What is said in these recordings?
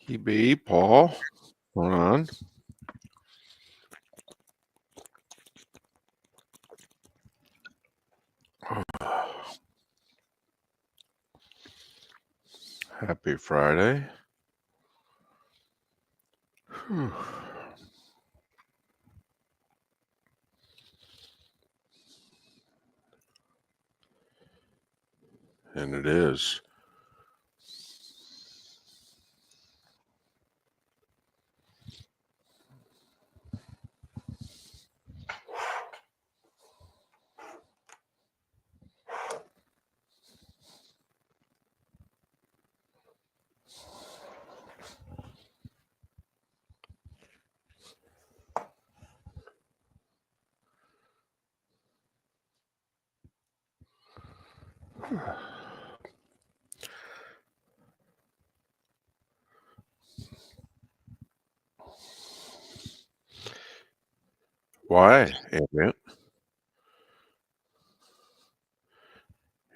EB, Paul, hold on. Happy Friday. And it is. Why, Ambient?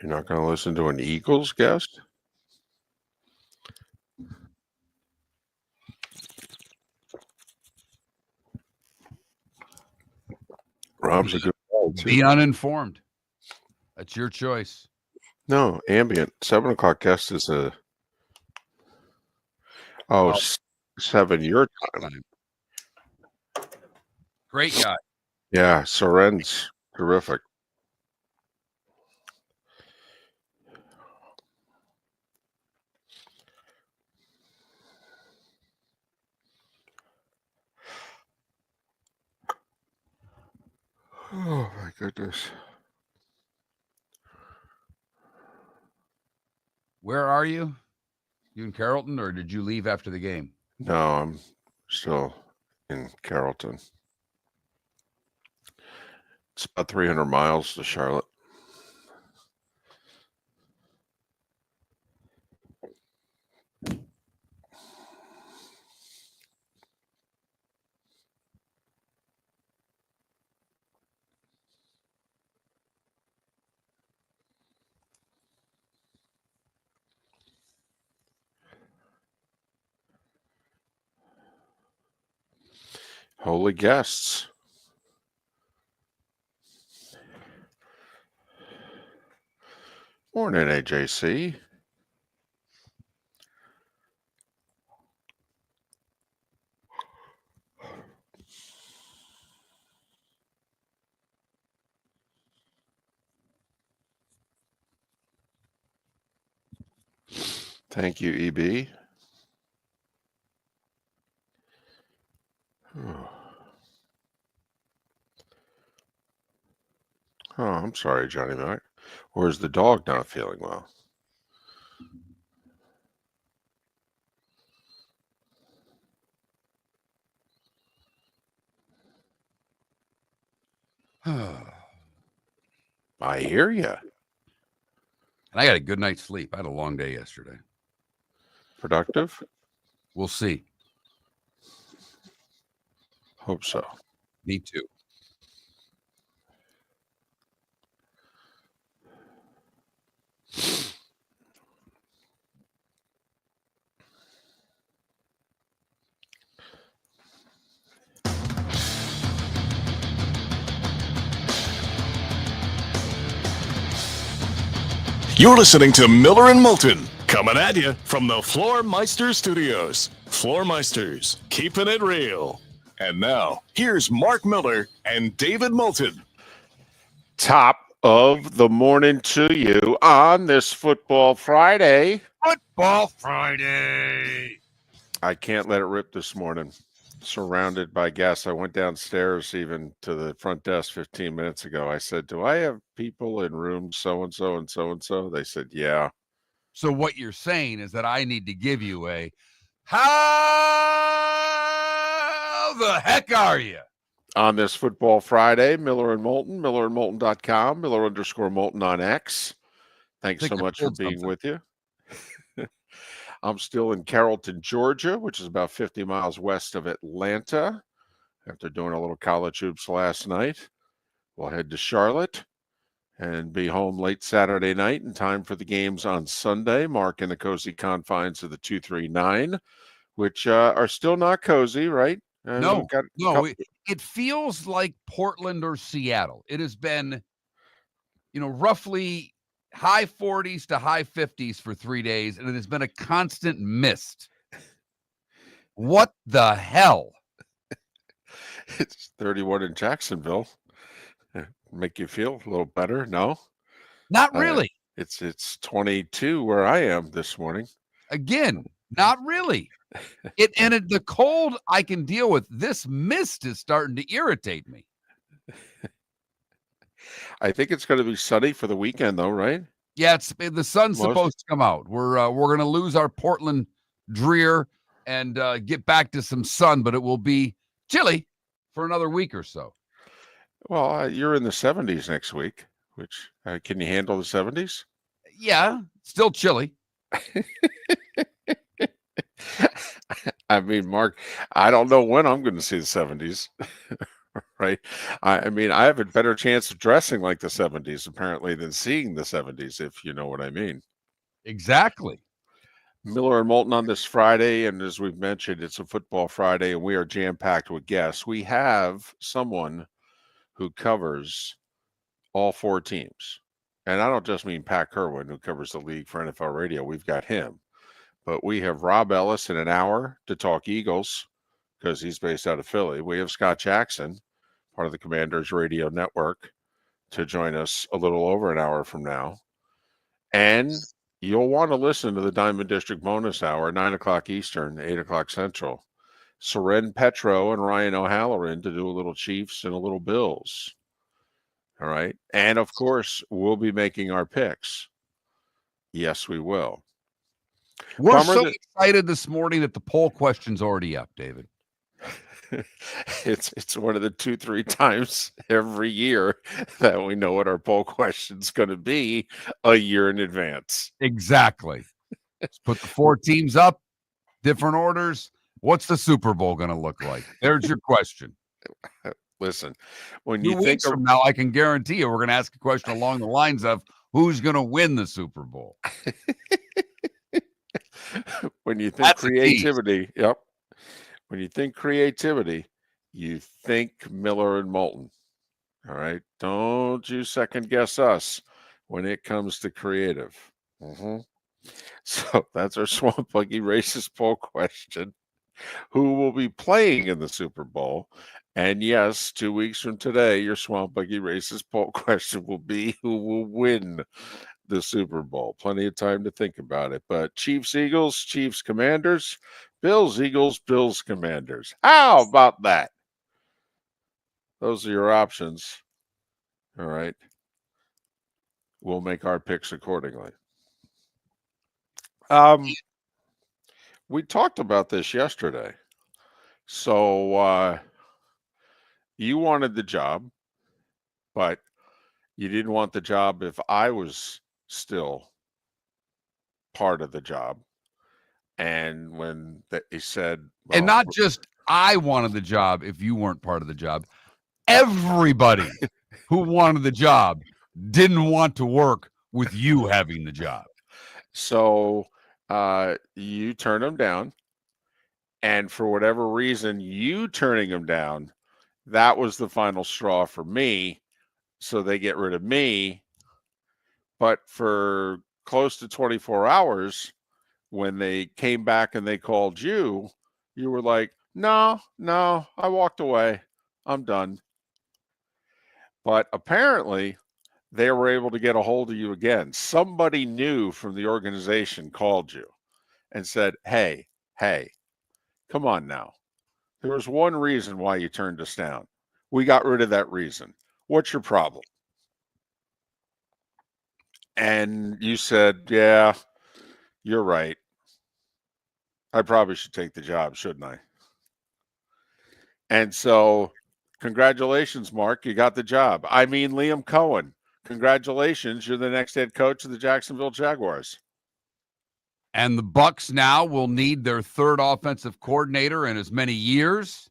You're not going to listen to an Eagles guest? Rob's a good guy, too. Be uninformed. That's your choice. No, Ambient. 7 o'clock guest is a... Oh, 7 your time. Great guy. Yeah, Soren's terrific. Oh, my goodness. Where are you? You in Carrollton, or did you leave after the game? No, I'm still in Carrollton. It's about 300 miles to Charlotte. Holy guests. Morning, AJC. Thank you, EB. Oh, I'm sorry, Johnny Mac. Or is the dog not feeling well? I hear you. And I got a good night's sleep. I had a long day yesterday. Productive? We'll see. Hope so. Me too. You're listening to Miller and Moulton, coming at you from the Floormeister Studios. Floormeisters, keeping it real. And now, here's Mark Miller and David Moulton. Top of the morning to you on this Football Friday. Football Friday. I can't let it rip this morning. Surrounded by guests. I went downstairs even to the front desk 15 minutes ago. I said, do I have people in rooms so-and-so and so-and-so? They said, yeah. So what you're saying is that I need to give you a, how the heck are you? On this Football Friday, Miller and Moulton, millerandmoulton.com, Miller_Moulton on X. Thanks so much for being with you. I'm still in Carrollton, Georgia, which is about 50 miles west of Atlanta. After doing a little college hoops last night, we'll head to Charlotte and be home late Saturday night in time for the games on Sunday. Mark in the cozy confines of the 239, which are still not cozy, right? No, it feels like Portland or Seattle. It has been, roughly high 40s to high 50s for 3 days, and it has been a constant mist. What the hell? It's 31 in Jacksonville. Make you feel a little better? No? Not really. It's 22 where I am this morning. Again, not really. The cold I can deal with. This mist is starting to irritate me. I think it's going to be sunny for the weekend, though, right? Yeah, the sun's supposed to come out. We're going to lose our Portland drear and get back to some sun, but it will be chilly for another week or so. Well, you're in the 70s next week, which can you handle the 70s? Yeah, still chilly. I mean, Mark, I don't know when I'm going to see the 70s, right? I mean, I have a better chance of dressing like the 70s, apparently, than seeing the 70s, if you know what I mean. Exactly. Miller and Moulton on this Friday, and as we've mentioned, it's a Football Friday, and we are jam-packed with guests. We have someone who covers all four teams. And I don't just mean Pat Kirwan, who covers the league for NFL Radio. We've got him. But we have Rob Ellis in an hour to talk Eagles because he's based out of Philly. We have Scott Jackson, part of the Commanders Radio Network, to join us a little over an hour from now. And you'll want to listen to the Diamond District bonus hour, 9 o'clock Eastern, 8 o'clock Central. Soren, Petro, and Ryan O'Halloran to do a little Chiefs and a little Bills. All right. And, of course, we'll be making our picks. Yes, we will. We're so excited this morning that the poll question's already up, David. It's one of the 2-3 times every year that we know what our poll question's going to be a year in advance. Exactly. Let's put the four teams up, different orders. What's the Super Bowl going to look like? There's your question. Listen, when 2 you weeks think from now, I can guarantee you we're going to ask a question along the lines of who's going to win the Super Bowl. When you think creativity, yep. When you think creativity, you think Miller and Moulton. All right. Don't you second guess us when it comes to creative. So that's our Swamp Buggy Racist poll question. Who will be playing in the Super Bowl? And yes, 2 weeks from today, your Swamp Buggy Racist poll question will be who will win the Super Bowl. Plenty of time to think about it. But Chiefs, Eagles, Chiefs, Commanders, Bills, Eagles, Bills, Commanders. How about that? Those are your options. All right. We'll make our picks accordingly. We talked about this yesterday. So you wanted the job, but you didn't want the job if I was still part of the job. And when he said, well, and not just I wanted the job if you weren't part of the job, everybody who wanted the job didn't want to work with you having the job. So you turned him down. And for whatever reason, you turning him down, that was the final straw for me. So they get rid of me. But for close to 24 hours, when they came back and they called you, you were like, no, I walked away. I'm done. But apparently they were able to get a hold of you again. Somebody new from the organization called you and said, hey, come on now. There was one reason why you turned us down. We got rid of that reason. What's your problem? And you said, yeah, you're right. I probably should take the job, shouldn't I? And so Congratulations, Mark. You got the job. I mean, Liam Cohen. Congratulations. You're the next head coach of the Jacksonville Jaguars. And the Bucks now will need their third offensive coordinator in as many years.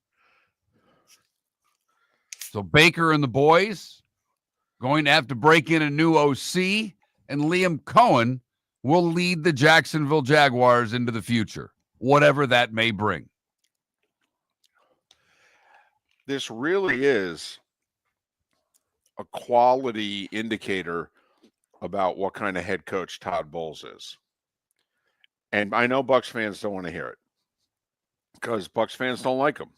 So Baker and the boys going to have to break in a new OC, and Liam Cohen will lead the Jacksonville Jaguars into the future, whatever that may bring. This really is a quality indicator about what kind of head coach Todd Bowles is. And I know Bucs fans don't want to hear it because Bucs fans don't like him.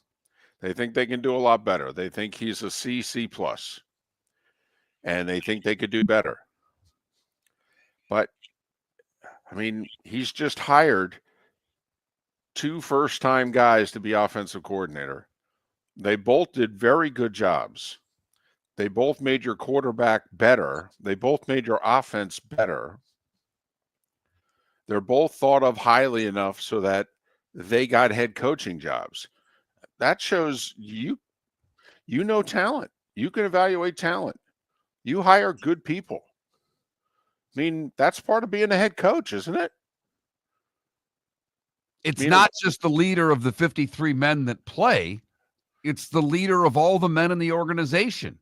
They think they can do a lot better. They think he's a C+, and they think they could do better. But, I mean, he's just hired 2 first-time guys to be offensive coordinator. They both did very good jobs. They both made your quarterback better. They both made your offense better. They're both thought of highly enough so that they got head coaching jobs. That shows you know talent. You can evaluate talent. You hire good people. I mean, that's part of being a head coach, isn't it? It's not just the leader of the 53 men that play. It's the leader of all the men in the organization.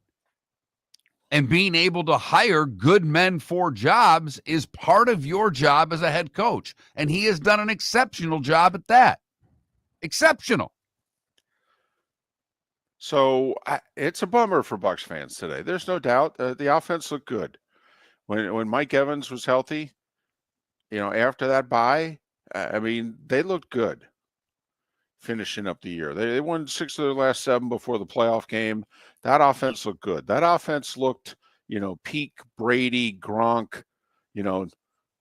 And being able to hire good men for jobs is part of your job as a head coach. And he has done an exceptional job at that. Exceptional. So it's a bummer for Bucs fans today. There's no doubt. The offense looked good. When Mike Evans was healthy, after that bye, I mean, they looked good finishing up the year. They won 6 of their last 7 before the playoff game. That offense looked good. That offense looked, peak Brady, Gronk, no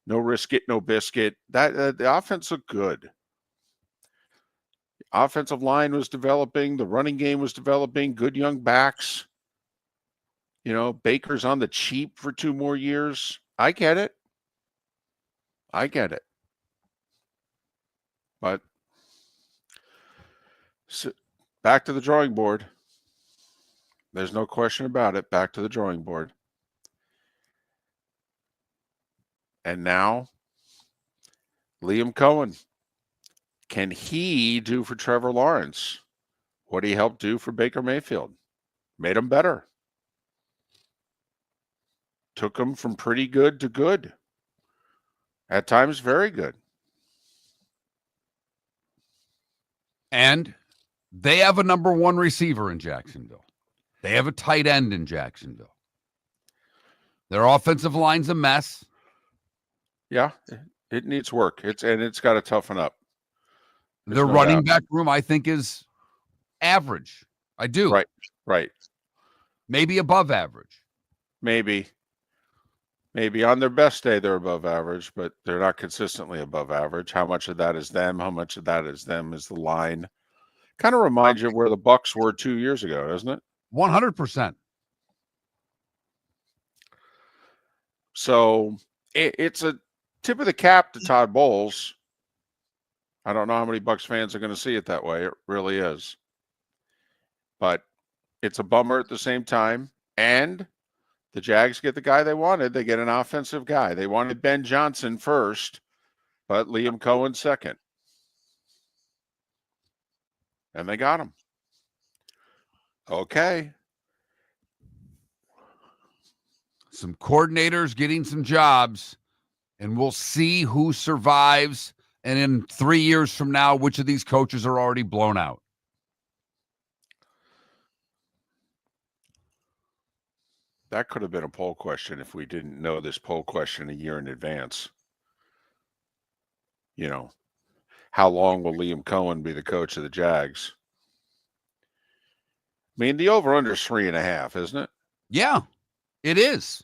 risk it, no biscuit. The offense looked good. The offensive line was developing. The running game was developing. Good young backs. Baker's on the cheap for 2 more years. I get it. But back to the drawing board. There's no question about it. Back to the drawing board. And now, Liam Cohen. Can he do for Trevor Lawrence what he helped do for Baker Mayfield? Made him better. Took him from pretty good to good. At times, very good. And they have a number 1 receiver in Jacksonville. They have a tight end in Jacksonville. Their offensive line's a mess. Yeah, it needs work. It's got to toughen up. Their running back room, I think, is average. I do. Right. Maybe above average. Maybe on their best day, they're above average, but they're not consistently above average. How much of that is them? How much of that is them is the line? Kind of reminds you of where the Bucs were 2 years ago, doesn't it? 100%. So it's a tip of the cap to Todd Bowles. I don't know how many Bucs fans are going to see it that way. It really is. But it's a bummer at the same time. And the Jags get the guy they wanted. They get an offensive guy. They wanted Ben Johnson first, but Liam Cohen second. And they got him. Okay. Some coordinators getting some jobs, and we'll see who survives. And in 3 years from now, which of these coaches are already blown out? That could have been a poll question if we didn't know this poll question a year in advance. How long will Liam Cohen be the coach of the Jags? I mean, the over-under is 3.5, isn't it? Yeah, it is.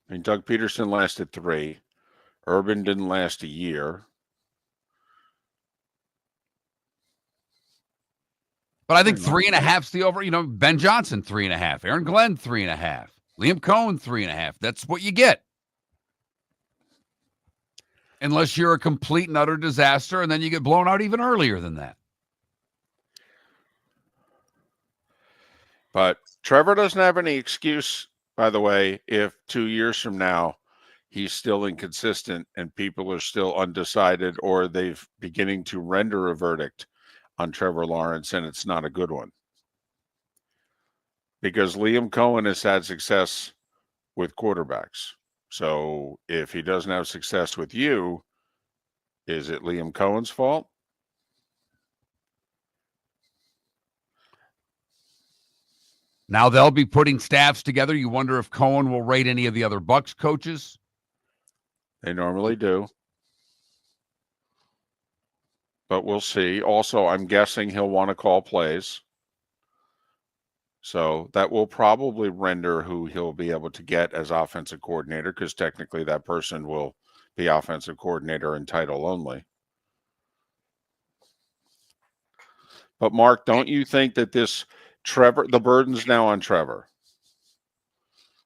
I mean, Doug Peterson lasted 3. Urban didn't last a year. But I think 3.5's the over. Ben Johnson, 3.5. Aaron Glenn, 3.5. Liam Cohen, 3.5. That's what you get. Unless you're a complete and utter disaster, and then you get blown out even earlier than that. But Trevor doesn't have any excuse, by the way, if 2 years from now he's still inconsistent and people are still undecided or they've beginning to render a verdict on Trevor Lawrence and it's not a good one. Because Liam Cohen has had success with quarterbacks. So if he doesn't have success with you, is it Liam Cohen's fault? Now they'll be putting staffs together. You wonder if Cohen will rate any of the other Bucs coaches. They normally do. But we'll see. Also, I'm guessing he'll want to call plays. So that will probably render who he'll be able to get as offensive coordinator, because technically that person will be offensive coordinator in title only. But Mark, don't you think that the burden's now on Trevor?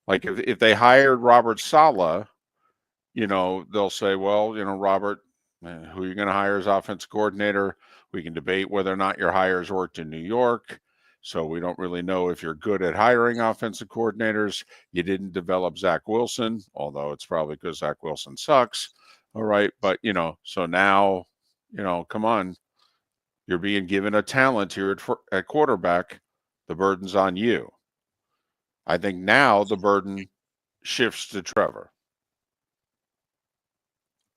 Like if they hired Robert Saleh, they'll say, well, Robert, who are you going to hire as offensive coordinator? We can debate whether or not your hires worked in New York. So we don't really know if you're good at hiring offensive coordinators. You didn't develop Zach Wilson, although it's probably because Zach Wilson sucks. All right. But, so now, come on. You're being given a talent here at quarterback. The burden's on you. I think now the burden shifts to Trevor.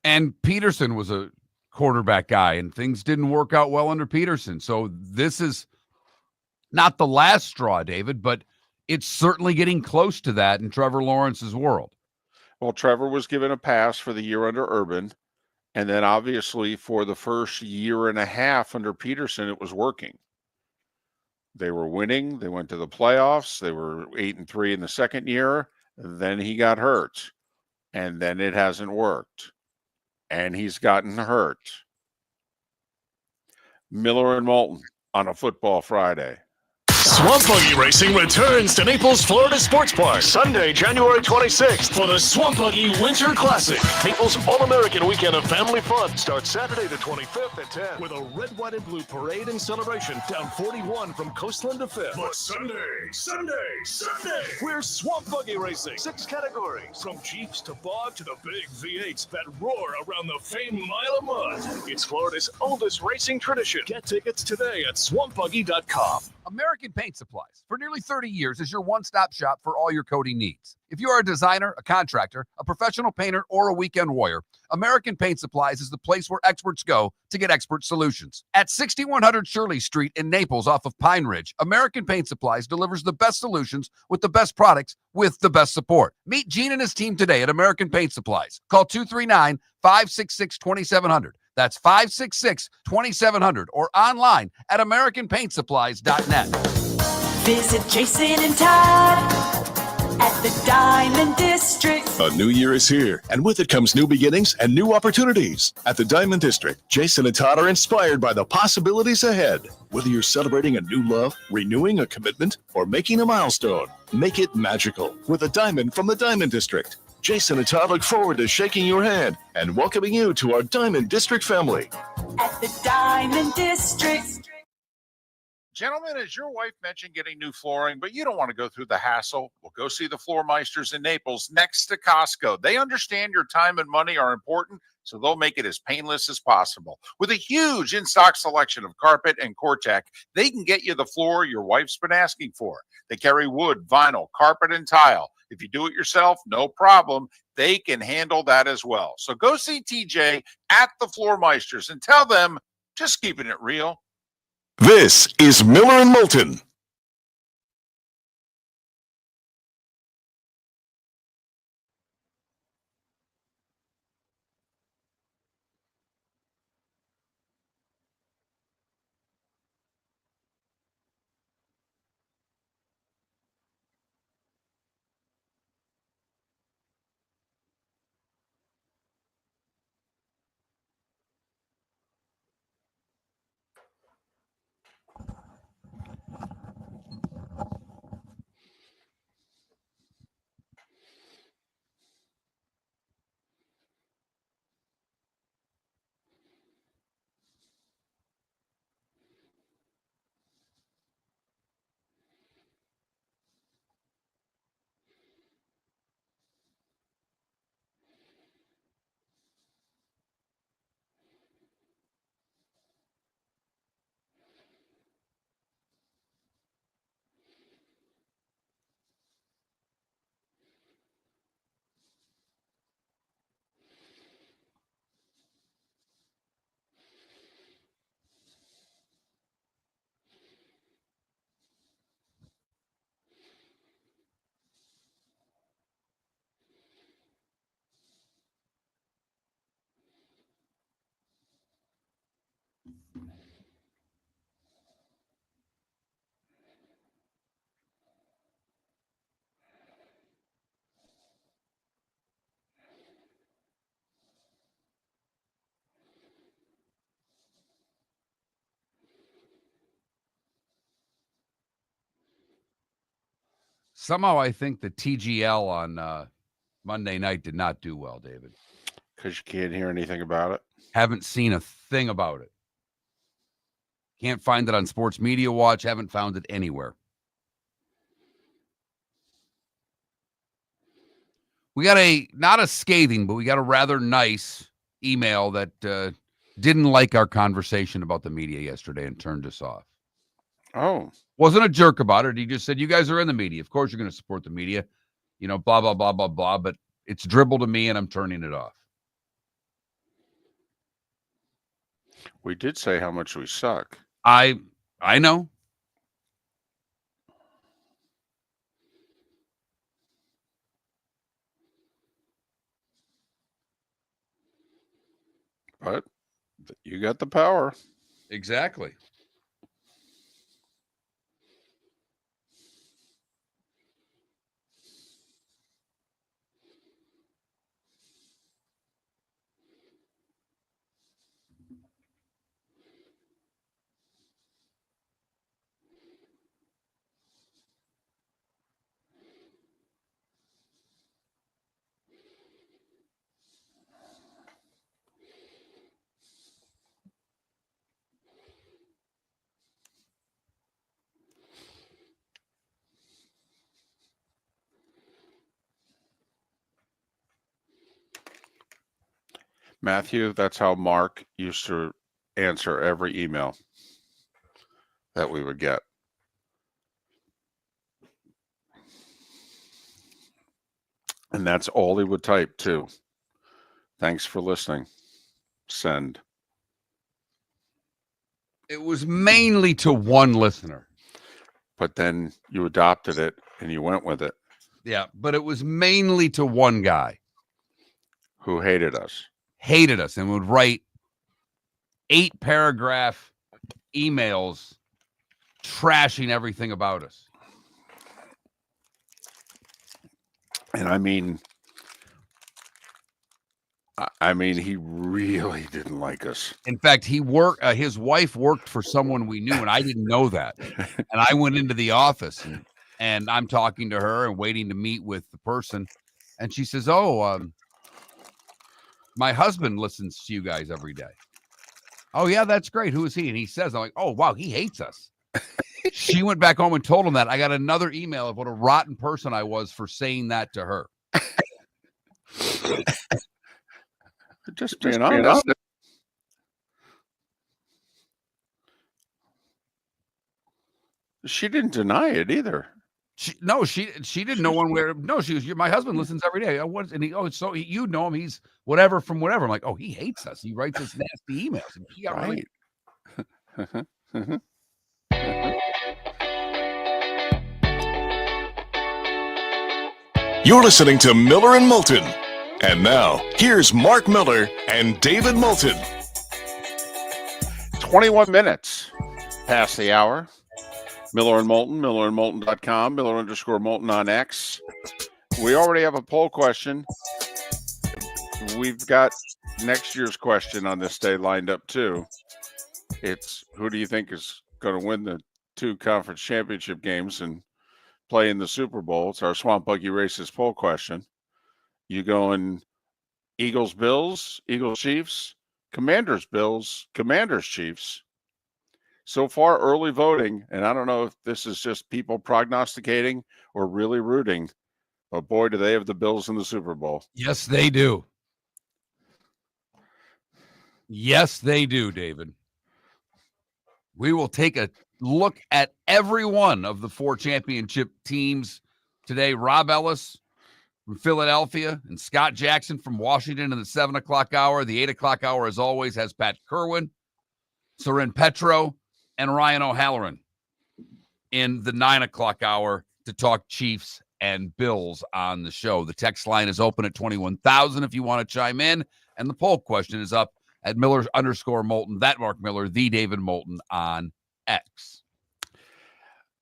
And Peterson was a quarterback guy, and things didn't work out well under Peterson. So this is not the last straw, David, but it's certainly getting close to that in Trevor Lawrence's world. Well, Trevor was given a pass for the year under Urban, and then obviously for the first year and a half under Peterson, it was working. They were winning. They went to the playoffs. They were 8-3 in the second year. Then he got hurt, and then it hasn't worked. And he's gotten hurt. Miller and Moulton on a football Friday. Swamp Buggy Racing returns to Naples, Florida Sports Park Sunday, January 26th for the Swamp Buggy Winter Classic. Naples' all-American weekend of family fun starts Saturday the 25th at 10 with a red, white, and blue parade and celebration down 41 from Coastland to 5th. But Sunday, we're Swamp Buggy Racing. 6 categories, from Jeeps to Bog to the big V8s that roar around the famed Mile of Mud. It's Florida's oldest racing tradition. Get tickets today at swampbuggy.com. American Paint Supplies, for nearly 30 years, is your one-stop shop for all your coating needs. If you are a designer, a contractor, a professional painter, or a weekend warrior, American Paint Supplies is the place where experts go to get expert solutions. At 6100 Shirley Street in Naples off of Pine Ridge, American Paint Supplies delivers the best solutions with the best products with the best support. Meet Gene and his team today at American Paint Supplies. Call 239-566-2700. That's 566-2700 or online at AmericanPaintSupplies.net. Visit Jason and Todd at the Diamond District. A new year is here, and with it comes new beginnings and new opportunities. At the Diamond District, Jason and Todd are inspired by the possibilities ahead. Whether you're celebrating a new love, renewing a commitment, or making a milestone, make it magical with a diamond from the Diamond District. Jason and Todd look forward to shaking your hand and welcoming you to our Diamond District family. At the Diamond District. Gentlemen, as your wife mentioned getting new flooring, but you don't want to go through the hassle, well, go see the Floor Meisters in Naples next to Costco. They understand your time and money are important, so they'll make it as painless as possible. With a huge in-stock selection of carpet and Cortec, they can get you the floor your wife's been asking for. They carry wood, vinyl, carpet, and tile. If you do it yourself, no problem. They can handle that as well. So go see TJ at the Floor Meisters and tell them, just keeping it real. This is Miller and Moulton. Somehow I think the TGL on Monday night did not do well, David. Because you can't hear anything about it. Haven't seen a thing about it. Can't find it on Sports Media Watch. Haven't found it anywhere. We got not a scathing, but we got a rather nice email that didn't like our conversation about the media yesterday and turned us off. Oh. Wasn't a jerk about it. He just said, you guys are in the media. Of course you're going to support the media. You know, blah, blah, blah, blah, blah. But it's dribble to me and I'm turning it off. We did say how much we suck. I know. But you got the power. Exactly. Matthew, that's how Mark used to answer every email that we would get. And that's all he would type, too. Thanks for listening. Send. It was mainly to one listener. But then you adopted it and you went with it. Yeah, but it was mainly to one guy. Who hated us. Hated us and would write 8-paragraph emails trashing everything about us. And I mean, he really didn't like us. In fact, his wife worked for someone we knew, and I didn't know that. And I went into the office, and I'm talking to her and waiting to meet with the person. And she says, my husband listens to you guys every day. Oh, yeah, that's great. Who is he? And he says, I'm like, oh, wow, he hates us. She went back home and told him that. I got another email of what a rotten person I was for saying that to her. Just being honest. She didn't deny it either. She didn't know one way. No, she was. My husband listens every day. You know him. He's whatever from whatever. I'm like, oh, he hates us. He writes us nasty emails. And he got right. You're listening to Miller and Moulton. And now, here's Mark Miller and David Moulton. 21 minutes past the hour. Miller and Moulton, millerandmoulton.com, Miller_Moulton on X. We already have a poll question. We've got next year's question on this day lined up too. It's who do you think is going to win the 2 conference championship games and play in the Super Bowl? It's our Swamp Buggy Races poll question. You going Eagles, Bills, Eagles, Chiefs, Commanders, Bills, Commanders, Chiefs. So far, early voting, and I don't know if this is just people prognosticating or really rooting, but boy, do they have the Bills in the Super Bowl. Yes, they do. Yes, they do, David. We will take a look at every one of the 4 championship teams today. Rob Ellis from Philadelphia and Scott Jackson from Washington in the 7 o'clock hour. The 8 o'clock hour, as always, has Pat Kirwan, Soren Petro, and Ryan O'Halloran in the 9 o'clock hour to talk Chiefs and Bills on the show. The text line is open at 21,000 if you want to chime in. And the poll question is up at Miller_Moulton, that Mark Miller, the David Moulton on X.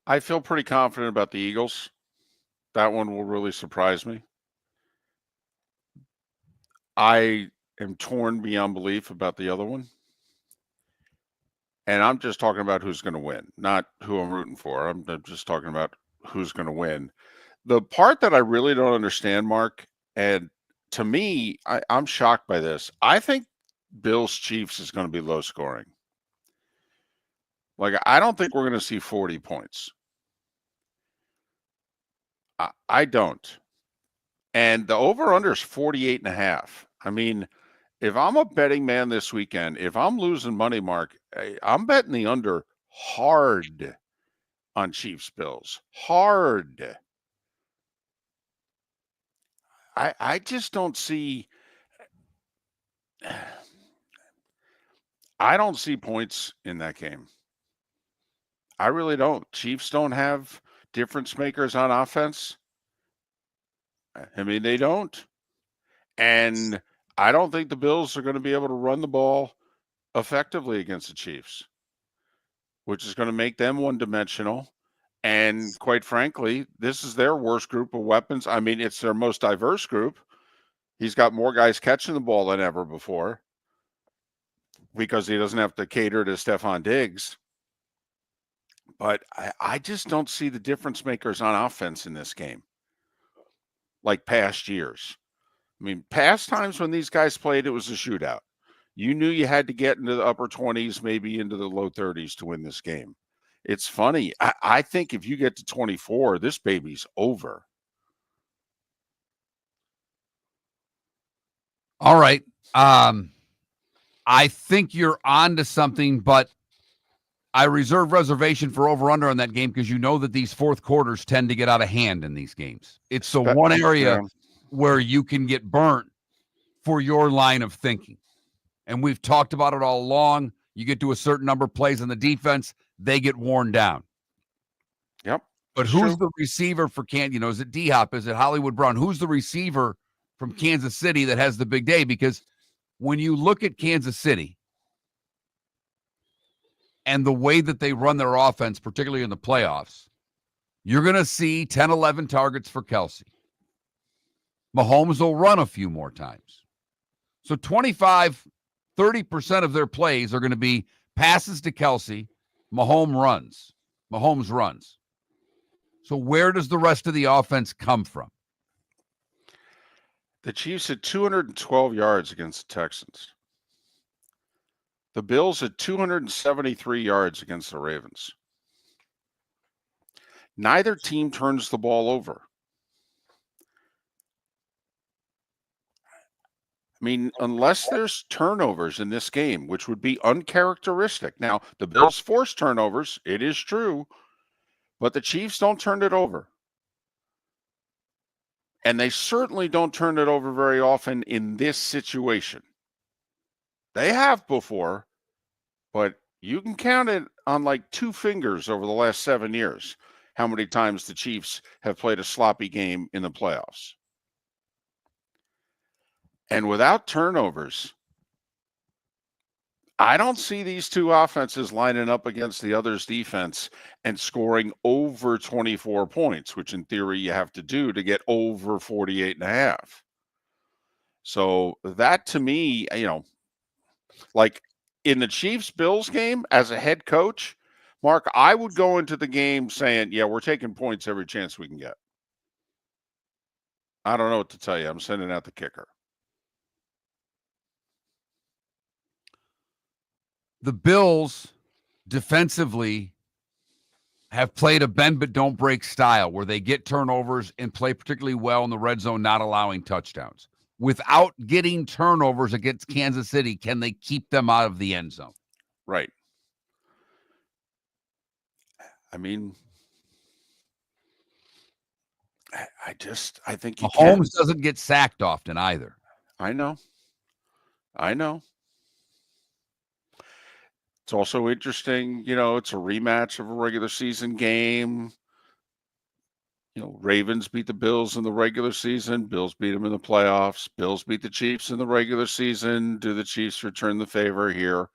I feel pretty confident about the Eagles. That one will really surprise me. I am torn beyond belief about the other one. And I'm just talking about who's going to win, not who I'm rooting for. I'm just talking about who's going to win. The part that I really don't understand, Mark, and to me, I'm shocked by this. I think Bills Chiefs is going to be low scoring. Like, I don't think we're going to see 40 points. I don't. And the over-under is 48.5. I mean, if I'm a betting man this weekend, if I'm losing money, Mark, I'm betting the under hard on Chiefs Bills. Hard. I just don't see I don't see points in that game. I really don't. Chiefs don't have difference makers on offense. I mean, they don't. And I don't think the Bills are going to be able to run the ball effectively against the Chiefs, which is going to make them one-dimensional. And quite frankly, this is their worst group of weapons. I mean, it's their most diverse group. He's got more guys catching the ball than ever before because he doesn't have to cater to Stephon Diggs. But I just don't see the difference makers on offense in this game like past years. I mean, past times when these guys played, it was a shootout. You knew you had to get into the upper 20s, maybe into the low 30s to win this game. It's funny. I think if you get to 24, this baby's over. All right. I think you're on to something, but I reserve reservation for over-under on that game because you know that these fourth quarters tend to get out of hand in these games. It's the one area where you can get burnt for your line of thinking. And we've talked about it all along. You get to a certain number of plays on the defense, they get worn down. Yep. But who's the receiver for Kansas? You know, is it D-Hop? Is it Hollywood Brown? Who's the receiver from Kansas City that has the big day? Because when you look at Kansas City and the way that they run their offense, particularly in the playoffs, you're going to see 10, 11 targets for Kelsey. Mahomes will run a few more times. So 25, 30% of their plays are going to be passes to Kelsey, Mahomes runs. So where does the rest of the offense come from? The Chiefs had 212 yards against the Texans. The Bills had 273 yards against the Ravens. Neither team turns the ball over. I mean, unless there's turnovers in this game, which would be uncharacteristic. Now, the Bills force turnovers, it is true, but the Chiefs don't turn it over. And they certainly don't turn it over very often in this situation. They have before, but you can count it on like 2 fingers over the last 7 years how many times the Chiefs have played a sloppy game in the playoffs. And without turnovers, I don't see these two offenses lining up against the other's defense and scoring over 24 points, which in theory you have to do to get over 48.5. So that to me, you know, like in the Chiefs-Bills game as a head coach, Mark, I would go into the game saying, yeah, we're taking points every chance we can get. I don't know what to tell you. I'm sending out the kicker. The Bills defensively have played a bend but don't break style where they get turnovers and play particularly well in the red zone, not allowing touchdowns. Without getting turnovers against Kansas City, can they keep them out of the end zone? Right. I mean, I think you can. Mahomes doesn't get sacked often either. I know. It's also interesting, you know, it's a rematch of a regular season game. You know, Ravens beat the Bills in the regular season. Bills beat them in the playoffs. Bills beat the Chiefs in the regular season. Do the Chiefs return the favor here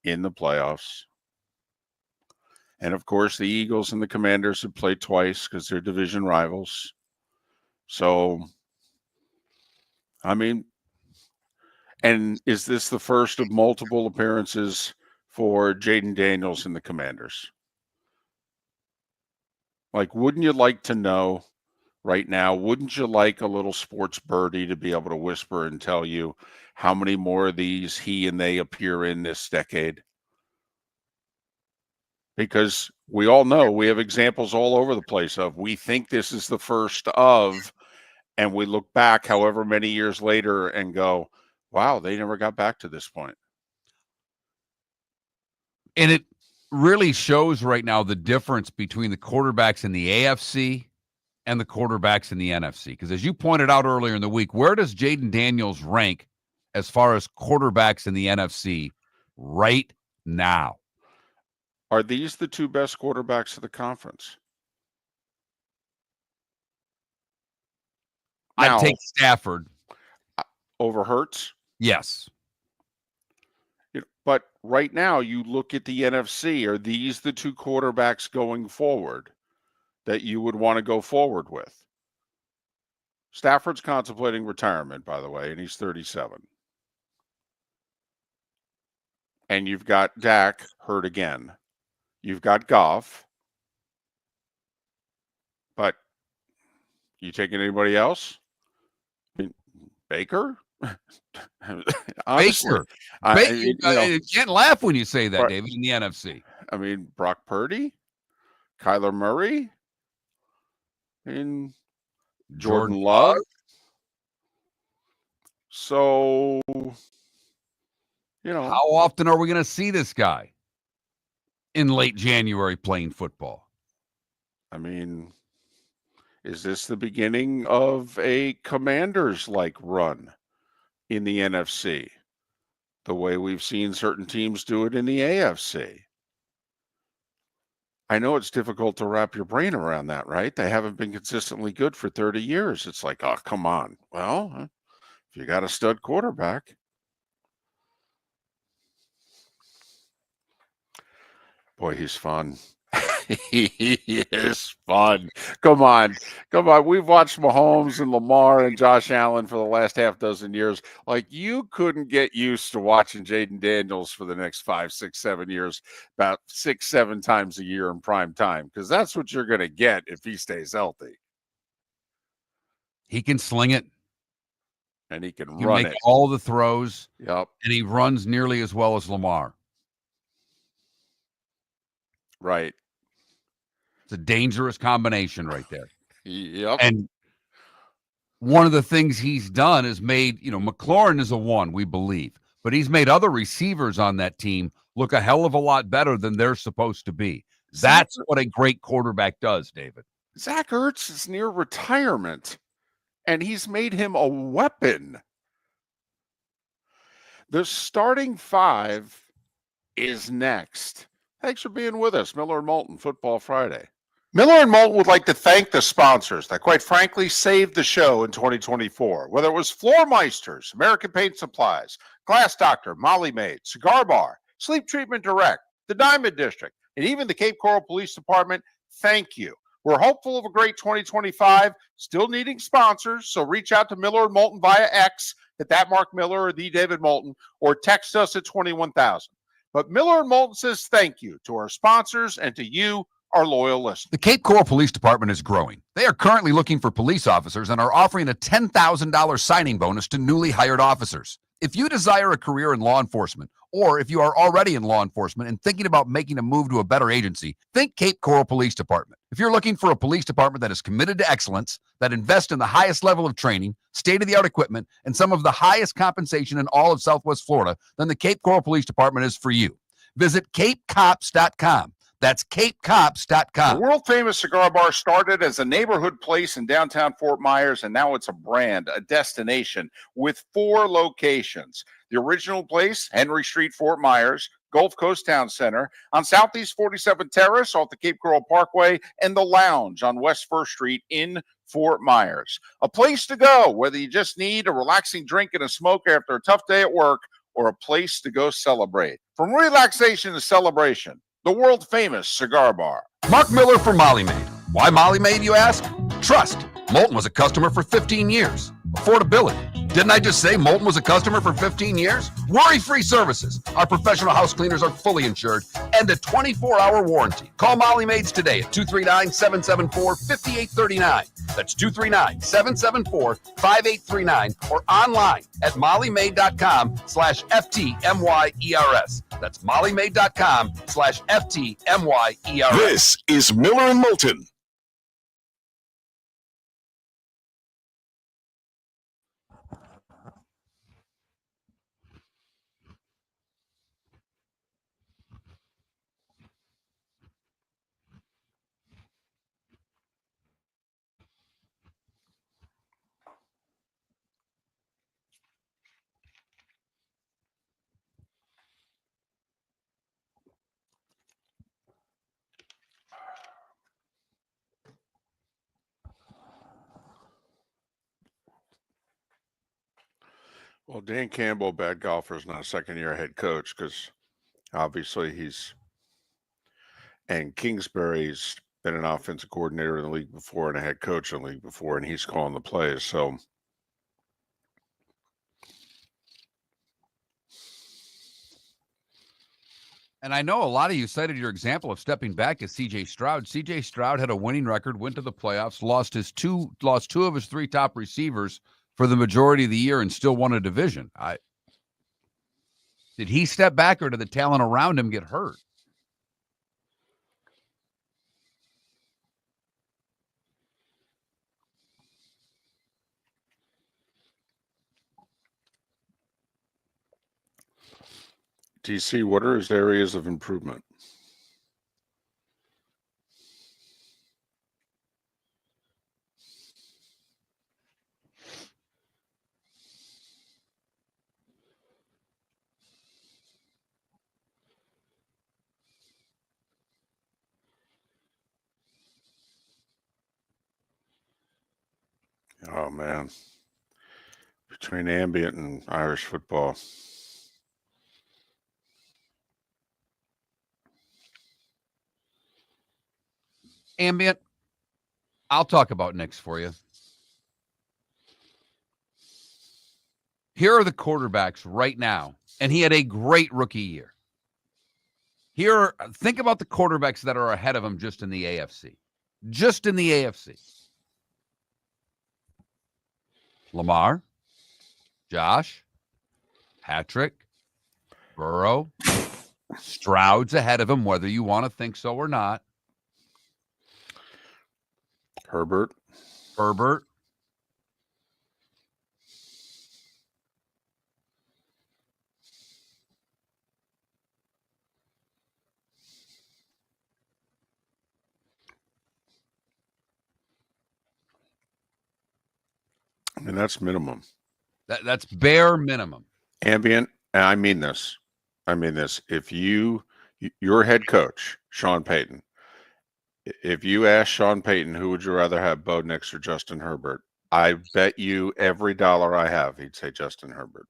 in the playoffs? And of course, the Eagles and the Commanders have played twice because they're division rivals. So, I mean, and is this the first of multiple appearances for Jaden Daniels and the Commanders? Like, wouldn't you like to know right now. Wouldn't you like a little sports birdie to be able to whisper and tell you how many more of these he and they appear in this decade? Because we all know we have examples all over the place of we think this is the first of, and we look back however many years later and go, wow, they never got back to this point. And it really shows right now the difference between the quarterbacks in the AFC and the quarterbacks in the NFC. Because as you pointed out earlier in the week, where does Jaden Daniels rank as far as quarterbacks in the NFC right now? Are these the two best quarterbacks of the conference? I'd take Stafford over Hurts. Yes. But right now, you look at the NFC. Are these the two quarterbacks going forward that you would want to go forward with? Stafford's contemplating retirement, by the way, and he's 37. And you've got Dak hurt again. You've got Goff. But you taking anybody else? I mean, Baker? Honestly, Baker. You can't laugh when you say that, right. David, in the NFC. I mean, Brock Purdy, Kyler Murray, and Jordan Love. So, how often are we going to see this guy in late January playing football? I mean, is this the beginning of a Commanders-like run in the NFC, the way we've seen certain teams do it in the AFC? I know it's difficult to wrap your brain around that, right? They haven't been consistently good for 30 years. It's like, oh, come on. Well, if you got a stud quarterback. Boy, he's fun. He is fun. Come on. We've watched Mahomes and Lamar and Josh Allen for the last half dozen years. Like, you couldn't get used to watching Jaden Daniels for the next 5, 6, 7 years, about 6, 7 times a year in prime time, because that's what you're going to get if he stays healthy. He can sling it. And he can He run make it. all the throws. Yep. And he runs nearly as well as Lamar. Right. It's a dangerous combination right there. Yep. And one of the things he's done is made, McLaurin is a 1, we believe, but he's made other receivers on that team look a hell of a lot better than they're supposed to be. That's what a great quarterback does, David. Zach Ertz is near retirement, and he's made him a weapon. The starting 5 is next. Thanks for being with us, Miller and Moulton, Football Friday. Miller and Moulton would like to thank the sponsors that, quite frankly, saved the show in 2024. Whether it was Floor Meisters, American Paint Supplies, Glass Doctor, Molly Maid, Cigar Bar, Sleep Treatment Direct, the Diamond District, and even the Cape Coral Police Department, thank you. We're hopeful of a great 2025, still needing sponsors, so reach out to Miller and Moulton via X at that Mark Miller or the David Moulton, or text us at 21,000. But Miller and Moulton says thank you to our sponsors and to you, our loyal listeners. The Cape Coral Police Department is growing. They are currently looking for police officers and are offering a $10,000 signing bonus to newly hired officers. If you desire a career in law enforcement, or if you are already in law enforcement and thinking about making a move to a better agency, think Cape Coral Police Department. If you're looking for a police department that is committed to excellence, that invests in the highest level of training, state-of-the-art equipment, and some of the highest compensation in all of Southwest Florida, then the Cape Coral Police Department is for you. Visit capecops.com. That's capecops.com. The world-famous cigar bar started as a neighborhood place in downtown Fort Myers, and now it's a brand, a destination, with 4 locations. The original place, Henry Street, Fort Myers, Gulf Coast Town Center, on Southeast 47th Terrace off the Cape Coral Parkway, and the Lounge on West 1st Street in Fort Myers. A place to go, whether you just need a relaxing drink and a smoke after a tough day at work, or a place to go celebrate. From relaxation to celebration, the world-famous cigar bar. Mark Miller for Molly Maid. Why Molly Maid, you ask? Trust. Moulton was a customer for 15 years. Affordability. Didn't I just say Moulton was a customer for 15 years? Worry-free services. Our professional house cleaners are fully insured and a 24-hour warranty. Call Molly Maids today at 239-774-5839. That's 239-774-5839 or online at mollymaid.com/FTMYERS. That's mollymaid.com/FTMYERS. This is Miller and Moulton. Well, Dan Campbell, bad golfer, is not a second-year head coach because obviously and Kingsbury's been an offensive coordinator in the league before and a head coach in the league before, and he's calling the plays. So And I know a lot of you cited your example of stepping back as C.J. Stroud. C.J. Stroud had a winning record, went to the playoffs, lost two of his three top receivers for the majority of the year, and still won a division. Did he step back, or did the talent around him get hurt? TC, what are his areas of improvement? Oh, man. Between ambient and Irish football. Ambient, I'll talk about Knicks for you. Here are the quarterbacks right now, and he had a great rookie year. Think about the quarterbacks that are ahead of him just in the AFC. Just in the AFC. Lamar, Josh, Patrick, Burrow, Stroud's ahead of him, whether you want to think so or not. Herbert. I mean, that's minimum. That's bare minimum. Ambient, and I mean this. If your head coach, Sean Payton, if you ask Sean Payton, who would you rather have, Bo Nix or Justin Herbert? I bet you every dollar I have, he'd say Justin Herbert.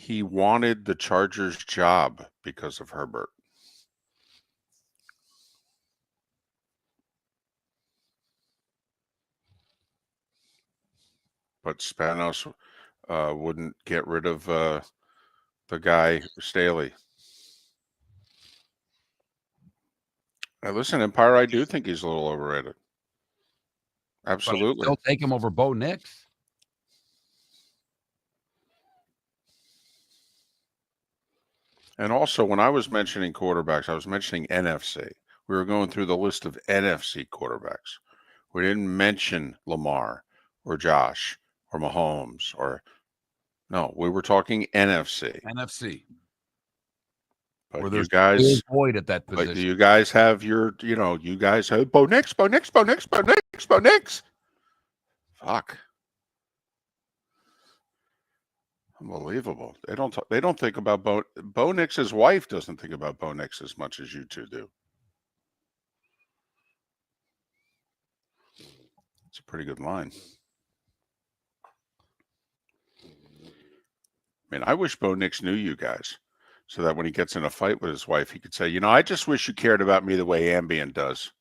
He wanted the Chargers job because of Herbert. But Spanos wouldn't get rid of the guy, Staley. Listen, Empire, I do think he's a little overrated. Absolutely. Still take him over Bo Nix. And also, when I was mentioning quarterbacks, I was mentioning NFC. We were going through the list of NFC quarterbacks. We didn't mention Lamar or Josh or Mahomes no, we were talking NFC. But Where there's you guys void at that position. But do you guys have you guys have Bo Nix. Fuck. Unbelievable. They don't think about Bo Nix's wife doesn't think about Bo Nix as much as you two do. It's a pretty good line. I mean, I wish Bo Nix knew you guys so that when he gets in a fight with his wife, he could say, you know, I just wish you cared about me the way Ambien does.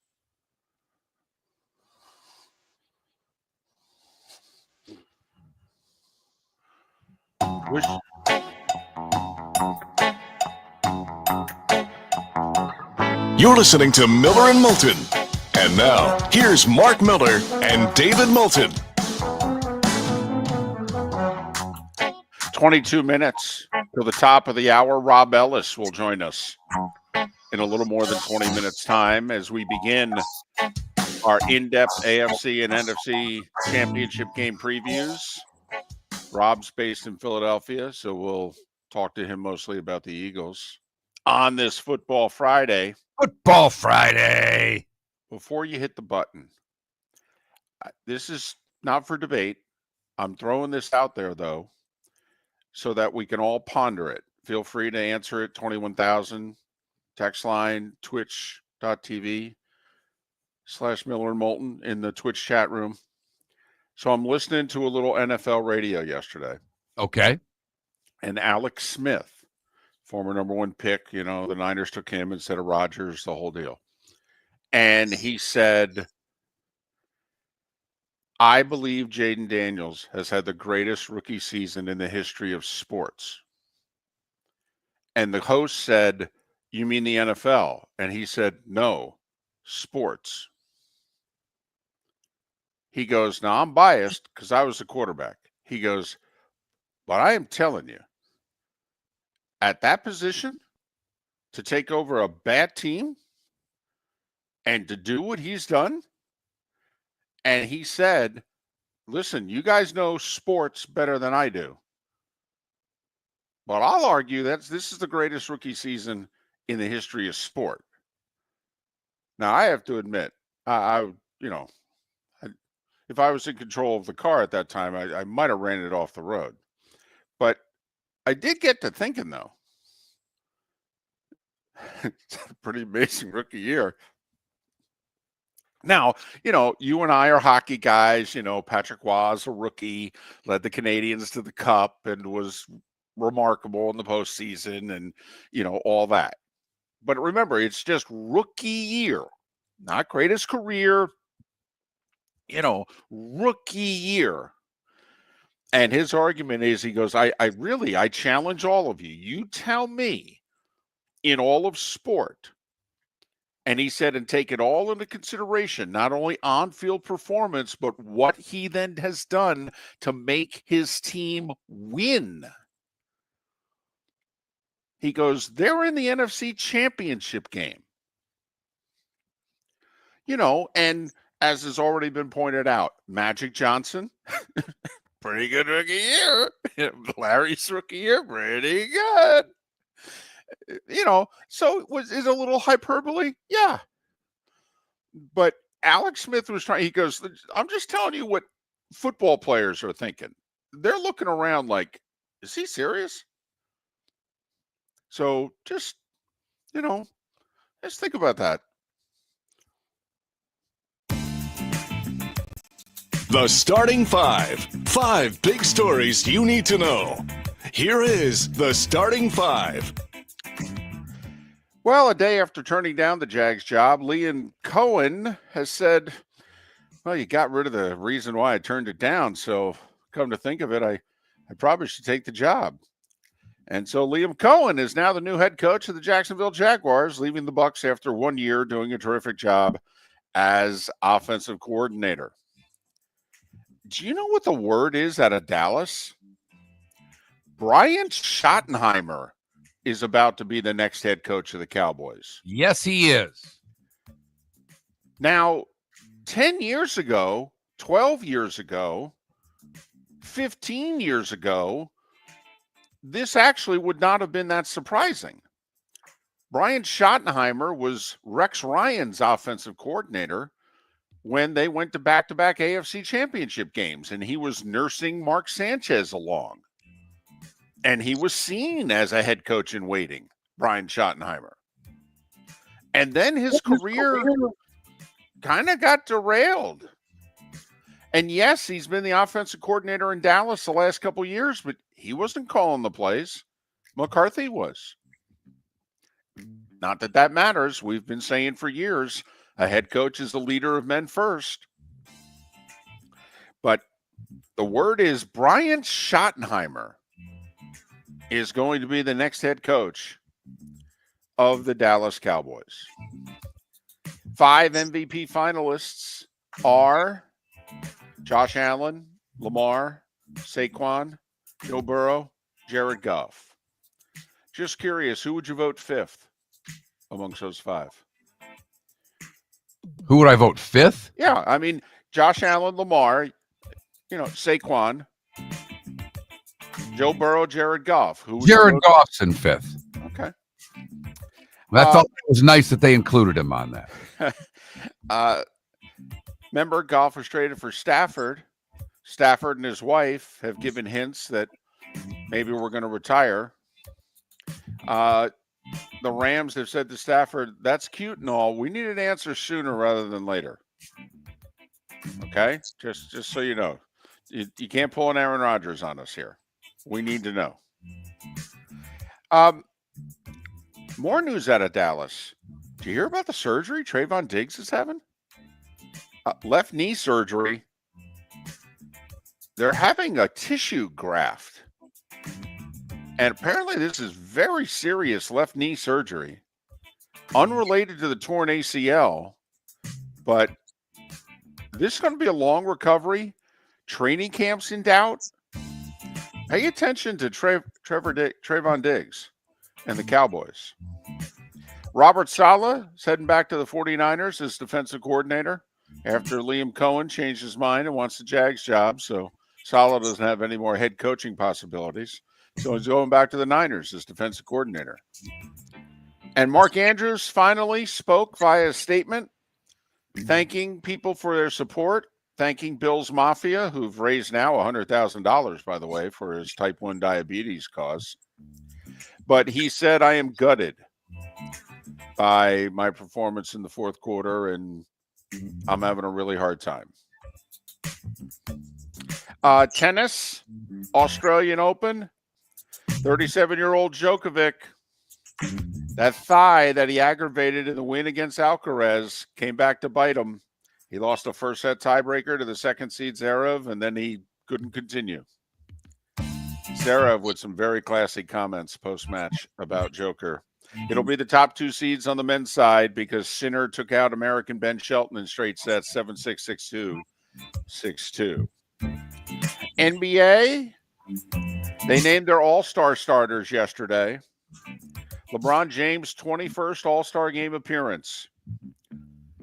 Wish. You're listening to Miller and Moulton. And now, here's Mark Miller and David Moulton. 22 minutes to the top of the hour. Rob Ellis will join us in a little more than 20 minutes time as we begin our in-depth AFC and NFC championship game previews. Rob's based in Philadelphia, so we'll talk to him mostly about the Eagles on this Football Friday. Football Friday. Before you hit the button, this is not for debate. I'm throwing this out there, though, so that we can all ponder it. Feel free to answer it. 21,000, text line, twitch.tv/Miller and Moulton in the Twitch chat room. So I'm listening to a little NFL radio yesterday. Okay. And Alex Smith, former number one pick, you know, the Niners took him instead of Rodgers, the whole deal. And he said, I believe Jaden Daniels has had the greatest rookie season in the history of sports. And the host said, you mean the NFL? And he said, no, sports. He goes, now I'm biased because I was the quarterback. He goes, but I am telling you, at that position, to take over a bad team and to do what he's done, and he said, listen, you guys know sports better than I do. But I'll argue that this is the greatest rookie season in the history of sport. Now, I have to admit, if I was in control of the car at that time, I might have ran it off the road. But I did get to thinking, though. It's a pretty amazing rookie year. Now, you know, you and I are hockey guys. You know, Patrick Waugh, a rookie, led the Canadians to the Cup and was remarkable in the postseason and, you know, all that. But remember, it's just rookie year, not greatest career, you know, rookie year. And his argument is, he goes, I challenge all of you. You tell me in all of sport. And he said, and take it all into consideration, not only on-field performance, but what he then has done to make his team win. He goes, they're in the NFC Championship game. You know, and as has already been pointed out, Magic Johnson, pretty good rookie year. Larry's rookie year, pretty good. You know, so is a little hyperbole? Yeah. But Alex Smith was trying, he goes, I'm just telling you what football players are thinking. They're looking around like, is he serious? So just, you know, just think about that. The Starting Five. 5 big stories you need to know. Here is the Starting Five. Well, a day after turning down the Jags job, Liam Cohen has said, well, you got rid of the reason why I turned it down. So come to think of it, I probably should take the job. And so Liam Cohen is now the new head coach of the Jacksonville Jaguars, leaving the Bucs after 1 year doing a terrific job as offensive coordinator. Do you know what the word is out of Dallas? Brian Schottenheimer is about to be the next head coach of the Cowboys. Yes, he is. Now, 10 years ago, 12 years ago, 15 years ago, this actually would not have been that surprising. Brian Schottenheimer was Rex Ryan's offensive coordinator when they went to back-to-back AFC championship games, and he was nursing Mark Sanchez along. And he was seen as a head coach in waiting, Brian Schottenheimer. And then his career kind of got derailed. And yes, he's been the offensive coordinator in Dallas the last couple of years, but he wasn't calling the plays. McCarthy was. Not that that matters. We've been saying for years, a head coach is the leader of men first. But the word is Brian Schottenheimer is going to be the next head coach of the Dallas Cowboys. 5 MVP finalists are Josh Allen, Lamar, Saquon, Joe Burrow, Jared Goff. Just curious, who would you vote 5th amongst those 5? Who would I vote 5th? Yeah, I mean, Josh Allen, Lamar, Saquon, Joe Burrow, Jared Goff. Who? Jared Goff's in 5th. Okay. I thought it was nice that they included him on that. Remember, Goff was traded for Stafford. Stafford and his wife have given hints that maybe we're going to retire. The Rams have said to Stafford, that's cute and all. We need an answer sooner rather than later. Okay? Just so you know. You can't pull an Aaron Rodgers on us here. We need to know. More news out of Dallas. Did you hear about the surgery Trayvon Diggs is having? Left knee surgery. They're having a tissue graft. And apparently this is very serious left knee surgery. Unrelated to the torn ACL. But this is going to be a long recovery. Training camps in doubt. Pay attention to Trayvon Diggs and the Cowboys. Robert Saleh is heading back to the 49ers as defensive coordinator after Liam Cohen changed his mind and wants the Jags job. So Saleh doesn't have any more head coaching possibilities. So he's going back to the Niners as defensive coordinator. And Mark Andrews finally spoke via statement, thanking people for their support, thanking Bill's Mafia, who've raised now $100,000, by the way, for his type 1 diabetes cause. But he said, I am gutted by my performance in the fourth quarter, and I'm having a really hard time. Tennis, Australian Open, 37-year-old Djokovic. That thigh that he aggravated in the win against Alcaraz came back to bite him. He lost a first set tiebreaker to the second seed Zverev, and then he couldn't continue. Zverev with some very classy comments post-match about Joker. It'll be the top 2 seeds on the men's side because Sinner took out American Ben Shelton in straight sets, 7-6, 6-2, 6-2. NBA, they named their all-star starters yesterday. LeBron James, 21st all-star game appearance.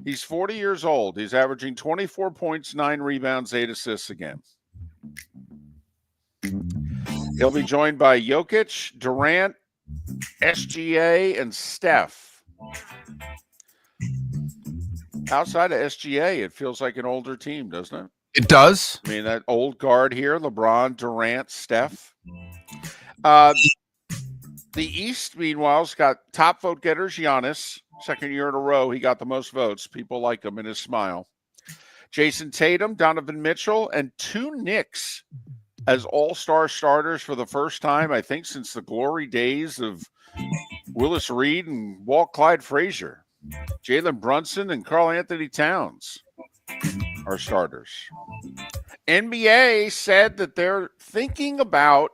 He's 40 years old. He's averaging 24 points, 9 rebounds, 8 assists again. He'll be joined by Jokic, Durant, SGA, and Steph. Outside of SGA, it feels like an older team, doesn't it? It does. I mean, that old guard here, LeBron, Durant, Steph. The East, meanwhile, has got top vote getters, Giannis. Second year in a row, he got the most votes. People like him and his smile. Jason Tatum, Donovan Mitchell, and 2 Knicks as all-star starters for the first time, I think, since the glory days of Willis Reed and Walt Clyde Frazier. Jalen Brunson and Karl Anthony Towns are starters. NBA said that they're thinking about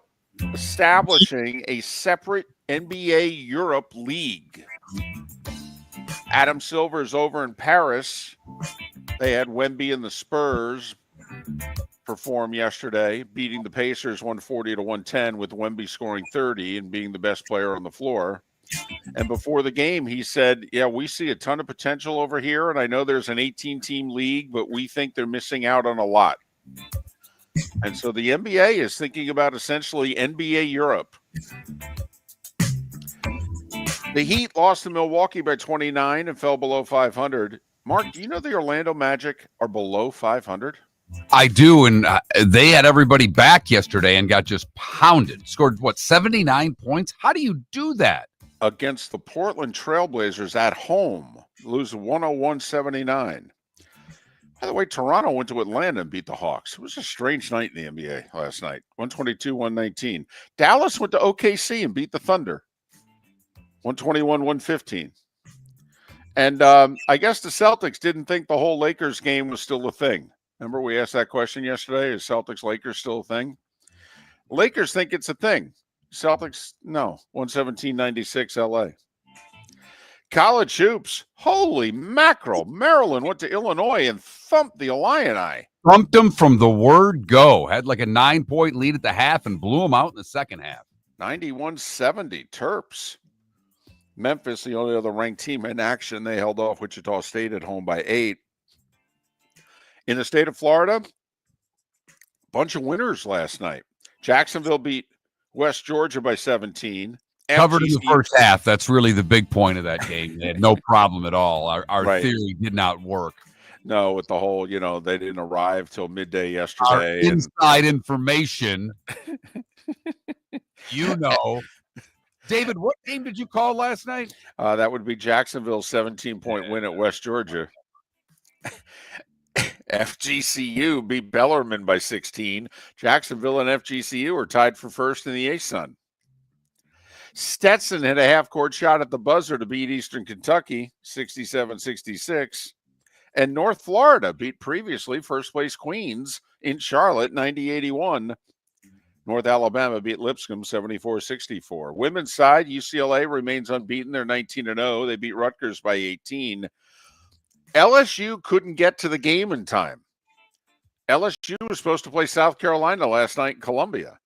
establishing a separate NBA Europe league. Adam Silver is over in Paris. They had Wemby and the Spurs perform yesterday, beating the Pacers 140-110 with Wemby scoring 30 and being the best player on the floor. And before the game, he said, yeah, we see a ton of potential over here, and I know there's an 18-team league, but we think they're missing out on a lot. And so the NBA is thinking about essentially NBA Europe. The Heat lost to Milwaukee by 29 and fell below 500. Mark, do you know the Orlando Magic are below 500? I do, and they had everybody back yesterday and got just pounded. Scored, 79 points? How do you do that? Against the Portland Trailblazers at home, losing 101-79. By the way, Toronto went to Atlanta and beat the Hawks. It was a strange night in the NBA last night, 122-119. Dallas went to OKC and beat the Thunder, 121-115. And I guess the Celtics didn't think the whole Lakers game was still a thing. Remember we asked that question yesterday, is Celtics-Lakers still a thing? Lakers think it's a thing. Celtics, no, 117-96 LA. College hoops, holy mackerel. Maryland went to Illinois and thumped the Illini. Thumped them from the word go. Had like a 9-point lead at the half and blew them out in the second half. 91-70, Terps. Memphis, the only other ranked team in action, they held off Wichita State at home by 8. In the state of Florida, bunch of winners last night. Jacksonville beat West Georgia by 17. Covered in the first half. That's really the big point of that game. They had no problem at all. Our Right. theory did not work. No, with the whole, they didn't arrive till midday yesterday. Our inside information, David, what game did you call last night? That would be Jacksonville's 17-point win at West Georgia. FGCU beat Bellarmine by 16. Jacksonville and FGCU are tied for first in the ASUN. Stetson hit a half-court shot at the buzzer to beat Eastern Kentucky, 67-66. And North Florida beat previously first-place Queens in Charlotte, 90-81. North Alabama beat Lipscomb, 74-64. Women's side, UCLA remains unbeaten. They're 19-0. They beat Rutgers by 18. LSU couldn't get to the game in time. LSU was supposed to play South Carolina last night in Columbia.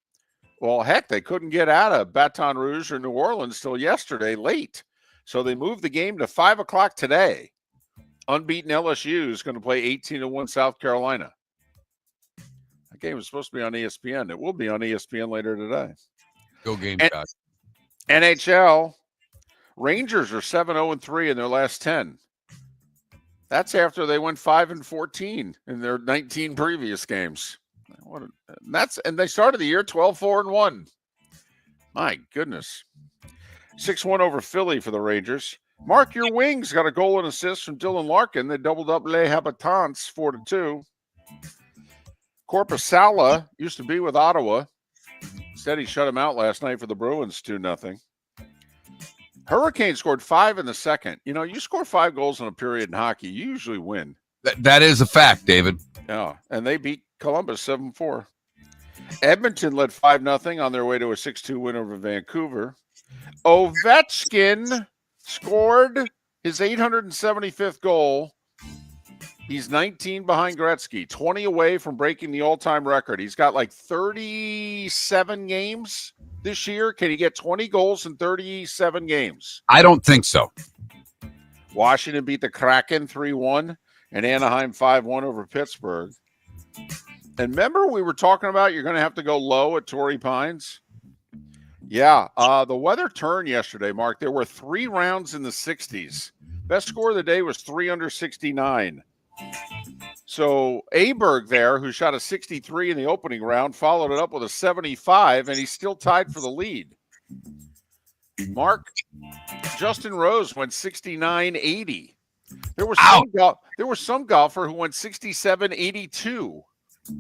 Well, heck, they couldn't get out of Baton Rouge or New Orleans till yesterday late. So they moved the game to 5 o'clock today. Unbeaten LSU is going to play 18-1 South Carolina. That game was supposed to be on ESPN. It will be on ESPN later today. Go Gamecocks. NHL, Rangers are 7-0-3 in their last 10. That's after they went 5-14 in their 19 previous games. And they started the year 12-4-1. My goodness. 6-1 over Philly for the Rangers. Mark Your Wings got a goal and assist from Dylan Larkin. They doubled up Les Habitants 4-2. Korpisalo used to be with Ottawa. Instead, he shut him out last night for the Bruins 2-0. Hurricane scored 5 in the second. You score 5 goals in a period in hockey, you usually win. That is a fact, David. Yeah, and they beat Columbus 7-4. Edmonton led 5-0 on their way to a 6-2 win over Vancouver. Ovechkin scored his 875th goal. He's 19 behind Gretzky, 20 away from breaking the all-time record. He's got like 37 games this year. Can he get 20 goals in 37 games? I don't think so. Washington beat the Kraken 3-1 and Anaheim 5-1 over Pittsburgh. And remember we were talking about you're going to have to go low at Torrey Pines? Yeah, the weather turned yesterday, Mark. There were 3 rounds in the 60s. Best score of the day was 3 under 69. So Aberg there, who shot a 63 in the opening round, followed it up with a 75, and he's still tied for the lead. Mark, Justin Rose went 69-80. There was some golfer who went 67-82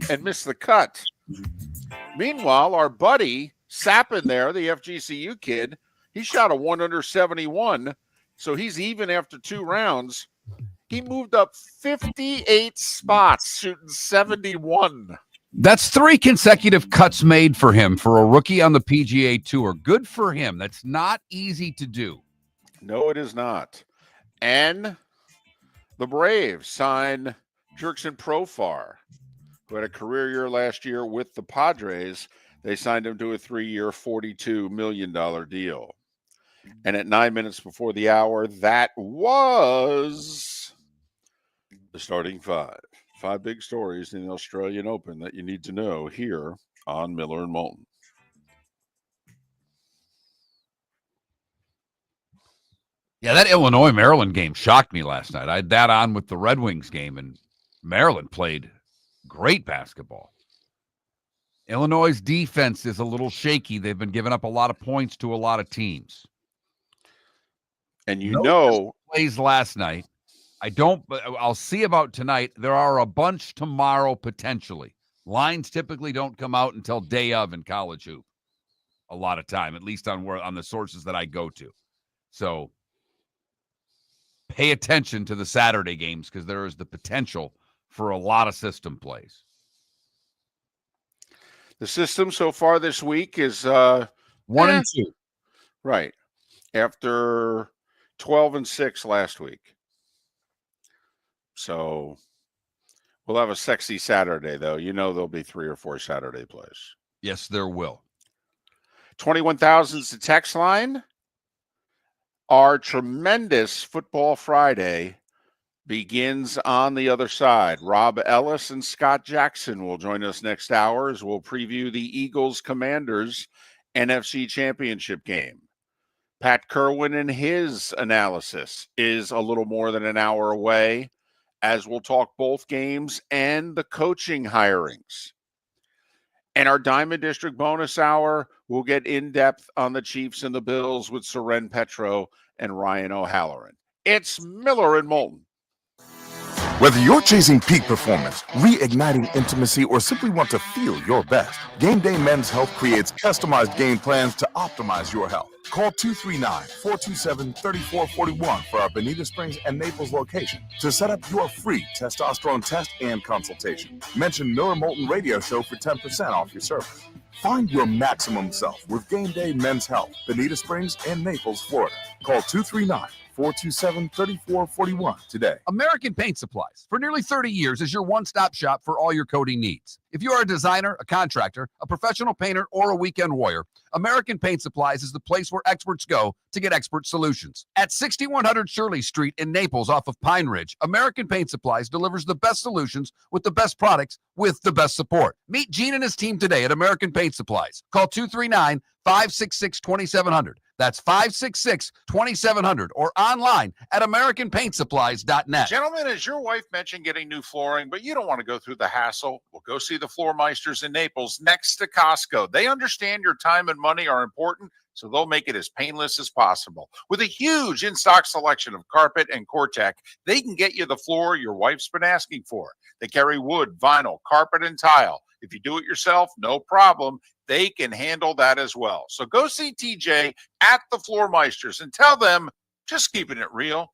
and missed the cut. Meanwhile, our buddy Sappin there, the FGCU kid, he shot a 1 under 71, so he's even after 2 rounds. He moved up 58 spots, shooting 71. That's 3 consecutive cuts made for him for a rookie on the PGA Tour. Good for him. That's not easy to do. No, it is not. And the Braves signed Jurickson Profar, who had a career year last year with the Padres. They signed him to a 3-year, $42 million deal. And at 9 minutes before the hour, that was the starting 5. 5 big stories in the Australian Open that you need to know here on Miller and Moulton. Yeah, that Illinois-Maryland game shocked me last night. I had that on with the Red Wings game, and Maryland played Great basketball. Illinois' defense is a little shaky. They've been giving up a lot of points to a lot of teams. And Those plays last night. I'll see about tonight. There are a bunch tomorrow potentially. Lines typically don't come out until day of in college hoop. A lot of time, at least on the sources that I go to. So pay attention to the Saturday games because there is the potential for a lot of system plays. The system so far this week is 1 and 2. Right. After 12-6 last week. So we'll have a sexy Saturday, though. You know there'll be 3 or 4 Saturday plays. Yes, there will. 21,000 is the text line. Our tremendous Football Friday begins on the other side. Rob Ellis and Scott Jackson will join us next hour as we'll preview the Eagles-Commanders NFC Championship game. Pat Kirwan and his analysis is a little more than an hour away as we'll talk both games and the coaching hirings. And our Diamond District bonus hour, we'll get in-depth on the Chiefs and the Bills with Soren, Petro, and Ryan O'Halloran. It's Miller and Moulton. Whether you're chasing peak performance, reigniting intimacy, or simply want to feel your best, Game Day Men's Health creates customized game plans to optimize your health. Call 239-427-3441 for our Bonita Springs and Naples location to set up your free testosterone test and consultation. Mention Miller Moulton Radio Show for 10% off your service. Find your maximum self with Game Day Men's Health, Bonita Springs and Naples, Florida. Call 239-427-3441 today. American Paint Supplies, for nearly 30 years, is your one-stop shop for all your coating needs. If you are a designer, a contractor, a professional painter, or a weekend warrior, American Paint Supplies is the place where experts go to get expert solutions. At 6100 Shirley Street in Naples off of Pine Ridge, American Paint Supplies delivers the best solutions with the best products with the best support. Meet Gene and his team today at American Paint Supplies. Call 239-566-2700. That's 566-2700 or online at AmericanPaintSupplies.net. Gentlemen, as your wife mentioned getting new flooring, but you don't want to go through the hassle, well, go see the Floor Meisters in Naples next to Costco. They understand your time and money are important, so they'll make it as painless as possible. With a huge in-stock selection of carpet and Cortec, they can get you the floor your wife's been asking for. They carry wood, vinyl, carpet, and tile. If you do it yourself, no problem. They can handle that as well. So go see TJ at the Floor Meisters and tell them, just keeping it real.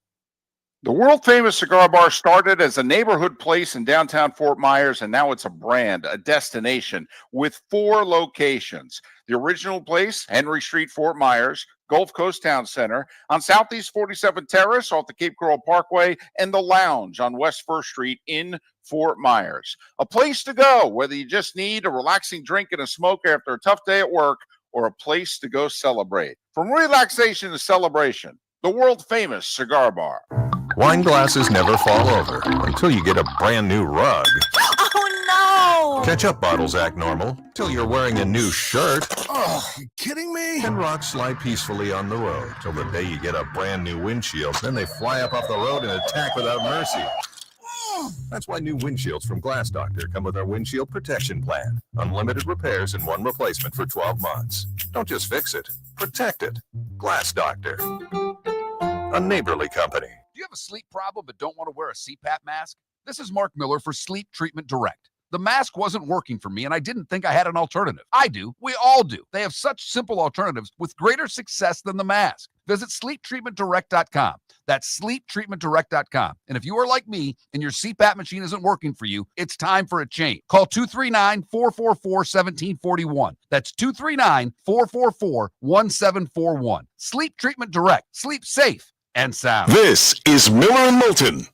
The world-famous cigar bar started as a neighborhood place in downtown Fort Myers, and now it's a brand, a destination, with 4 locations. The original place, Henry Street, Fort Myers, Gulf Coast Town Center, on Southeast 47th Terrace off the Cape Coral Parkway, and the Lounge on West 1st Street in Fort Myers. A place to go, whether you just need a relaxing drink and a smoke after a tough day at work, or a place to go celebrate. From relaxation to celebration, the world-famous cigar bar. Wine glasses never fall over until you get a brand new rug. Oh, no! Ketchup bottles act normal till you're wearing a new shirt. Oh, you kidding me? And rocks slide peacefully on the road till the day you get a brand new windshield. Then they fly up off the road and attack without mercy. That's why new windshields from Glass Doctor come with our windshield protection plan. Unlimited repairs and 1 replacement for 12 months. Don't just fix it, protect it. Glass Doctor, a neighborly company. Do you have a sleep problem but don't want to wear a CPAP mask? This is Mark Miller for Sleep Treatment Direct. The mask wasn't working for me, and I didn't think I had an alternative. I do. We all do. They have such simple alternatives with greater success than the mask. Visit sleeptreatmentdirect.com. That's sleeptreatmentdirect.com. And if you are like me and your CPAP machine isn't working for you, it's time for a change. Call 239-444-1741. That's 239-444-1741. Sleep Treatment Direct. Sleep safe and sound. This is Miller and Moulton.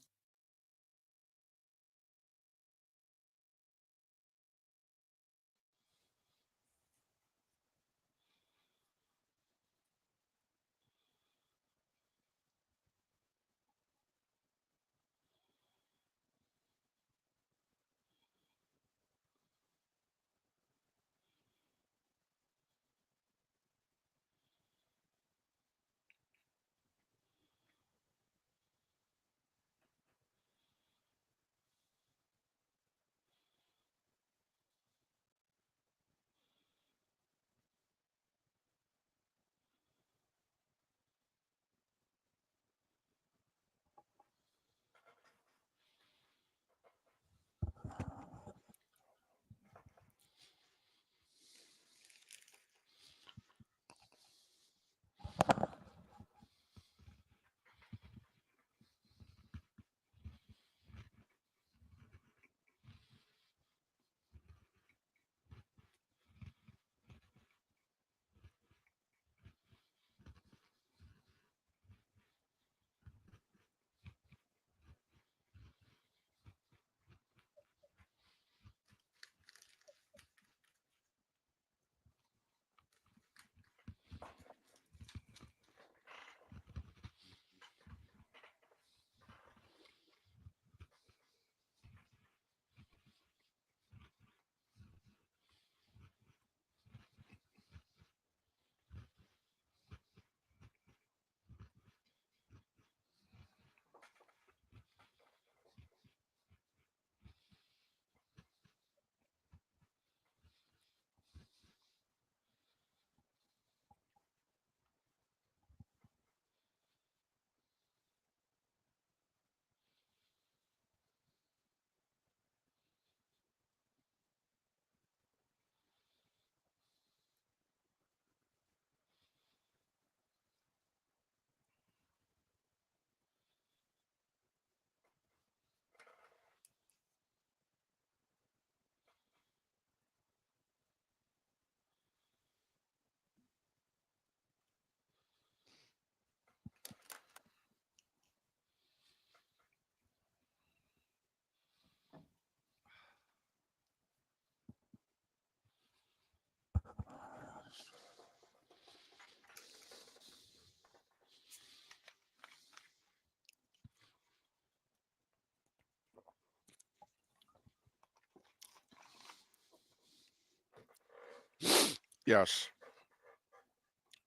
Yes.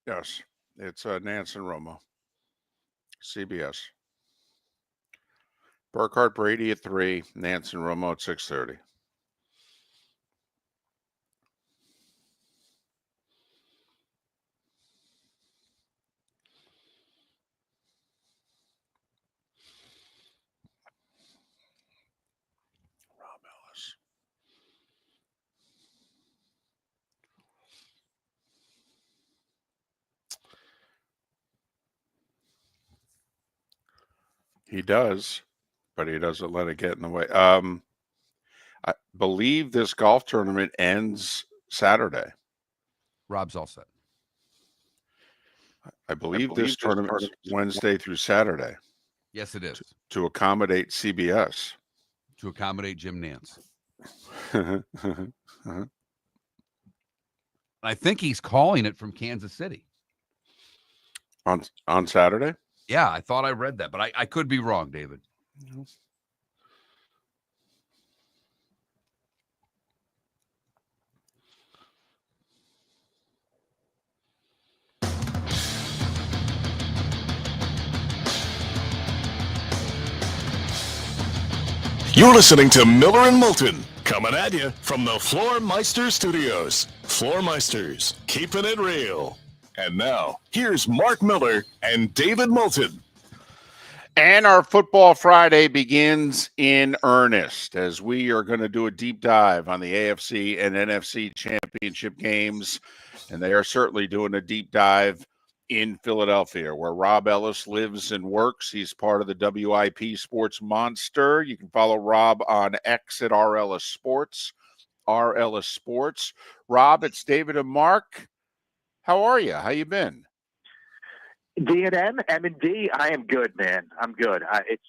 Yes. It's Nance and Romo. CBS. Burkhart Brady at 3, Nance and Romo at 6:30. Rob Ellis. He does, but he doesn't let it get in the way. I believe this golf tournament ends Saturday. Rob's all set. I believe this tournament's Wednesday through Saturday Yes, it is. to accommodate CBS. To accommodate Jim Nance. I think he's calling it from Kansas City. On Saturday? Yeah, I thought I read that, but I could be wrong, David. You're listening to Miller and Moulton, coming at you from the Floor Meister Studios. Floor Meisters, keeping it real. And now, here's Mark Miller and David Moulton. And our Football Friday begins in earnest as we are going to do a deep dive on the AFC and NFC championship games. And they are certainly doing a deep dive in Philadelphia, where Rob Ellis lives and works. He's part of the WIP Sports Monster. You can follow Rob on X at RLS Sports, RLS Sports. Rob, it's David and Mark. How are you? How you been? D&M, M&D, I am good, man. I'm good. It's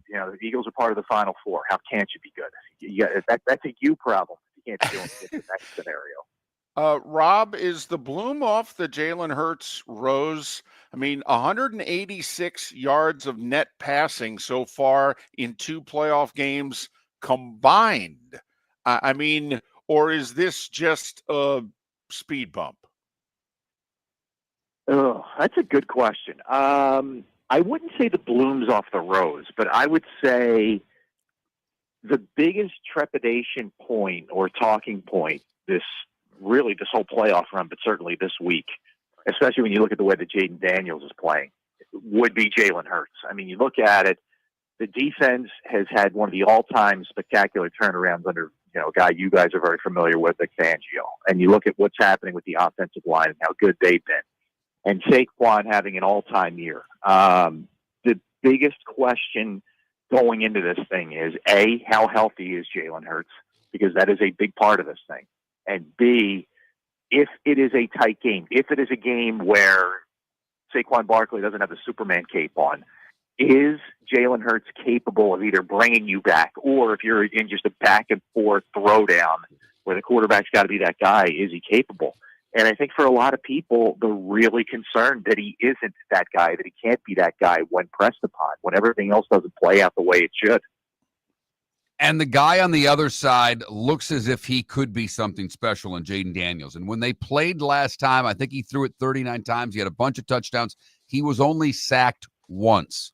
the Eagles are part of the Final Four. How can't you be good? That's a you problem. You can't be doing it in that scenario. Rob, is the bloom off the Jalen Hurts rose? I mean, 186 yards of net passing so far in 2 playoff games combined. I mean, or is this just a speed bump? Oh, that's a good question. I wouldn't say the bloom's off the rose, but I would say the biggest trepidation point or talking point this whole playoff run, but certainly this week, especially when you look at the way that Jaden Daniels is playing, would be Jalen Hurts. I mean, you look at it, the defense has had one of the all-time spectacular turnarounds under a guy you guys are very familiar with, Vic Fangio. And you look at what's happening with the offensive line and how good they've been. And Saquon having an all-time year. The biggest question going into this thing is, A, how healthy is Jalen Hurts? Because that is a big part of this thing. And B, if it is a tight game, if it is a game where Saquon Barkley doesn't have the Superman cape on, is Jalen Hurts capable of either bringing you back, or if you're in just a back-and-forth throwdown where the quarterback's got to be that guy, is he capable? And I think for a lot of people, they're really concerned that he isn't that guy, that he can't be that guy when pressed upon, when everything else doesn't play out the way it should. And the guy on the other side looks as if he could be something special in Jaden Daniels. And when they played last time, I think he threw it 39 times. He had a bunch of touchdowns. He was only sacked once.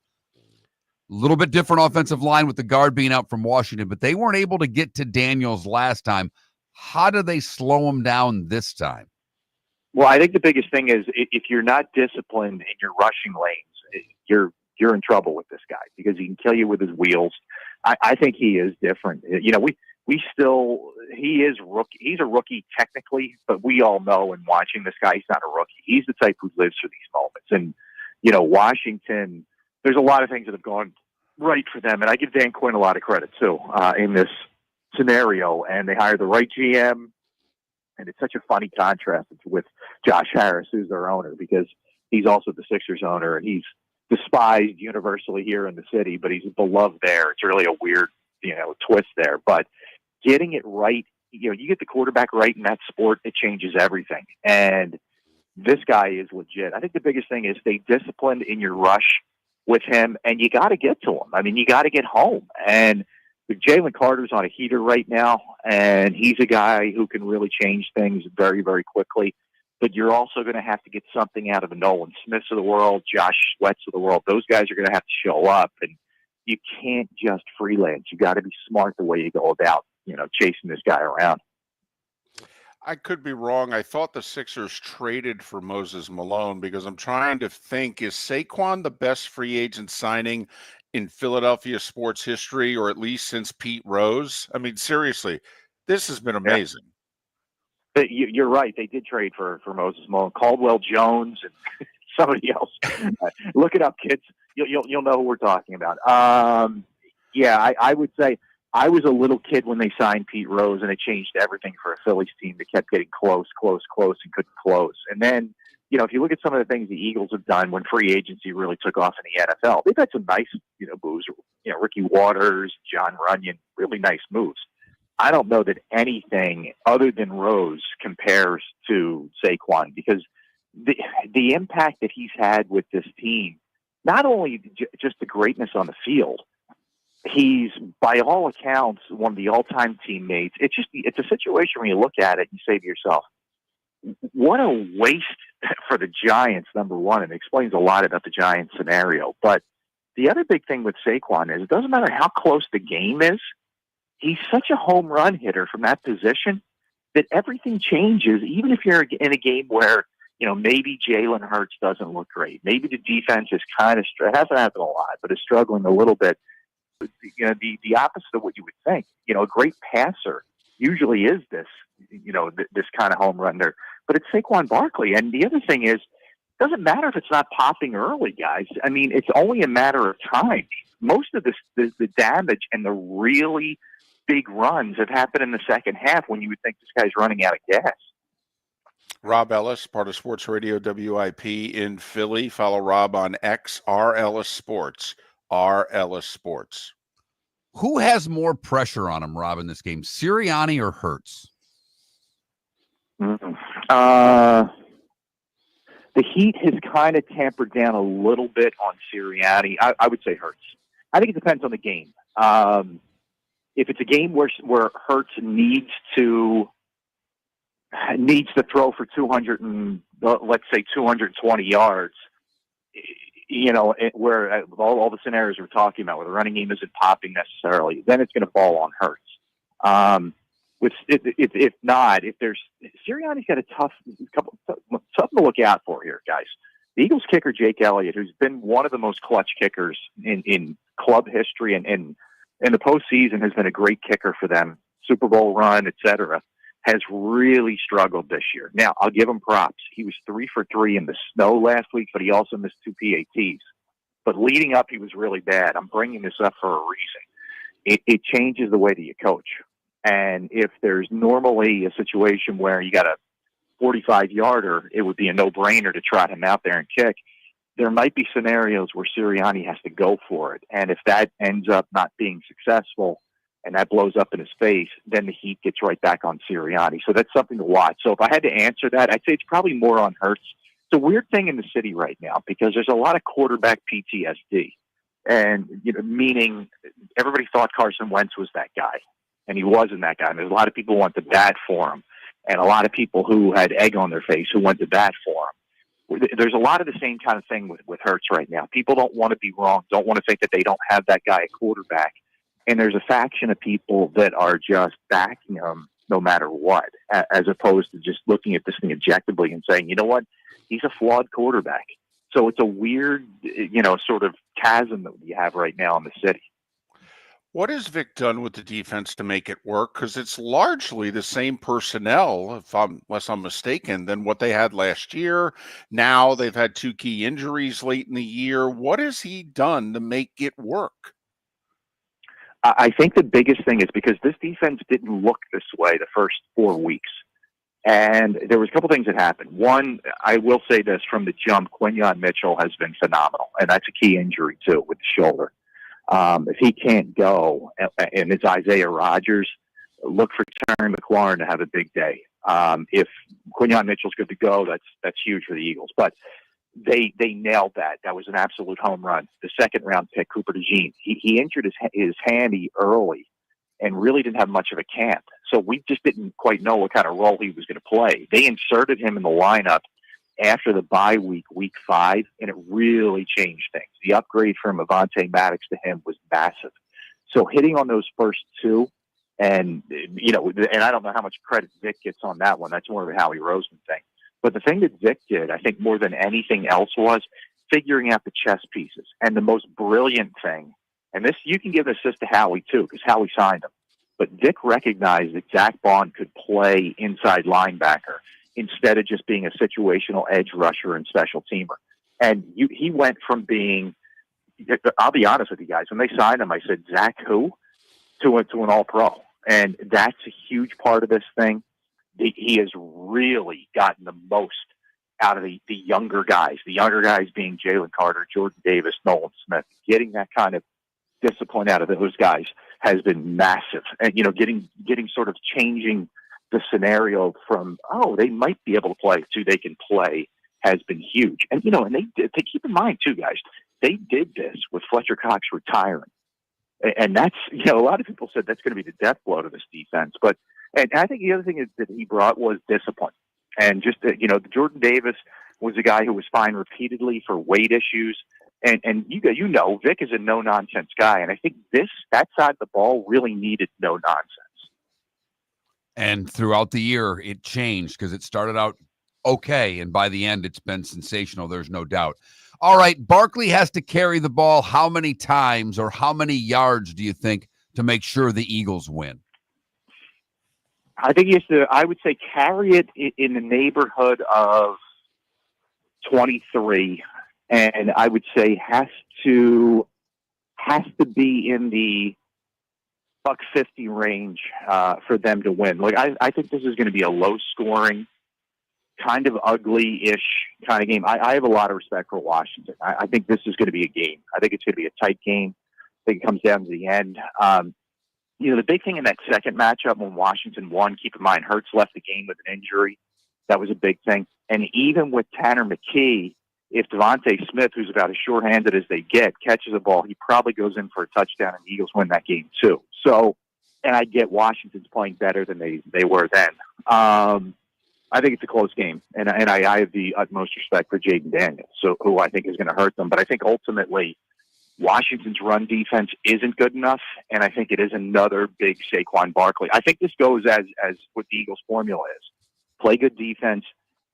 A little bit different offensive line with the guard being out from Washington, but they weren't able to get to Daniels last time. How do they slow him down this time? Well, I think the biggest thing is if you're not disciplined in your rushing lanes, you're in trouble with this guy because he can kill you with his wheels. I think he is different. He is rookie. He's a rookie technically, but we all know in watching this guy, he's not a rookie. He's the type who lives for these moments. And, Washington, there's a lot of things that have gone right for them. And I give Dan Quinn a lot of credit too, in this scenario. And they hired the right GM. And it's such a funny contrast with Josh Harris, who's their owner, because he's also the Sixers owner, and he's despised universally here in the city, but he's beloved there. It's really a weird, twist there. But getting it right, you get the quarterback right in that sport, it changes everything. And this guy is legit. I think the biggest thing is stay disciplined in your rush with him, and you got to get to him. I mean, you got to get home. And Jalen Carter's on a heater right now, and he's a guy who can really change things very, very quickly. But you're also going to have to get something out of the Nolan Smiths of the world, Josh Sweats of the world. Those guys are going to have to show up, and you can't just freelance. You got to be smart the way you go about, chasing this guy around. I could be wrong. I thought the Sixers traded for Moses Malone because I'm trying to think, is Saquon the best free agent signing in Philadelphia sports history, or at least since Pete Rose? I mean, seriously, this has been amazing. But you're right. They did trade for Moses Malone, Caldwell Jones, and somebody else. Look it up, kids. You'll know who we're talking about. I would say I was a little kid when they signed Pete Rose, and it changed everything for a Phillies team that kept getting close, and couldn't close. And then, if you look at some of the things the Eagles have done when free agency really took off in the NFL, they've had some nice, moves. Ricky Waters, John Runyon, really nice moves. I don't know that anything other than Rose compares to Saquon, because the impact that he's had with this team, not only just the greatness on the field, he's, by all accounts, one of the all-time teammates. It's a situation where you look at it and you say to yourself, what a waste for the Giants, number one, and it explains a lot about the Giants scenario. But the other big thing with Saquon is it doesn't matter how close the game is, he's such a home run hitter from that position that everything changes, even if you're in a game where, maybe Jalen Hurts doesn't look great. Maybe the defense is kind of, it hasn't happened a lot, but is struggling a little bit. The opposite of what you would think. A great passer usually is this, this kind of home run there. But it's Saquon Barkley. And the other thing is, it doesn't matter if it's not popping early, guys. I mean, it's only a matter of time. Most of the damage and the really big runs have happened in the second half when you would think this guy's running out of gas. Rob Ellis, part of Sports Radio WIP in Philly. Follow Rob on X, Ellis Sports. Ellis Sports. Who has more pressure on him, Rob, in this game, Sirianni or Hurts? The heat has kind of tampered down a little bit on Sirianni. I would say Hurts. I think it depends on the game. If it's a game where Hurts needs to throw for 220 yards, where all the scenarios we're talking about, where the running game isn't popping necessarily, then it's going to fall on Hurts. If not, Sirianni's got something to look out for here, guys. The Eagles kicker Jake Elliott, who's been one of the most clutch kickers in club history and in the postseason, has been a great kicker for them, Super Bowl run, etc., has really struggled this year. Now, I'll give him props. He was 3 for 3 in the snow last week, but he also missed 2 PATs. But leading up, he was really bad. I'm bringing this up for a reason. It changes the way that you coach. And if there's normally a situation where you got a 45-yarder, it would be a no-brainer to trot him out there and kick. There might be scenarios where Sirianni has to go for it. And if that ends up not being successful and that blows up in his face, then the heat gets right back on Sirianni. So that's something to watch. So if I had to answer that, I'd say it's probably more on Hurts. It's a weird thing in the city right now because there's a lot of quarterback PTSD. And, meaning everybody thought Carson Wentz was that guy. And he wasn't that guy. And there's a lot of people who went to bat for him. And a lot of people who had egg on their face who went to bat for him. There's a lot of the same kind of thing with Hurts right now. People don't want to be wrong, don't want to think that they don't have that guy at quarterback. And there's a faction of people that are just backing him no matter what, as opposed to just looking at this thing objectively and saying, you know what, he's a flawed quarterback. So it's a weird, sort of chasm that we have right now in the city. What has Vic done with the defense to make it work? Because it's largely the same personnel, unless I'm mistaken, than what they had last year. Now they've had 2 key injuries late in the year. What has he done to make it work? I think the biggest thing is because this defense didn't look this way the first 4 weeks. And there was a couple things that happened. One, I will say this from the jump, Quinyon Mitchell has been phenomenal. And that's a key injury, too, with the shoulder. If he can't go, and it's Isaiah Rodgers, look for Terry McLaurin to have a big day. If Quinyon Mitchell's good to go, that's huge for the Eagles. But they nailed that. That was an absolute home run. The second round pick, Cooper DeJean, he injured his handy early, and really didn't have much of a camp. So we just didn't quite know what kind of role he was going to play. They inserted him in the lineup after the bye week, week 5, and it really changed things. The upgrade from Avante Maddox to him was massive. So hitting on those first two, and I don't know how much credit Vic gets on that one. That's more of a Howie Roseman thing. But the thing that Vic did, I think more than anything else, was figuring out the chess pieces. And the most brilliant thing, and this you can give assist to Howie too, because Howie signed him. But Vic recognized that Zach Bond could play inside linebacker instead of just being a situational edge rusher and special teamer. And he went from being, I'll be honest with you guys, when they signed him, I said, Zach who? To an all-pro. And that's a huge part of this thing. He has really gotten the most out of the younger guys. The younger guys being Jalen Carter, Jordan Davis, Nolan Smith. Getting that kind of discipline out of those guys has been massive. And, getting sort of changing the scenario from, they might be able to play to they can play has been huge. And, and they keep in mind too, guys, they did this with Fletcher Cox retiring. And that's, a lot of people said that's going to be the death blow to this defense. And I think the other thing that he brought was discipline. And just, Jordan Davis was a guy who was fined repeatedly for weight issues. And Vic is a no-nonsense guy. And I think that side of the ball really needed no nonsense. And throughout the year, it changed because it started out okay. And by the end, it's been sensational. There's no doubt. All right, Barkley has to carry the ball how many times or how many yards do you think to make sure the Eagles win? I think he has to, I would say, carry it in the neighborhood of 23, and I would say has to be in the $150 range for them to win. Like I think this is going to be a low-scoring, kind of ugly-ish kind of game. I have a lot of respect for Washington. I think this is going to be a game. I think it's going to be a tight game. I think it comes down to the end. The big thing in that second matchup when Washington won, keep in mind, Hurts left the game with an injury. That was a big thing. And even with Tanner McKee, if Devontae Smith, who's about as short-handed as they get, catches the ball, he probably goes in for a touchdown and the Eagles win that game too. So, and I get Washington's playing better than they were then. I think it's a close game, and I have the utmost respect for Jaden Daniels, who I think is going to hurt them. But I think ultimately Washington's run defense isn't good enough, and I think it is another big Saquon Barkley. I think this goes as what the Eagles' formula is. Play good defense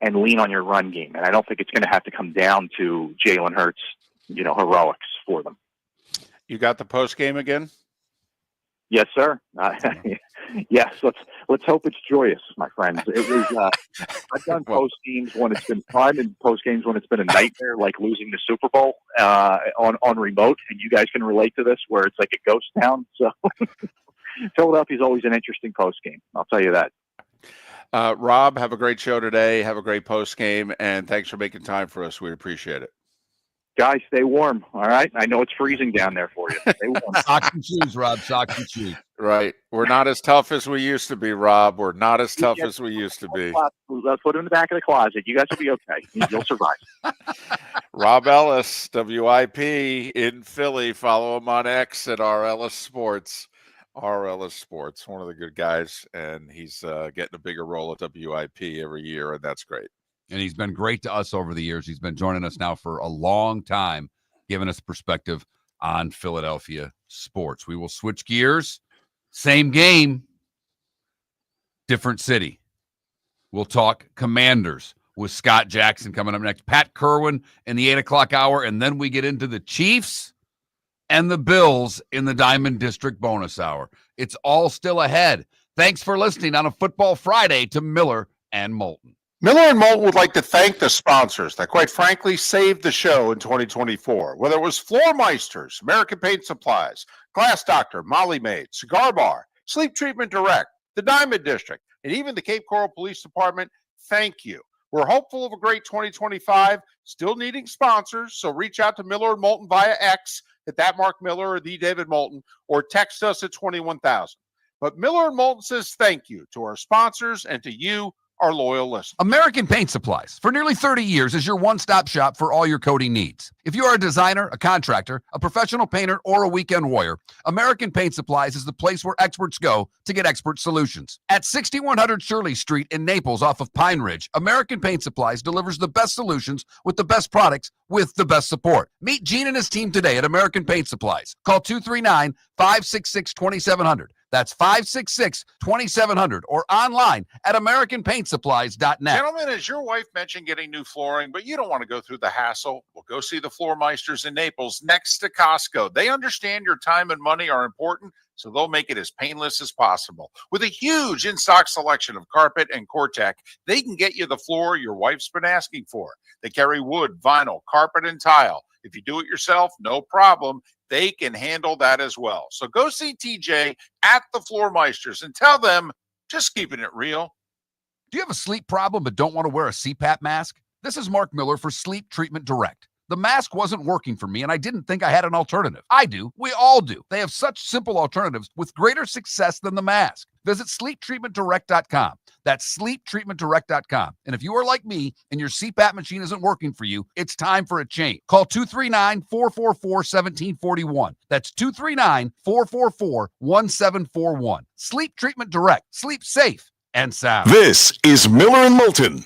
and lean on your run game. And I don't think it's going to have to come down to Jalen Hurts, heroics for them. You got the post game again? Yes, sir. Yes, let's hope it's joyous, my friends. It was. I've done post games when it's been fun, and post games when it's been a nightmare, like losing the Super Bowl on remote. And you guys can relate to this, where it's like a ghost town. So Philadelphia's always an interesting post game. I'll tell you that. Rob, have a great show today. Have a great post game, and thanks for making time for us. We appreciate it. Guys, stay warm, all right? I know it's freezing down there for you. Stay warm. Socks and shoes, Rob. Socks and shoes. Right. We're not as tough as we used to be, Rob. We're not as tough as we used to be. Let's put it in the back of the closet. You guys will be okay. You'll survive. Rob Ellis, WIP in Philly. Follow him on X at RLS Sports. RLS Sports, one of the good guys, and he's getting a bigger role at WIP every year, and that's great. And he's been great to us over the years. He's been joining us now for a long time, giving us perspective on Philadelphia sports. We will switch gears. Same game, different city. We'll talk Commanders with Scott Jackson coming up next. Pat Kirwan in the 8 o'clock hour, and then we get into the Chiefs and the Bills in the Diamond District bonus hour. It's all still ahead. Thanks for listening on a Football Friday to Miller and Moulton. Miller and Moulton would like to thank the sponsors that, quite frankly, saved the show in 2024. Whether it was Floor Meisters, American Paint Supplies, Glass Doctor, Molly Maid, Cigar Bar, Sleep Treatment Direct, the Diamond District, and even the Cape Coral Police Department, thank you. We're hopeful of a great 2025, still needing sponsors, so reach out to Miller and Moulton via X at that Mark Miller or the David Moulton, or text us at 21,000. But Miller and Moulton says thank you to our sponsors and to you, our loyal listeners. American Paint Supplies, for nearly 30 years, is your one-stop shop for all your coating needs. If you are a designer, a contractor, a professional painter, or a weekend warrior, American Paint Supplies is the place where experts go to get expert solutions. At 6100 Shirley Street in Naples off of Pine Ridge, American Paint Supplies delivers the best solutions with the best products with the best support. Meet Gene and his team today at American Paint Supplies. Call 239-566-2700. That's 566-2700 or online at AmericanPaintSupplies.net. Gentlemen, as your wife mentioned getting new flooring, but you don't want to go through the hassle, well, go see the Floor Meisters in Naples next to Costco. They understand your time and money are important, so they'll make it as painless as possible. With a huge in-stock selection of carpet and Cortec, they can get you the floor your wife's been asking for. They carry wood, vinyl, carpet, and tile. If you do it yourself, no problem. They can handle that as well. So go see TJ at the Floor Meisters and tell them, just keeping it real. Do you have a sleep problem but don't want to wear a CPAP mask? This is Mark Miller for Sleep Treatment Direct. The mask wasn't working for me, and I didn't think I had an alternative. I do. We all do. They have such simple alternatives with greater success than the mask. Visit sleeptreatmentdirect.com. That's sleeptreatmentdirect.com. And if you are like me and your CPAP machine isn't working for you, it's time for a change. Call 239-444-1741. That's 239-444-1741. Sleep Treatment Direct. Sleep safe and sound. This is Miller and Moulton.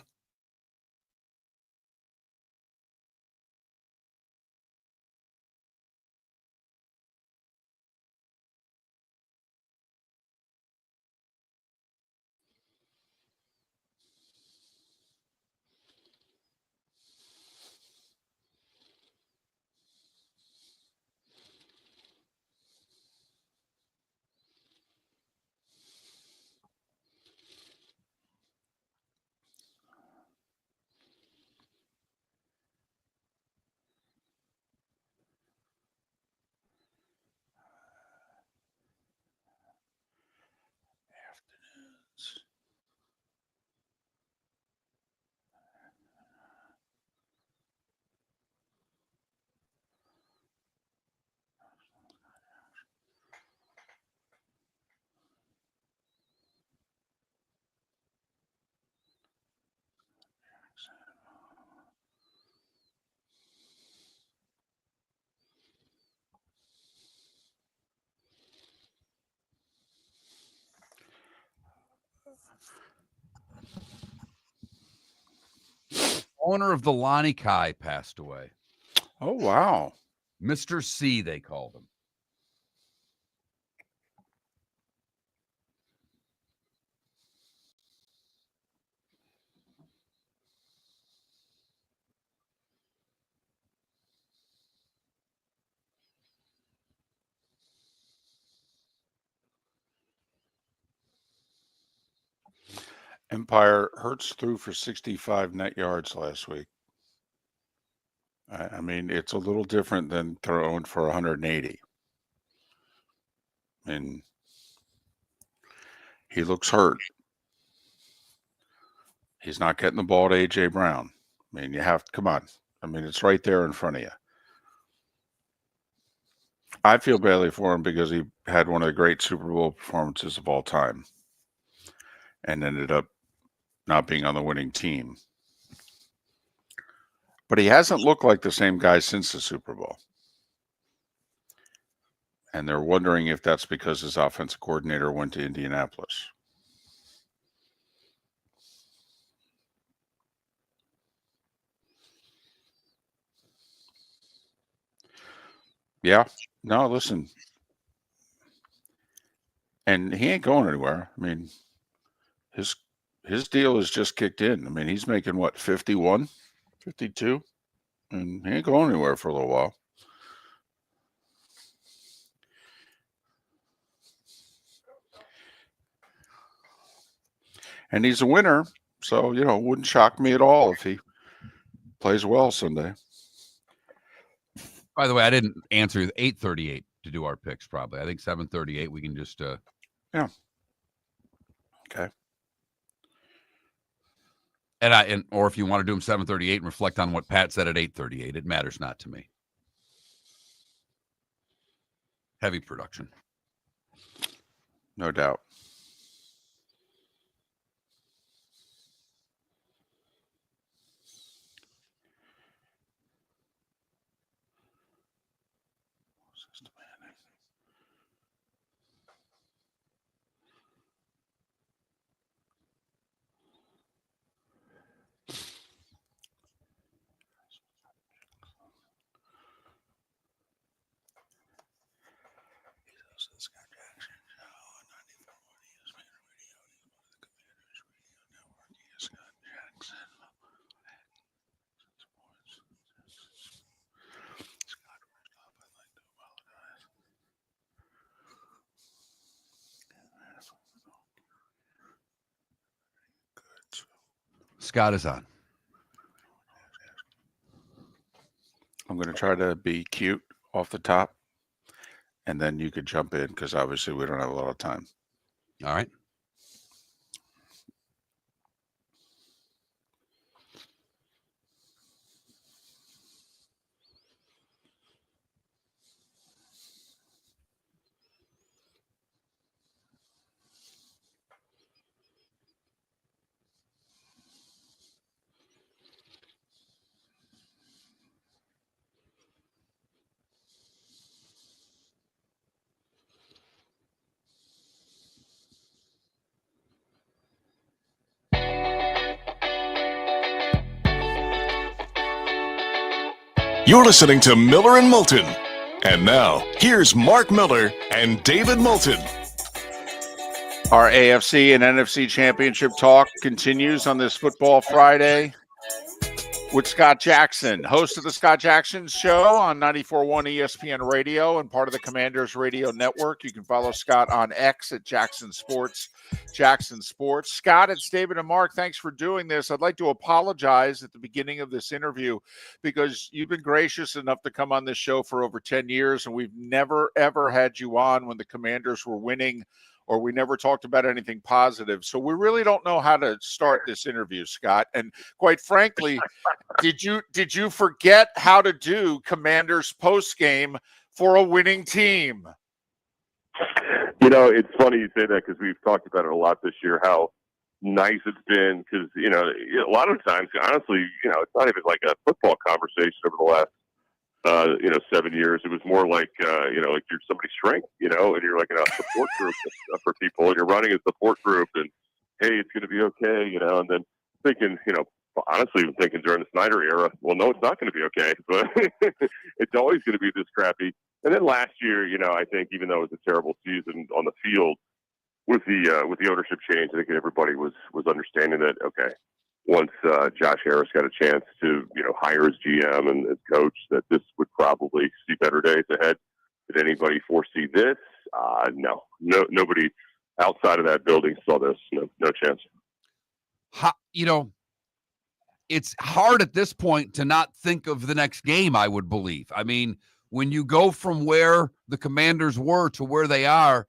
Owner of the Lonnie Kai passed away. Oh, wow. Mr. C, they called him. Empire Hurts threw for 65 net yards last week. I mean, it's a little different than throwing for 180. And he looks hurt. He's not getting the ball to A.J. Brown. I mean, you have to, come on. I mean, it's right there in front of you. I feel badly for him because he had one of the great Super Bowl performances of all time and ended up not being on the winning team. But he hasn't looked like the same guy since the Super Bowl. And they're wondering if that's because his offensive coordinator went to Indianapolis. Yeah. No, listen. And he ain't going anywhere. I mean, his deal is just kicked in. I mean, he's making what, 51, 52? And he ain't going anywhere for a little while. And he's a winner. So, you know, it wouldn't shock me at all if he plays well Sunday. By the way, I didn't answer 8:38 to do our picks. Probably, I think 7:38. We can just yeah. Okay. And or if you want to do them 7:38 and reflect on what Pat said at 8:38, it matters not to me. Heavy production, no doubt. Scott is on. I'm going to try to be cute off the top, and then you could jump in because obviously we don't have a lot of time. All right. You're listening to Miller and Moulton. And now, here's Mark Miller and David Moulton. Our AFC and NFC championship talk continues on this Football Friday with Scott Jackson, host of the Scott Jackson Show on 94.1 ESPN Radio and part of the Commanders Radio Network. You can follow Scott on X at Jackson Sports. Scott, it's David and Mark. Thanks for doing this. I'd like to apologize at the beginning of this interview because you've been gracious enough to come on this show for over 10 years, and we've never, ever had you on when the Commanders were winning, or we never talked about anything positive. So we really don't know how to start this interview, Scott. And quite frankly, did you forget how to do Commanders postgame for a winning team? You know, it's funny you say that because we've talked about it a lot this year, how nice it's been. Because, you know, a lot of times, honestly, you know, it's not even like a football conversation over the last 7 years. It was more like, like you're somebody's strength, and you're like in a support group for people, and you're running a support group, and hey, it's going to be okay, and then thinking, honestly, thinking during the Snyder era, well, no, it's not going to be okay, but it's always going to be this crappy. And then last year, I think even though it was a terrible season on the field with the ownership change, I think everybody was understanding that, okay, once Josh Harris got a chance to, hire his GM and his coach, that this would probably see better days ahead. Did anybody foresee this? No, nobody outside of that building saw this. No chance. It's hard at this point to not think of the next game, I would believe. I mean, when you go from where the Commanders were to where they are,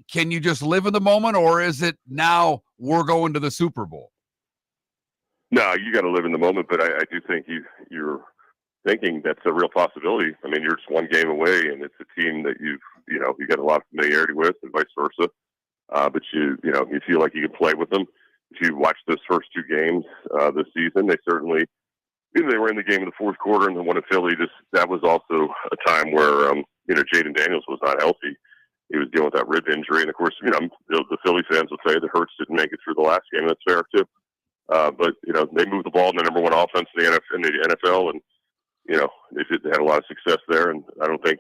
can you just live in the moment, or is it now we're going to the Super Bowl? No, you got to live in the moment, but I do think you're thinking that's a real possibility. I mean, you're just one game away, and it's a team that you got a lot of familiarity with, and vice versa. But you feel like you can play with them. If you watch those first two games this season, they certainly, they were in the game in the fourth quarter, and the one in Philly. That was also a time where Jaden Daniels was not healthy. He was dealing with that rib injury, and of course, the Philly fans would say that Hurts didn't make it through the last game. That's fair too. But they moved the ball in the number one offense in the NFL, and they had a lot of success there. And I don't think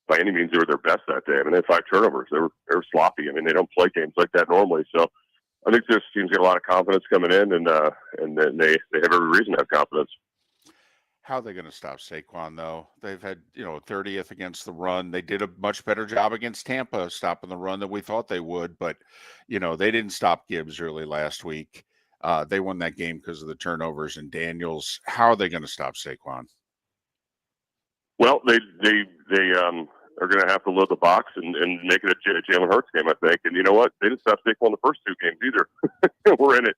by any means they were their best that day. I mean, they had 5 turnovers. They were sloppy. I mean, they don't play games like that normally. So I think this team's got a lot of confidence coming in, and then they have every reason to have confidence. How are they going to stop Saquon, though? They've had, 30th against the run. They did a much better job against Tampa stopping the run than we thought they would. But, they didn't stop Gibbs really last week. They won that game because of the turnovers and Daniels. How are they going to stop Saquon? Well, they are going to have to load the box and make it a Jalen Hurts game, I think. And you know what? They didn't stop Saquon the first 2 games either. We're in it.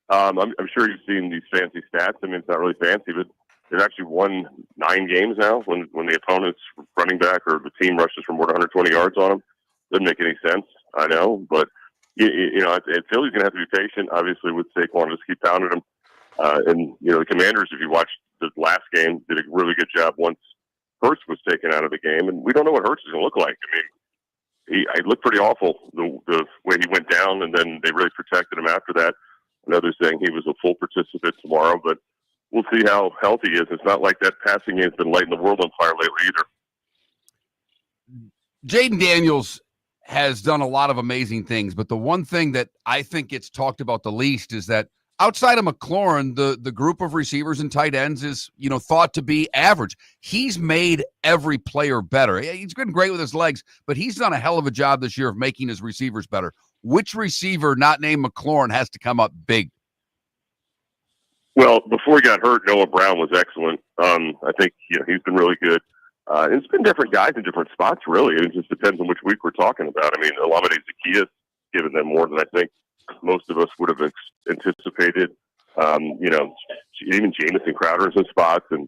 I'm sure you've seen these fancy stats. I mean, it's not really fancy, but they've actually won 9 games now when the opponent's running back or the team rushes for more than 120 yards on them. Doesn't make any sense, I know, but Philly's going to have to be patient, obviously, with Saquon, just keep pounding him. And the Commanders, if you watch the last game, did a really good job once Hurts was taken out of the game. And we don't know what Hurts is going to look like. I mean, he looked pretty awful, the way he went down, and then they really protected him after that. Another saying he was a full participant tomorrow, but we'll see how healthy he is. It's not like that passing game's been lighting the world on fire lately either. Jaden Daniels has done a lot of amazing things, but the one thing that I think gets talked about the least is that outside of McLaurin, the group of receivers and tight ends is, thought to be average. He's made every player better. He's been great with his legs, but he's done a hell of a job this year of making his receivers better. Which receiver not named McLaurin has to come up big? Well, before he got hurt, Noah Brown was excellent. I think he's been really good. And it's been different guys in different spots, really. It just depends on which week we're talking about. I mean, Olamide Zaccheaus given them more than I think most of us would have anticipated. Even Jamison Crowder in some spots, and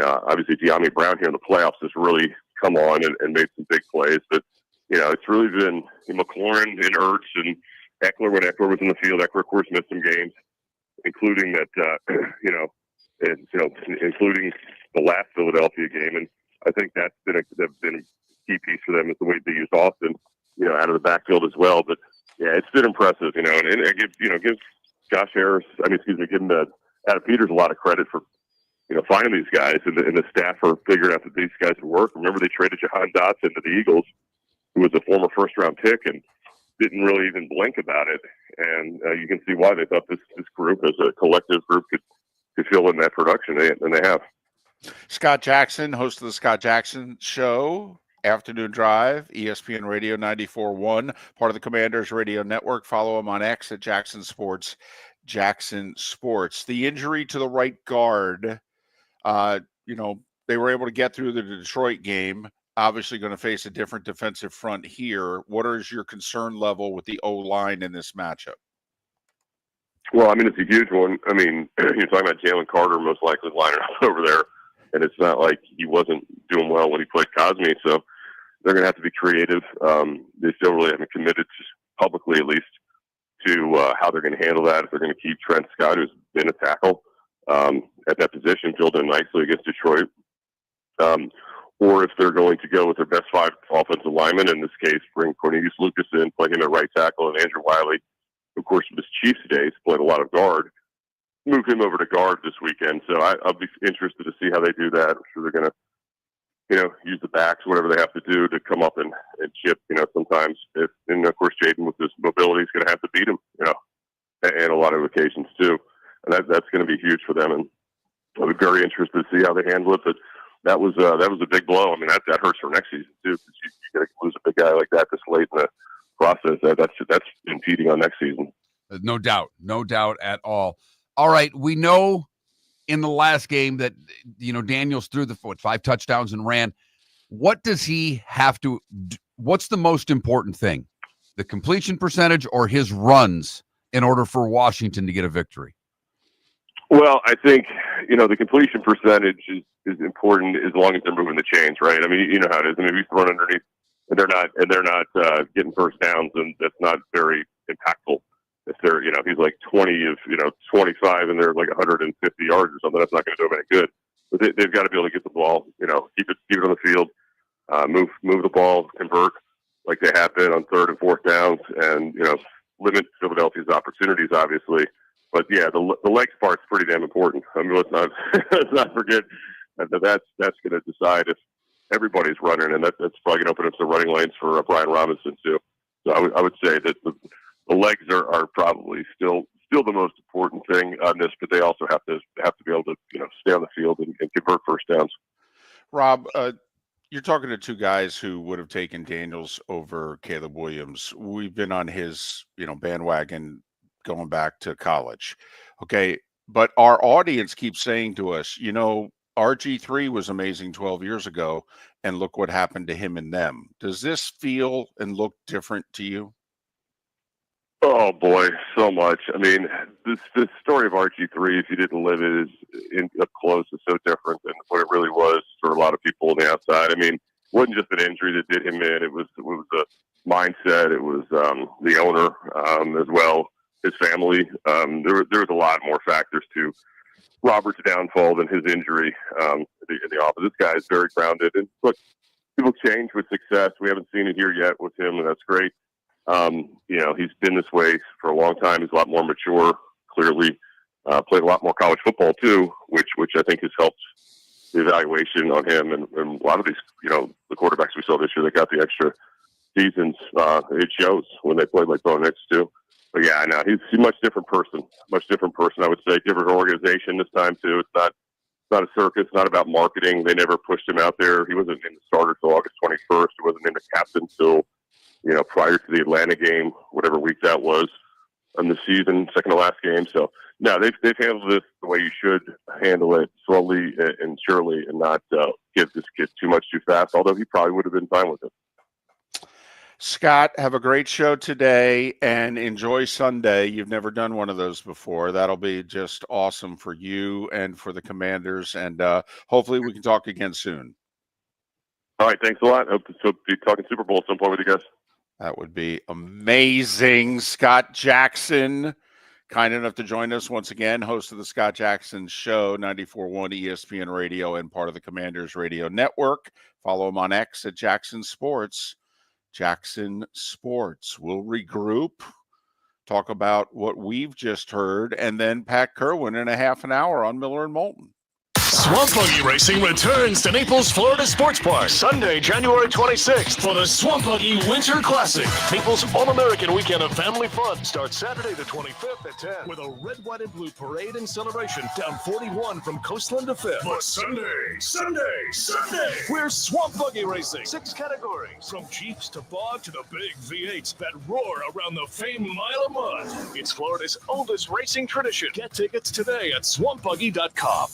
obviously De'Ami Brown here in the playoffs has really come on and made some big plays. But it's really been McLaurin and Ertz and Eckler when Eckler was in the field. Eckler, of course, missed some games, including that. Including the last Philadelphia game, and I think that's been a key piece for them is the way they use Austin, out of the backfield as well. But yeah, it's been impressive, and I give Josh Harris, give Adam Peters a lot of credit for finding these guys, and the staff are figuring out that these guys would work. Remember, they traded Jahan Dotson to the Eagles, who was a former first-round pick, and didn't really even blink about it. And you can see why they thought this group, as a collective group, could fill in that production, and they have. Scott Jackson, host of the Scott Jackson Show, Afternoon Drive, ESPN Radio 94.1, part of the Commanders Radio Network. Follow him on X at Jackson Sports, Jackson Sports. The injury to the right guard, they were able to get through the Detroit game. Obviously going to face a different defensive front here. What is your concern level with the O-line in this matchup? Well, it's a huge one. You're talking about Jalen Carter, most likely lining up over there, and it's not like he wasn't doing well when he played Cosme, so they're going to have to be creative. They still really haven't committed, publicly at least, to how they're going to handle that, if they're going to keep Trent Scott, who's been a tackle at that position, filled in nicely against Detroit, or if they're going to go with their best 5 offensive linemen, in this case, bring Cornelius Lucas in, play him at right tackle, and Andrew Wiley, of course, with his Chiefs days, played a lot of guard, move him over to guard this weekend. So I'll be interested to see how they do that. I'm sure they're going to, use the backs, whatever they have to do to come up and chip, sometimes. And of course, Jaden with his mobility is going to have to beat him, and a lot of occasions too. And that's going to be huge for them. And I'll be very interested to see how they handle it. But that was a big blow. That hurts for next season too, because you got to lose a big guy like that this late in the process. That's impeding on next season. No doubt at all. All right, we know in the last game that Daniels threw the 5 touchdowns and ran. What does he have to? What's the most important thing? The completion percentage or his runs in order for Washington to get a victory? Well, I think the completion percentage is important as long as they're moving the chains, right? You know how it is. If you run underneath and they're not getting first downs, and that's not very impactful. If they're, he's like 20 of, 25 and they're like 150 yards or something, that's not going to do them any good. But they've got to be able to get the ball, keep it on the field, move the ball, convert like they have been on 3rd and 4th downs, and, limit Philadelphia's opportunities, obviously. But yeah, the legs part's pretty damn important. Let's not forget that's going to decide if everybody's running, and that's probably going to open up some running lanes for Brian Robinson too. So I would say that the legs are probably still the most important thing on this, but they also have to be able to stay on the field and convert first downs. Rob, you're talking to 2 guys who would have taken Daniels over Caleb Williams. We've been on his bandwagon going back to college. Okay, but our audience keeps saying to us, RG3 was amazing 12 years ago, and look what happened to him and them. Does this feel and look different to you? Oh boy, so much. This story of RG3, if you didn't live it, is up close, is so different than what it really was for a lot of people on the outside. It wasn't just an injury that did him in; it was the mindset. It was the owner as well, his family. There was a lot more factors to Robert's downfall than his injury in the office. This guy is very grounded, and look, people change with success. We haven't seen it here yet with him, and that's great. He's been this way for a long time. He's a lot more mature, clearly, played a lot more college football too, which I think has helped the evaluation on him. And a lot of these, the quarterbacks we saw this year that got the extra seasons, it shows when they played like Bo Nix too. But yeah, no, he's a much different person, I would say. Different organization this time too. It's not a circus, not about marketing. They never pushed him out there. He wasn't in the starter till August 21st. He wasn't in the captain till prior to the Atlanta game, whatever week that was, in the season, second to last game. So no, they've handled this the way you should handle it, slowly and surely, and not give this kid too much too fast. Although he probably would have been fine with it. Scott, have a great show today and enjoy Sunday. You've never done one of those before. That'll be just awesome for you and for the Commanders. And hopefully we can talk again soon. All right, thanks a lot. Hope to be talking Super Bowl at some point with you guys. That would be amazing. Scott Jackson, kind enough to join us once again, host of the Scott Jackson Show, 94.1 ESPN Radio and part of the Commanders Radio Network. Follow him on X at Jackson Sports. Jackson Sports. We'll regroup, talk about what we've just heard, and then Pat Kirwan in a half an hour on Miller and Moulton. Swamp Buggy Racing returns to Naples, Florida Sports Park Sunday, January 26th for the Swamp Buggy Winter Classic. Naples' All-American weekend of family fun starts Saturday the 25th at 10 with a red, white, and blue parade and celebration down 41 from Coastland to 5th. But Sunday, we're Swamp Buggy Racing. 6 categories, from Jeeps to Bog to the big V8s that roar around the famed Mile of Mud. It's Florida's oldest racing tradition. Get tickets today at swampbuggy.com.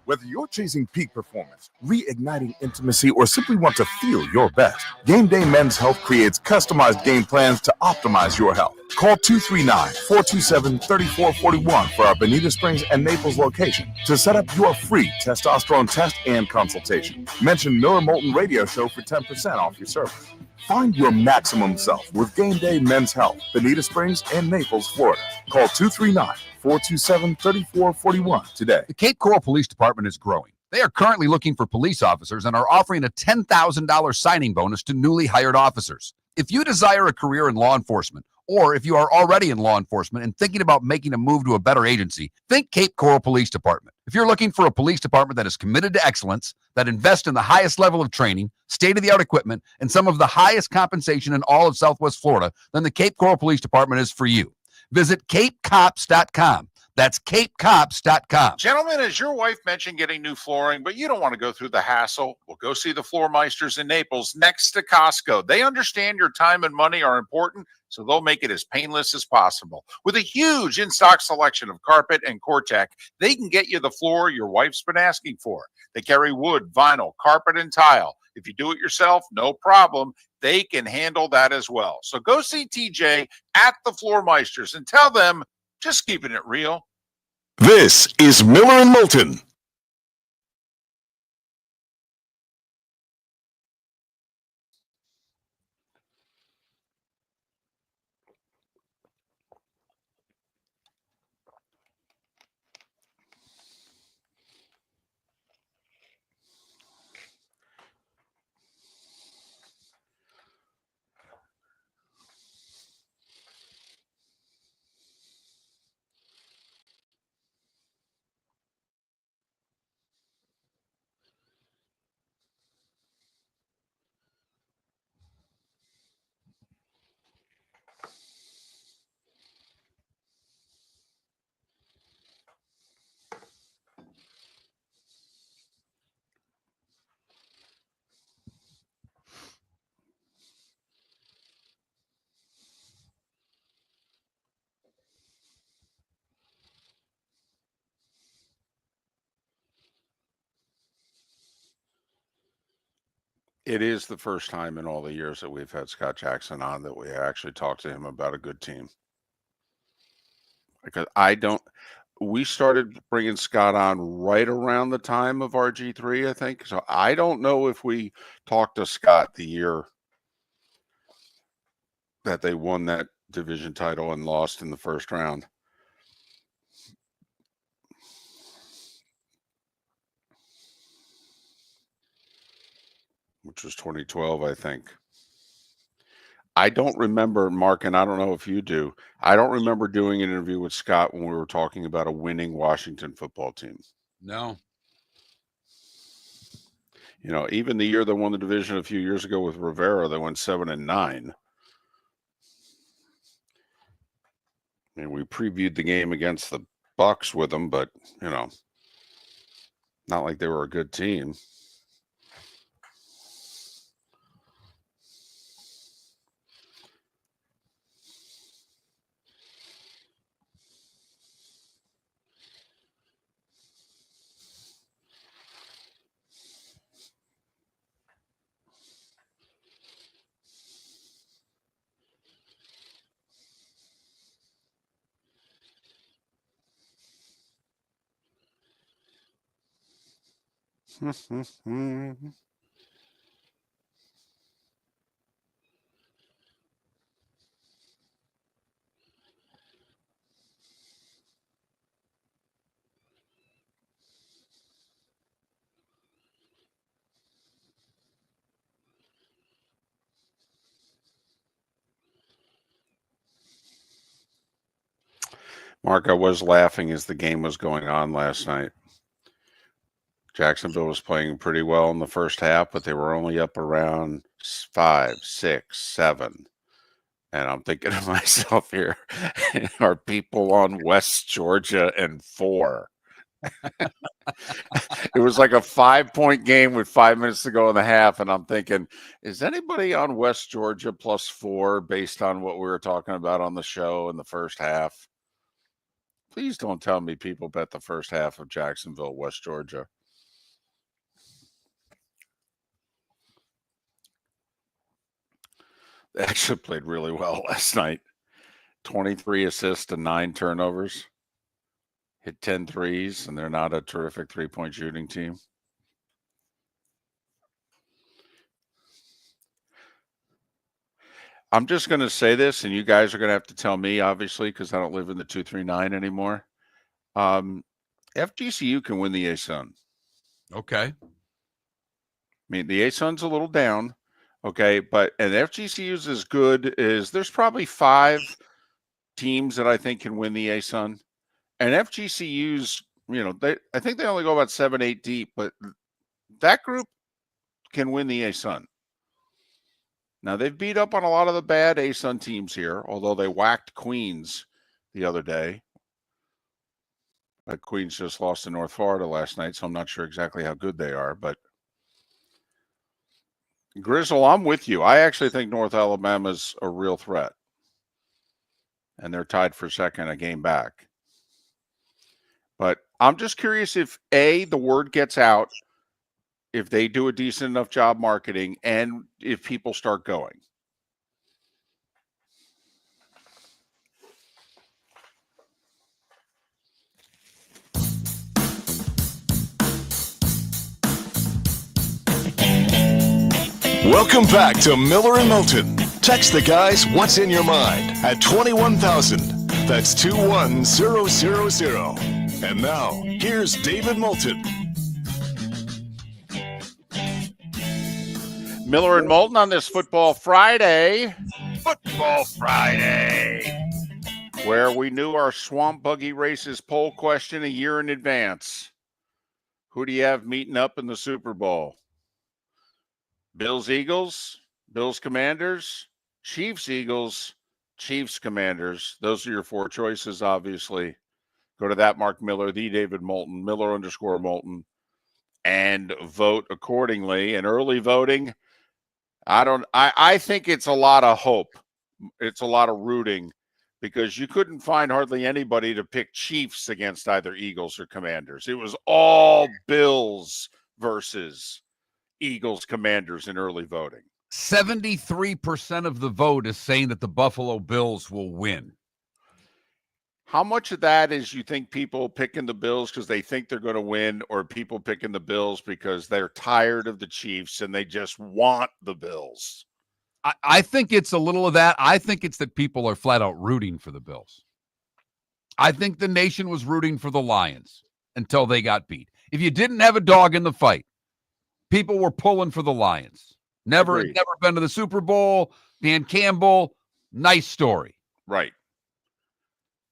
Whether you're chasing peak performance, reigniting intimacy, or simply want to feel your best, Game Day Men's Health creates customized game plans to optimize your health. Call 239-427-3441 for our Bonita Springs and Naples location to set up your free testosterone test and consultation. Mention Miller Moulton Radio Show for 10% off your service. Find your maximum self with Game Day Men's Health, Bonita Springs and Naples, Florida. Call 239-427-3441 today. The Cape Coral Police Department is growing. They are currently looking for police officers and are offering a $10,000 signing bonus to newly hired officers. If you desire a career in law enforcement, or if you are already in law enforcement and thinking about making a move to a better agency, think Cape Coral Police Department. If you're looking for a police department that is committed to excellence, that invests in the highest level of training, state-of-the-art equipment, and some of the highest compensation in all of Southwest Florida, then the Cape Coral Police Department is for you. Visit capecops.com. That's capecops.com. Gentlemen, as your wife mentioned getting new flooring, but you don't want to go through the hassle, well, go see the Floor Meisters in Naples next to Costco. They understand your time and money are important, so they'll make it as painless as possible. With a huge in-stock selection of carpet and Cortec, they can get you the floor your wife's been asking for. They carry wood, vinyl, carpet, and tile. If you do it yourself, no problem. They can handle that as well. So go see TJ at the Floor Meisters and tell them, just keeping it real. This is Miller and Moulton. It is the first time in all the years that we've had Scott Jackson on that we actually talked to him about a good team. Because we started bringing Scott on right around the time of RG3, I think. So I don't know if we talked to Scott the year that they won that division title and lost in the first round. Which was 2012, I think. I don't remember, Mark, and I don't know if you do. I don't remember doing an interview with Scott when we were talking about a winning Washington football team. No. You know, even the year they won the division a few years ago with Rivera, they went 7-9. I mean, we previewed the game against the Bucks with them, but, you know, not like they were a good team. Mark, I was laughing as the game was going on last night. Jacksonville was playing pretty well in the first half, but they were only up around 5, 6, 7. And I'm thinking to myself here, are people on West Georgia and 4? It was like a 5-point game with 5 minutes to go in the half. And I'm thinking, is anybody on West Georgia +4 based on what we were talking about on the show in the first half? Please don't tell me people bet the first half of Jacksonville, West Georgia. They actually played really well last night. 23 assists and 9 turnovers. Hit 10 threes, and they're not a terrific three-point shooting team. I'm just going to say this, and you guys are going to have to tell me, obviously, because I don't live in the 239 anymore. FGCU can win the A-Sun. Okay. I mean, the A-Sun's a little down, okay, but and FGCU's as good as there's probably 5 teams that I think can win the A-Sun. And FGCU's, I think they only go about 7, 8 deep, but that group can win the A-Sun. Now, they've beat up on a lot of the bad A-Sun teams here, although they whacked Queens the other day. But Queens just lost to North Florida last night, so I'm not sure exactly how good they are. But Grizzle, I'm with you. I actually think North Alabama's a real threat. And they're tied for second, a game back. But I'm just curious if, A, the word gets out, if they do a decent enough job marketing, and if people start going. Welcome back to Miller and Moulton. Text the guys what's in your mind at 21,000. That's 21000. And now, here's David Moulton. Miller and Moulton on this Football Friday. Football Friday. Where we knew our Swamp Buggy Races poll question a year in advance. Who do you have meeting up in the Super Bowl? Bills, Eagles, Bills, Commanders, Chiefs, Eagles, Chiefs, Commanders. Those are your 4 choices, obviously. Go to that Mark Miller, the David Moulton, Miller_Moulton, and vote accordingly. And early voting, I think it's a lot of hope. It's a lot of rooting because you couldn't find hardly anybody to pick Chiefs against either Eagles or Commanders. It was all Bills versus Eagles, Commanders in early voting. 73% of the vote is saying that the Buffalo Bills will win. How much of that is you think people picking the Bills because they think they're going to win, or people picking the Bills because they're tired of the Chiefs and they just want the Bills? I think it's a little of that. I think it's that people are flat out rooting for the Bills. I think the nation was rooting for the Lions until they got beat. If you didn't have a dog in the fight, people were pulling for the Lions. Never been to the Super Bowl. Dan Campbell, nice story. Right.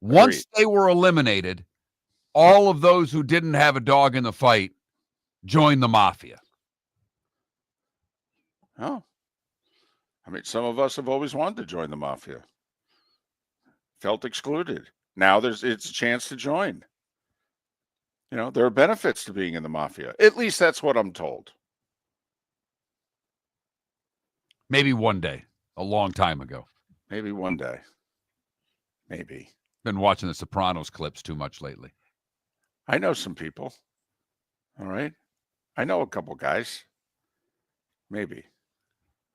Once they were eliminated, all of those who didn't have a dog in the fight joined the mafia. Oh. I mean, some of us have always wanted to join the mafia. Felt excluded. Now it's a chance to join. There are benefits to being in the mafia. At least that's what I'm told. Maybe one day, a long time ago. Maybe one day. Maybe. Been watching the Sopranos clips too much lately. I know some people. All right. I know a couple guys. Maybe.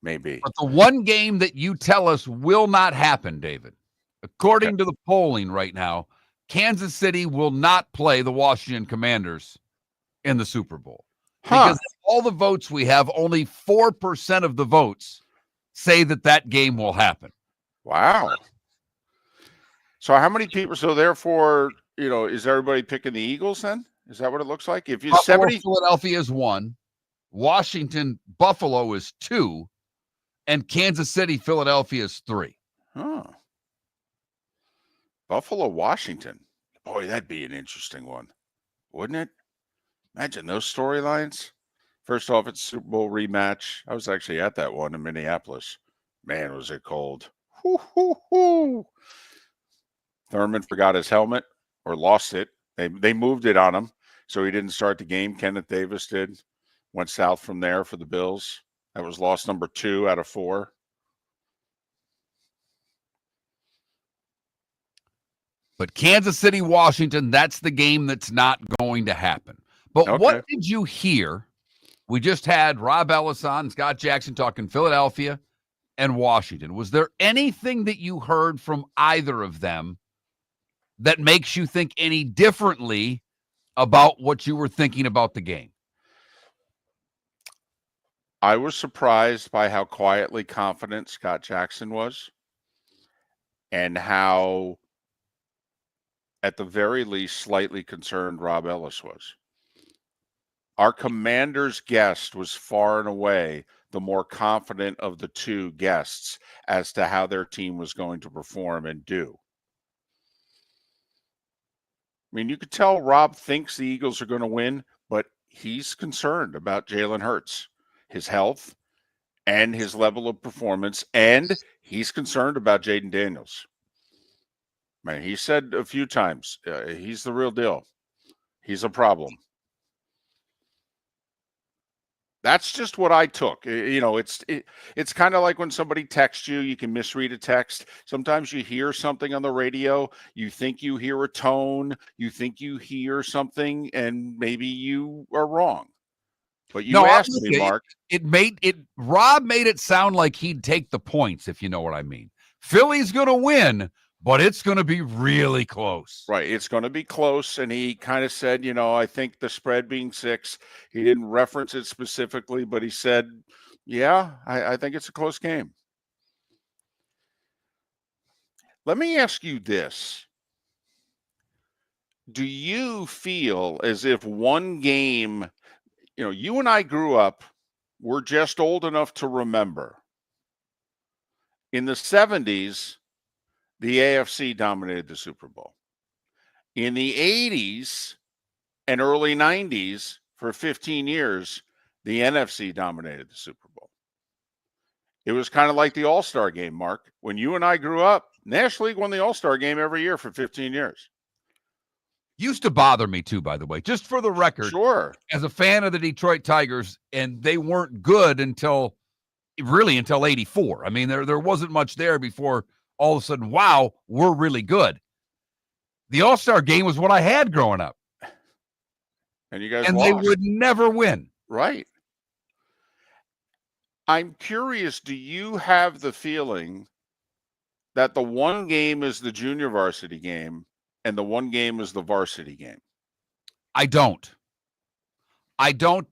But the one game that you tell us will not happen, David, according to the polling right now, Kansas City will not play the Washington Commanders in the Super Bowl. Because of all the votes we have, only 4% of the votes say that game will happen. Wow. So how many people? So therefore, is everybody picking the Eagles then? Is that what it looks like? If you Buffalo, Philadelphia is 1, Washington, Buffalo is 2, and Kansas City, Philadelphia is 3. Oh. Buffalo, Washington. Boy, that'd be an interesting one, wouldn't it? Imagine those storylines. First off, it's Super Bowl rematch. I was actually at that one in Minneapolis. Man, was it cold. Hoo, hoo, hoo. Thurman forgot his helmet or lost it. They moved it on him, so he didn't start the game. Kenneth Davis did. Went south from there for the Bills. That was loss number 2 out of 4. But Kansas City, Washington, that's the game that's not going to happen. But What did you hear? We just had Rob Ellis on, Scott Jackson talking Philadelphia and Washington. Was there anything that you heard from either of them that makes you think any differently about what you were thinking about the game? I was surprised by how quietly confident Scott Jackson was and how, at the very least, slightly concerned Rob Ellis was. Our commander's guest was far and away the more confident of the two guests as to how their team was going to perform and do. I mean, you could tell Rob thinks the Eagles are going to win, but he's concerned about Jalen Hurts, his health, and his level of performance, and he's concerned about Jaden Daniels. Man, he said a few times, he's the real deal. He's a problem. That's just what I took. It's kind of like when somebody texts you, you can misread a text. Sometimes you hear something on the radio, you think you hear a tone, you think you hear something, and maybe you are wrong. But you asked me, Mark. Rob made it sound like he'd take the points, if you know what I mean. Philly's going to win, but it's going to be really close. Right. It's going to be close. And he kind of said, I think the spread being 6, he didn't reference it specifically, but he said, yeah, I think it's a close game. Let me ask you this. Do you feel as if one game, you and I grew up, we're just old enough to remember. In the 70s, the AFC dominated the Super Bowl. In the 80s and early 90s, for 15 years, the NFC dominated the Super Bowl. It was kind of like the All-Star game, Mark. When you and I grew up, National League won the All-Star game every year for 15 years. Used to bother me too, by the way, just for the record. Sure. As a fan of the Detroit Tigers, and they weren't good until 84. I mean, there wasn't much there before all of a sudden, wow, we're really good. The All-Star game was what I had growing up. And you guys lost. They would never win. Right. I'm curious, do you have the feeling that the one game is the junior varsity game and the one game is the varsity game? I don't.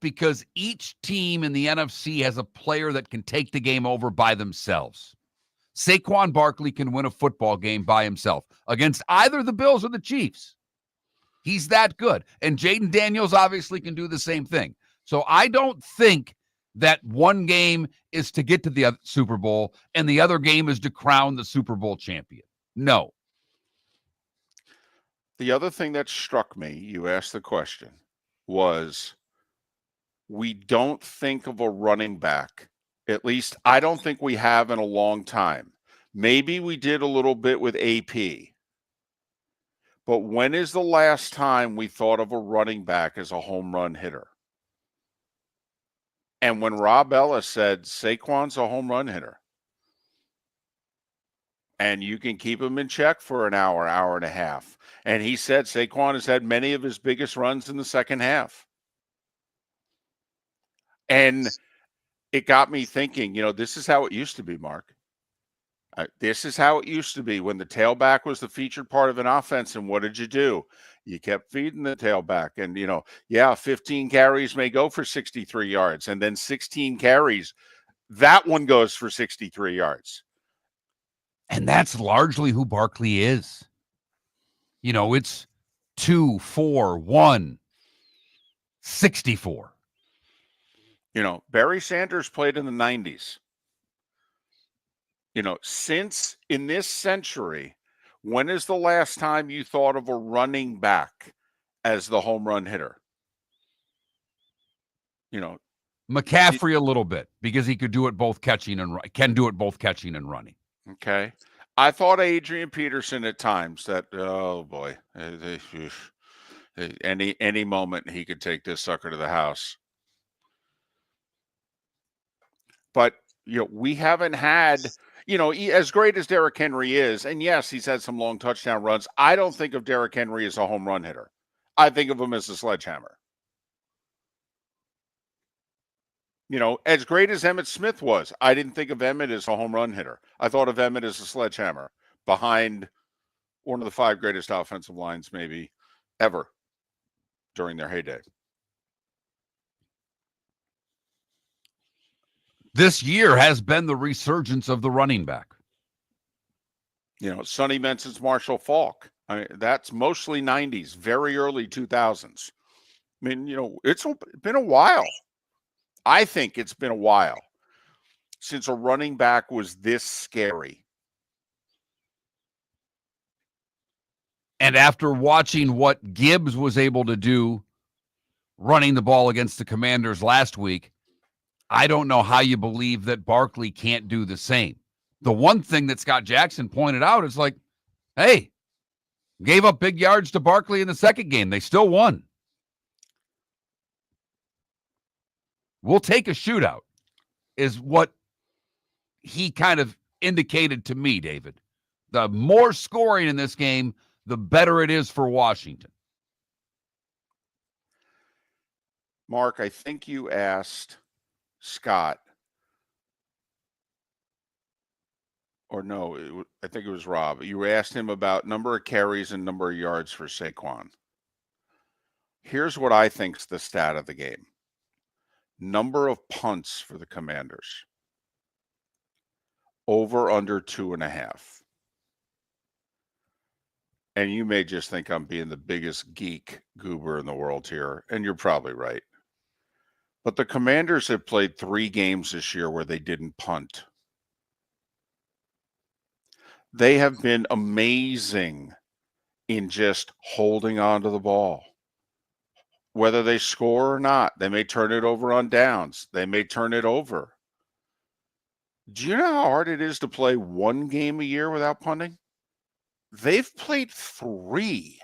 Because each team in the NFC has a player that can take the game over by themselves. Saquon Barkley can win a football game by himself against either the Bills or the Chiefs. He's that good. And Jaden Daniels obviously can do the same thing. So I don't think that one game is to get to the Super Bowl and the other game is to crown the Super Bowl champion. No. The other thing that struck me, you asked the question, was we don't think of a running back. At least I don't think we have in a long time. Maybe we did a little bit with AP. But when is the last time we thought of a running back as a home run hitter? And when Rob Ellis said Saquon's a home run hitter, and you can keep him in check for an hour, hour and a half. And he said Saquon has had many of his biggest runs in the second half. And it got me thinking, this is how it used to be, Mark. This is how it used to be when the tailback was the featured part of an offense. And what did you do? You kept feeding the tailback. And, 15 carries may go for 63 yards. And then 16 carries, that one goes for 63 yards. And that's largely who Barkley is. It's 2, 4, 1, 64. Barry Sanders played in the 90s. Since in this century, when is the last time you thought of a running back as the home run hitter? McCaffrey a little bit because he could do it both catching and running. Okay. I thought Adrian Peterson at times that, oh boy, any moment he could take this sucker to the house. But, we haven't had, as great as Derrick Henry is, and yes, he's had some long touchdown runs. I don't think of Derrick Henry as a home run hitter. I think of him as a sledgehammer. As great as Emmitt Smith was, I didn't think of Emmitt as a home run hitter. I thought of Emmitt as a sledgehammer behind one of the 5 greatest offensive lines maybe ever during their heyday. This year has been the resurgence of the running back. Sonny mentions Marshall Faulk. I mean, that's mostly 90s, very early 2000s. I mean, it's been a while. I think it's been a while since a running back was this scary. And after watching what Gibbs was able to do running the ball against the Commanders last week, I don't know how you believe that Barkley can't do the same. The one thing that Scott Jackson pointed out is like, hey, gave up big yards to Barkley in the second game. They still won. We'll take a shootout is what he kind of indicated to me, David. The more scoring in this game, the better it is for Washington. Mark, I think you asked Scott, or no, I think it was Rob. You asked him about number of carries and number of yards for Saquon. Here's what I think's the stat of the game. Number of punts for the Commanders. Over under 2.5. And you may just think I'm being the biggest geek goober in the world here, and you're probably right. But the Commanders have played 3 games this year where they didn't punt. They have been amazing in just holding on to the ball. Whether they score or not, they may turn it over on downs. They may turn it over. Do you know how hard it is to play 1 game a year without punting? They've played 3.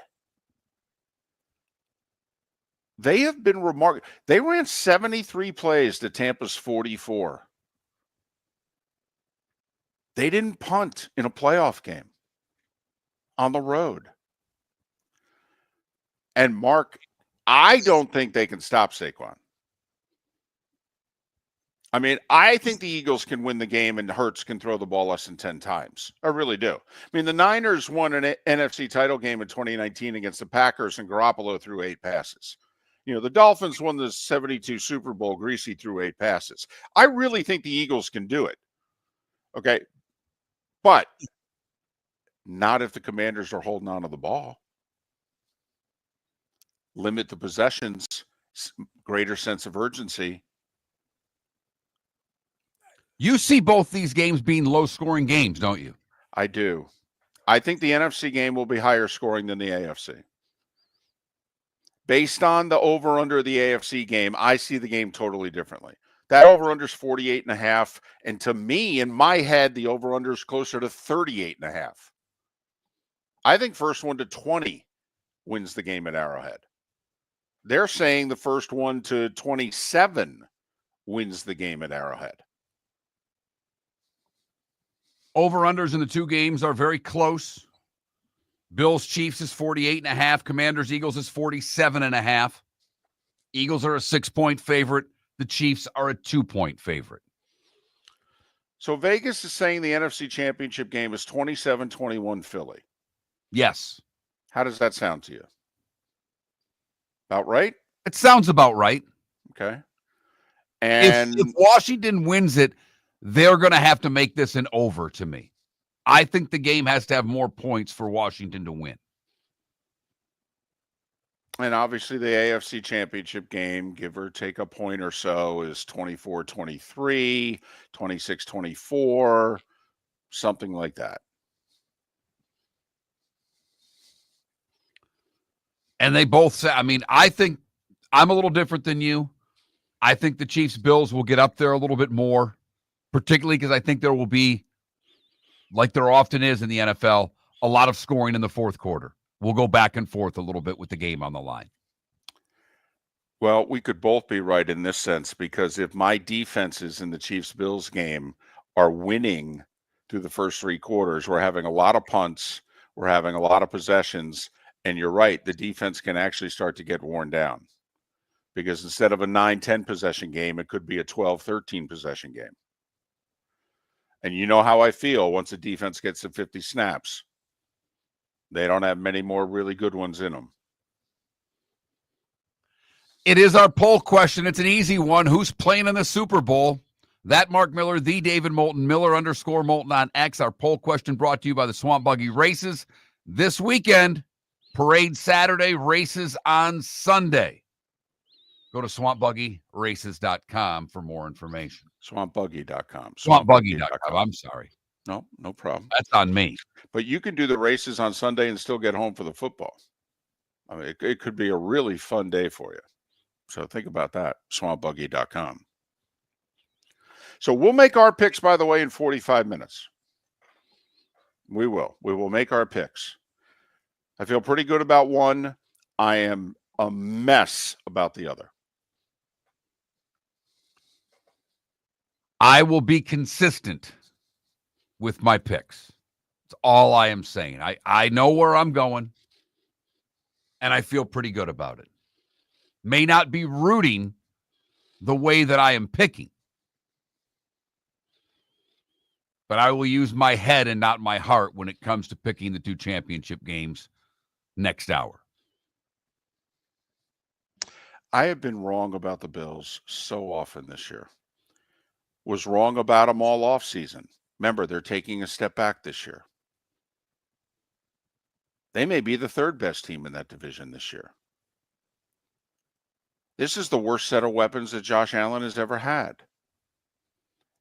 They have been remarkable. They ran 73 plays to Tampa's 44. They didn't punt in a playoff game on the road. And Mark, I don't think they can stop Saquon. I mean, I think the Eagles can win the game and Hurts can throw the ball less than 10 times. I really do. I mean, the Niners won an NFC title game in 2019 against the Packers, and Garoppolo threw 8 passes. The Dolphins won the 72 Super Bowl. Greasy threw 8 passes. I really think the Eagles can do it. Okay. But not if the Commanders are holding on to the ball. Limit the possessions, greater sense of urgency. You see both these games being low-scoring games, don't you? I do. I think the NFC game will be higher scoring than the AFC. Based on the over-under of the AFC game, I see the game totally differently. That over-under is 48.5, and to me, in my head, the over-under is closer to 38.5. I think first one to 20 wins the game at Arrowhead. They're saying the first one to 27 wins the game at Arrowhead. Over-unders in the 2 games are very close. Bills Chiefs is 48.5. Commanders Eagles is 47.5. Eagles are a 6-point favorite. The Chiefs are a 2-point favorite. So Vegas is saying the NFC Championship game is 27-21 Philly. Yes. How does that sound to you? About right? It sounds about right. Okay. And If Washington wins it, they're going to have to make this an over to me. I think the game has to have more points for Washington to win. And obviously the AFC Championship game, give or take a point or so, is 24-23, 26-24, something like that. And they both say, I mean, I think I'm a little different than you. I think the Chiefs-Bills will get up there a little bit more, particularly because I think there will be, like there often is in the NFL, a lot of scoring in the fourth quarter. We'll go back and forth a little bit with the game on the line. Well, we could both be right in this sense, because if my defenses in the Chiefs-Bills game are winning through the first three quarters, we're having a lot of punts, we're having a lot of possessions, and you're right, the defense can actually start to get worn down. Because instead of a 9-10 possession game, it could be a 12-13 possession game. And you know how I feel once the defense gets to 50 snaps. They don't have many more really good ones in them. It is our poll question. It's an easy one. Who's playing in the Super Bowl? That Mark Miller, the David Moulton, Miller_Moulton on X. Our poll question brought to you by the Swamp Buggy Races. This weekend, parade Saturday, races on Sunday. Go to swampbuggyraces.com for more information. Swampbuggy.com. Swampbuggy.com. I'm sorry. No problem. That's on me. But you can do the races on Sunday and still get home for the football. I mean, it could be a really fun day for you. So think about that, swampbuggy.com. So we'll make our picks, by the way, in 45 minutes. We will. We will make our picks. I feel pretty good about one. I am a mess about the other. I will be consistent with my picks. That's all I am saying. I know where I'm going, and I feel pretty good about it. May not be rooting the way that I am picking, but I will use my head and not my heart when it comes to picking the two championship games next hour. I have been wrong about the Bills so often this year. Was wrong about them all off season. Remember, they're taking a step back this year. They may be the third best team in that division this year. This is the worst set of weapons that Josh Allen has ever had.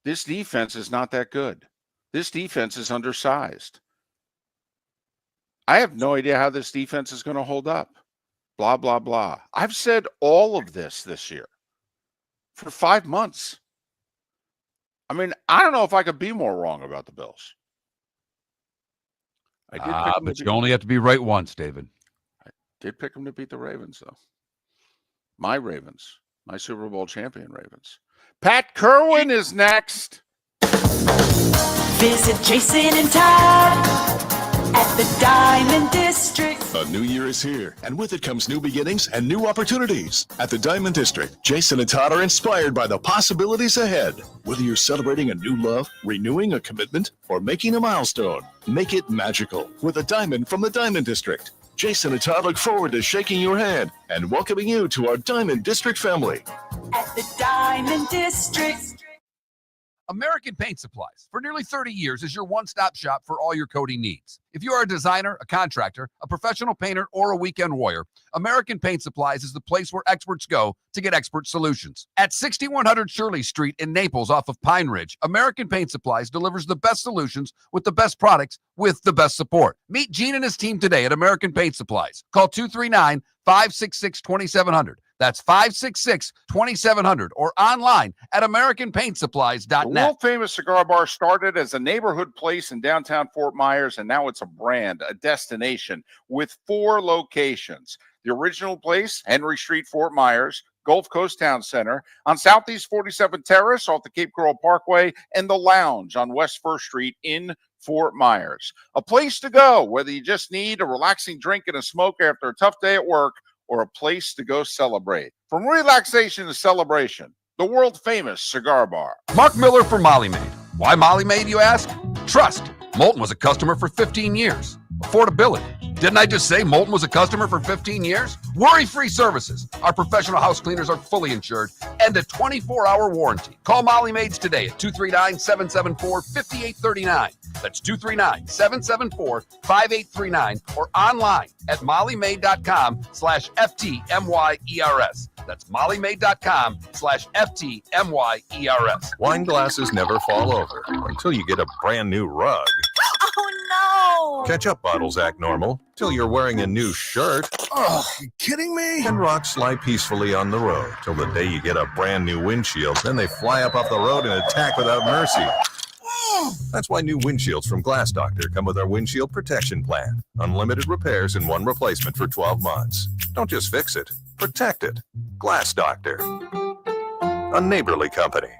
This defense is not that good. This defense is undersized. I have no idea how this defense is going to hold up. Blah, blah, blah. I've said all of this year for 5 months. I mean, I don't know if I could be more wrong about the Bills. I did pick them But you only have to be right once, David. I did pick them to beat the Ravens, though. My Ravens, my Super Bowl champion Ravens. Pat Kirwan is next. Visit Jason and Todd at the Diamond District. A new year is here, and with it comes new beginnings and new opportunities. At the Diamond District, Jason and Todd are inspired by the possibilities ahead. Whether you're celebrating a new love, renewing a commitment, or making a milestone, make it magical with a diamond from the Diamond District. Jason and Todd look forward to shaking your hand and welcoming you to our Diamond District family. At the Diamond District. American Paint Supplies, for nearly 30 years, is your one-stop shop for all your coating needs. If you are a designer, a contractor, a professional painter, or a weekend warrior, American Paint Supplies is the place where experts go to get expert solutions. At 6100 Shirley Street in Naples off of Pine Ridge, American Paint Supplies delivers the best solutions with the best products with the best support. Meet Gene and his team today at American Paint Supplies. Call 239-566-2700. That's 566-2700 or online at AmericanPaintSupplies.net. The world-famous cigar bar started as a neighborhood place in downtown Fort Myers, and now it's a brand, a destination with 4 locations. The original place, Henry Street, Fort Myers, Gulf Coast Town Center, on Southeast 47th Terrace off the Cape Coral Parkway, and the Lounge on West 1st Street in Fort Myers. A place to go, whether you just need a relaxing drink and a smoke after a tough day at work, or a place to go celebrate. From relaxation to celebration, the world-famous cigar bar. Mark Miller for Molly Maid. Why Molly Maid, you ask? Trust. Moulton was a customer for 15 years. Affordability. Didn't I just say Moulton was a customer for 15 years? Worry-free services. Our professional house cleaners are fully insured and a 24-hour warranty. Call Molly Maids today at 239-774-5839. That's 239-774-5839 or online at mollymaid.com/FTMYERS. That's mollymaid.com/FTMYERS. Wine glasses never fall over until you get a brand new rug. Oh, no. Ketchup bottles act normal till you're wearing a new shirt. Oh, you kidding me? And rocks lie peacefully on the road till the day you get a brand new windshield. Then they fly up off the road and attack without mercy. That's why new windshields from Glass Doctor come with our windshield protection plan. Unlimited repairs and one replacement for 12 months. Don't just fix it, protect it. Glass Doctor, a neighborly company.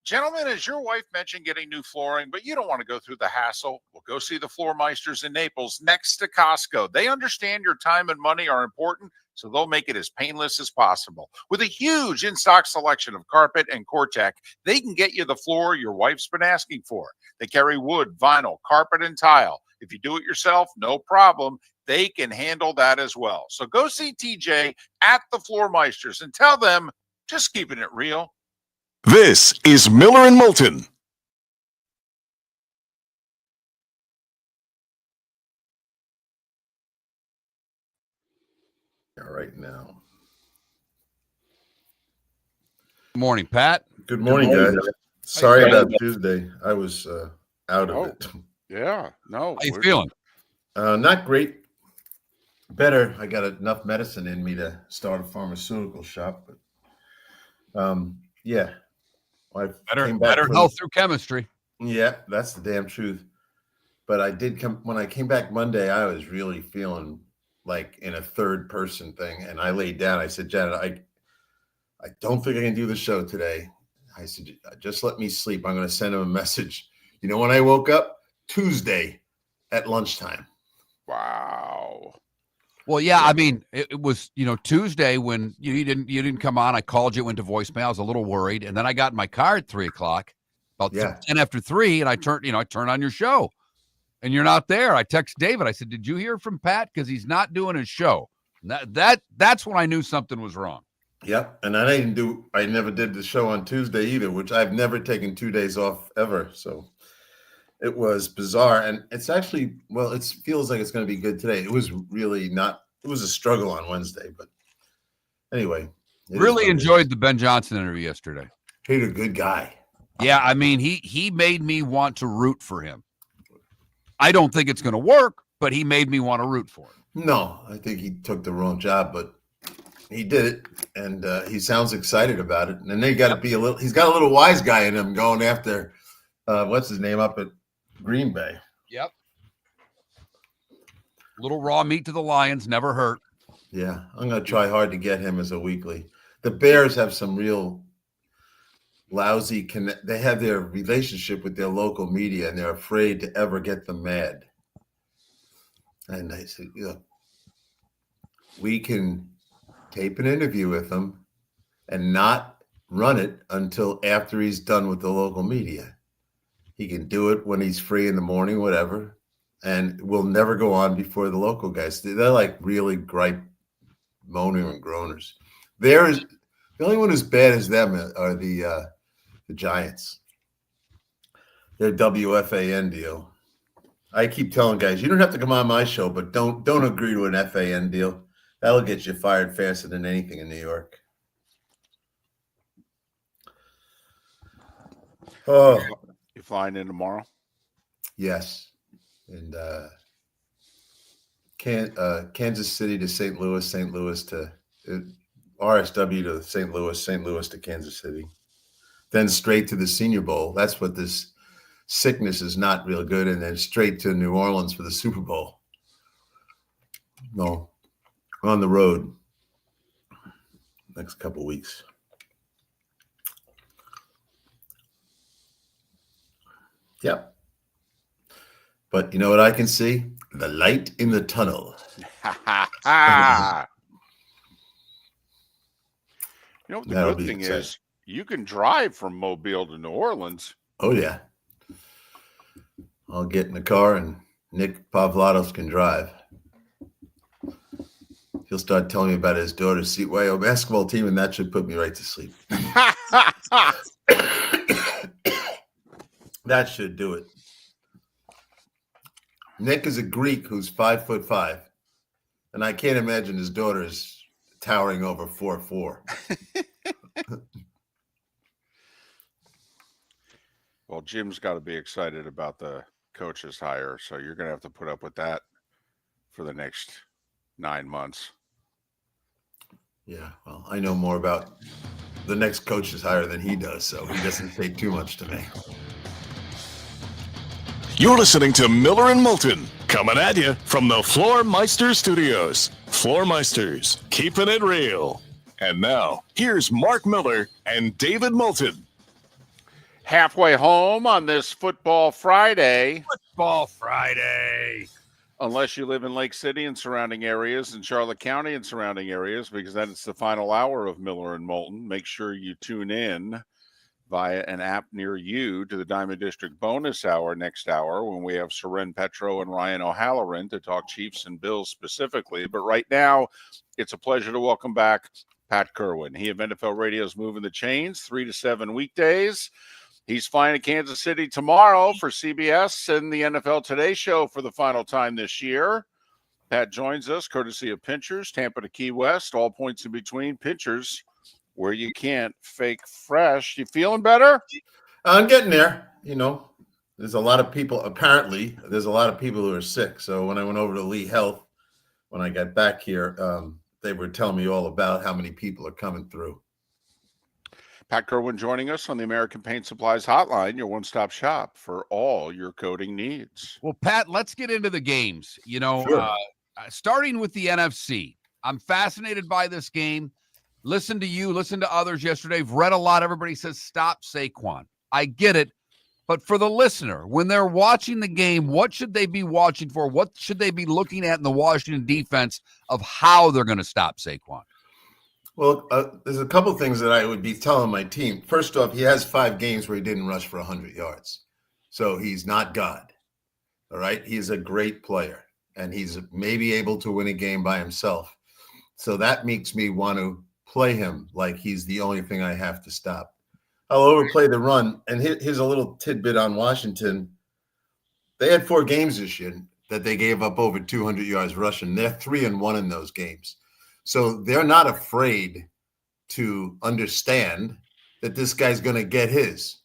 Gentlemen, as your wife mentioned getting new flooring, but you don't want to go through the hassle, well, go see the Floor Meisters in Naples next to Costco. They understand your time and money are important, so they'll make it as painless as possible. With a huge in-stock selection of carpet and Cortec, they can get you the floor your wife's been asking for. They carry wood, vinyl, carpet, and tile. If you do it yourself, no problem. They can handle that as well. So go see TJ at the Floor Meisters and tell them, just keeping it real. This is Miller and Moulton. All right now. Good morning, Pat. Good morning, guys. Sorry about Tuesday. I was out of it. Yeah, no. How you feeling? Not great. Better. I got enough medicine in me to start a pharmaceutical shop, but yeah. I came back Better health through chemistry. Yeah, that's the damn truth. But I did come when I came back Monday. I was really feeling like in a third person thing, and I laid down. I said, Janet, I don't think I can do the show today. I said, just let me sleep. I'm going to send him a message. You know, when I woke up Tuesday at lunchtime. Wow. Well, yeah, I mean, it was, Tuesday when you didn't come on. I called you, it went to voicemail. I was a little worried. And then I got in my car at 3:00, about 10 after 3, and I turned on your show. And you're not there. I text David. I said, did you hear from Pat? Because he's not doing his show. And that's when I knew something was wrong. Yep. And I never did the show on Tuesday either, which I've never taken 2 days off ever. So it was bizarre. And it's actually, well, it feels like it's going to be good today. It was really not, it was a struggle on Wednesday, but anyway. Really enjoyed the Ben Johnson interview yesterday. He's a good guy. Yeah. I mean, he made me want to root for him. I don't think it's going to work, but he made me want to root for him. No, I think he took the wrong job, but he did it, and he sounds excited about it. And they got to be he's got a little wise guy in him going after, what's his name up at Green Bay. Yep. Little raw meat to the Lions, never hurt. Yeah, I'm going to try hard to get him as a weekly. The Bears have some real lousy they have their relationship with their local media, and they're afraid to ever get them mad. And I said, we can tape an interview with him and not run it until after he's done with the local media. He can do it when he's free in the morning, whatever, and we'll never go on before the local guys. They're like really gripe, moaning and groaners. The only one as bad as them are the Giants. Their WFAN deal. I keep telling guys, you don't have to come on my show, but don't agree to an FAN deal. That'll get you fired faster than anything in New York. Oh, you flying in tomorrow? Yes, and Kansas City to St. Louis to RSW to St. Louis to Kansas City, then straight to the Senior Bowl. That's what this sickness is not real good, and then straight to New Orleans for the Super Bowl. No, on the road next couple weeks. Yep. But you know what I can see? The light in the tunnel. You know what the good thing is? You can drive from Mobile to New Orleans. Oh, yeah. I'll get in the car and Nick Pavlatos can drive. he'll start telling me about his daughter's CYO basketball team, and that should put me right to sleep. That should do it. Nick is a Greek who's 5'5", and I can't imagine his daughter is towering over 4'4". Well, Jim's got to be excited about the coach's hire, so you're going to have to put up with that for the next 9 months. Yeah, well, I know more about the next coach's hire than he does, so he doesn't say too much to me. You're listening to Miller and Moulton, coming at you from the Floor Meister Studios. Floor Meisters, keeping it real. And now, here's Mark Miller and David Moulton. Halfway home on this Football Friday. Football Friday. Unless you live in Lake City and surrounding areas, and Charlotte County and surrounding areas, because then it's the final hour of Miller and Moulton. Make sure you tune in via an app near you to the Diamond District bonus hour next hour when we have Soren, Petro, and Ryan O'Halloran to talk Chiefs and Bills specifically. But right now, it's a pleasure to welcome back Pat Kirwan. He of NFL Radio's Moving the Chains, 3 to 7 weekdays. He's flying to Kansas City tomorrow for CBS and the NFL Today show for the final time this year. Pat joins us courtesy of Pinchers, Tampa to Key West, all points in between. Pinchers, where you can't fake fresh. You feeling better? I'm getting there. You know, there's a lot of people, apparently, there's a lot of people who are sick. So when I went over to Lee Health, when I got back here, they were telling me all about how many people are coming through. Pat Kirwan joining us on the American Paint Supplies Hotline, your one-stop shop for all your coating needs. Well, Pat, let's get into the games. You know, Sure. Starting with the NFC, I'm fascinated by this game. Listen to you, listen to others yesterday. I've read a lot. Everybody says, stop Saquon. I get it. But for the listener, when they're watching the game, what should they be watching for? What should they be looking at in the Washington defense of how they're going to stop Saquon? Well, there's a couple things that I would be telling my team. First off, he has 5 games where he didn't rush for 100 yards. So he's not God. All right. He's a great player, and he's maybe able to win a game by himself. So that makes me want to play him like he's the only thing I have to stop. I'll overplay the run. And here's a little tidbit on Washington. They had 4 games this year that they gave up over 200 yards rushing. They're 3-1 in those games. So they're not afraid to understand that this guy's going to get his.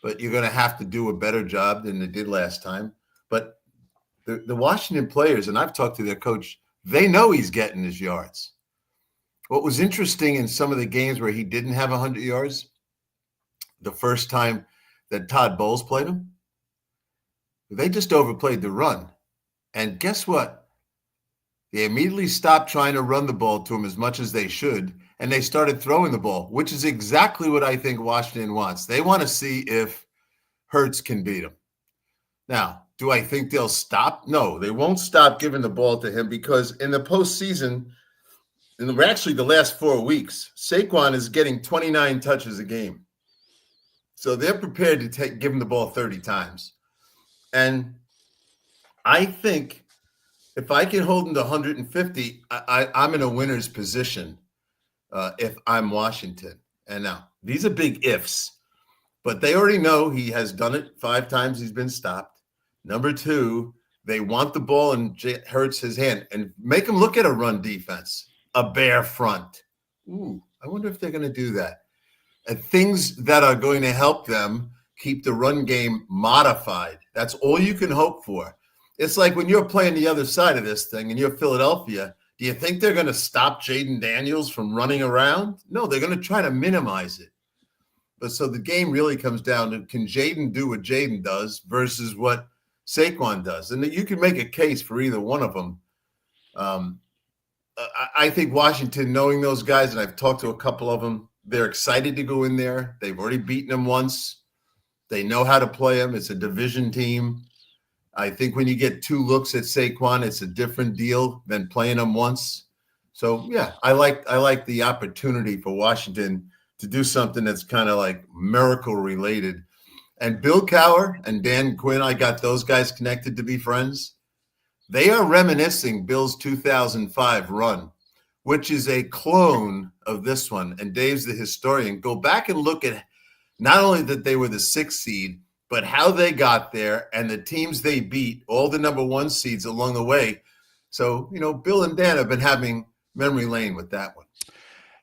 But you're going to have to do a better job than they did last time. But the Washington players, and I've talked to their coach, they know he's getting his yards. What was interesting in some of the games where he didn't have 100 yards, the first time that Todd Bowles played him, they just overplayed the run. And guess what? They immediately stopped trying to run the ball to him as much as they should, and they started throwing the ball, which is exactly what I think Washington wants. They want to see if Hurts can beat him. Now, do I think they'll stop? No, they won't stop giving the ball to him because in the postseason, actually the last 4 weeks, Saquon is getting 29 touches a game. So they're prepared to give him the ball 30 times. And I think if I can hold him to 150, I'm in a winner's position if I'm Washington. And now, these are big ifs, but they already know he has done it 5 times. He's been stopped. Number 2, they want the ball in Hurts his hand and make him look at a run defense, a bare front. Ooh, I wonder if they're going to do that. And things that are going to help them keep the run game modified. That's all you can hope for. It's like when you're playing the other side of this thing and you're Philadelphia, do you think they're going to stop Jaden Daniels from running around? No, they're going to try to minimize it. But so the game really comes down to, can Jaden do what Jaden does versus what Saquon does? And you can make a case for either one of them. I think Washington, knowing those guys, and I've talked to a couple of them, they're excited to go in there. They've already beaten them once. They know how to play them. It's a division team. I think when you get 2 looks at Saquon, it's a different deal than playing him once. So, yeah, I like the opportunity for Washington to do something that's kind of like miracle related. And Bill Cowher and Dan Quinn, I got those guys connected to be friends. They are reminiscing Bill's 2005 run which is a clone of this one. And Dave's the historian. Go back and look at not only that they were the 6th seed, but how they got there and the teams they beat, all the number 1 seeds along the way. So, Bill and Dan have been having memory lane with that one.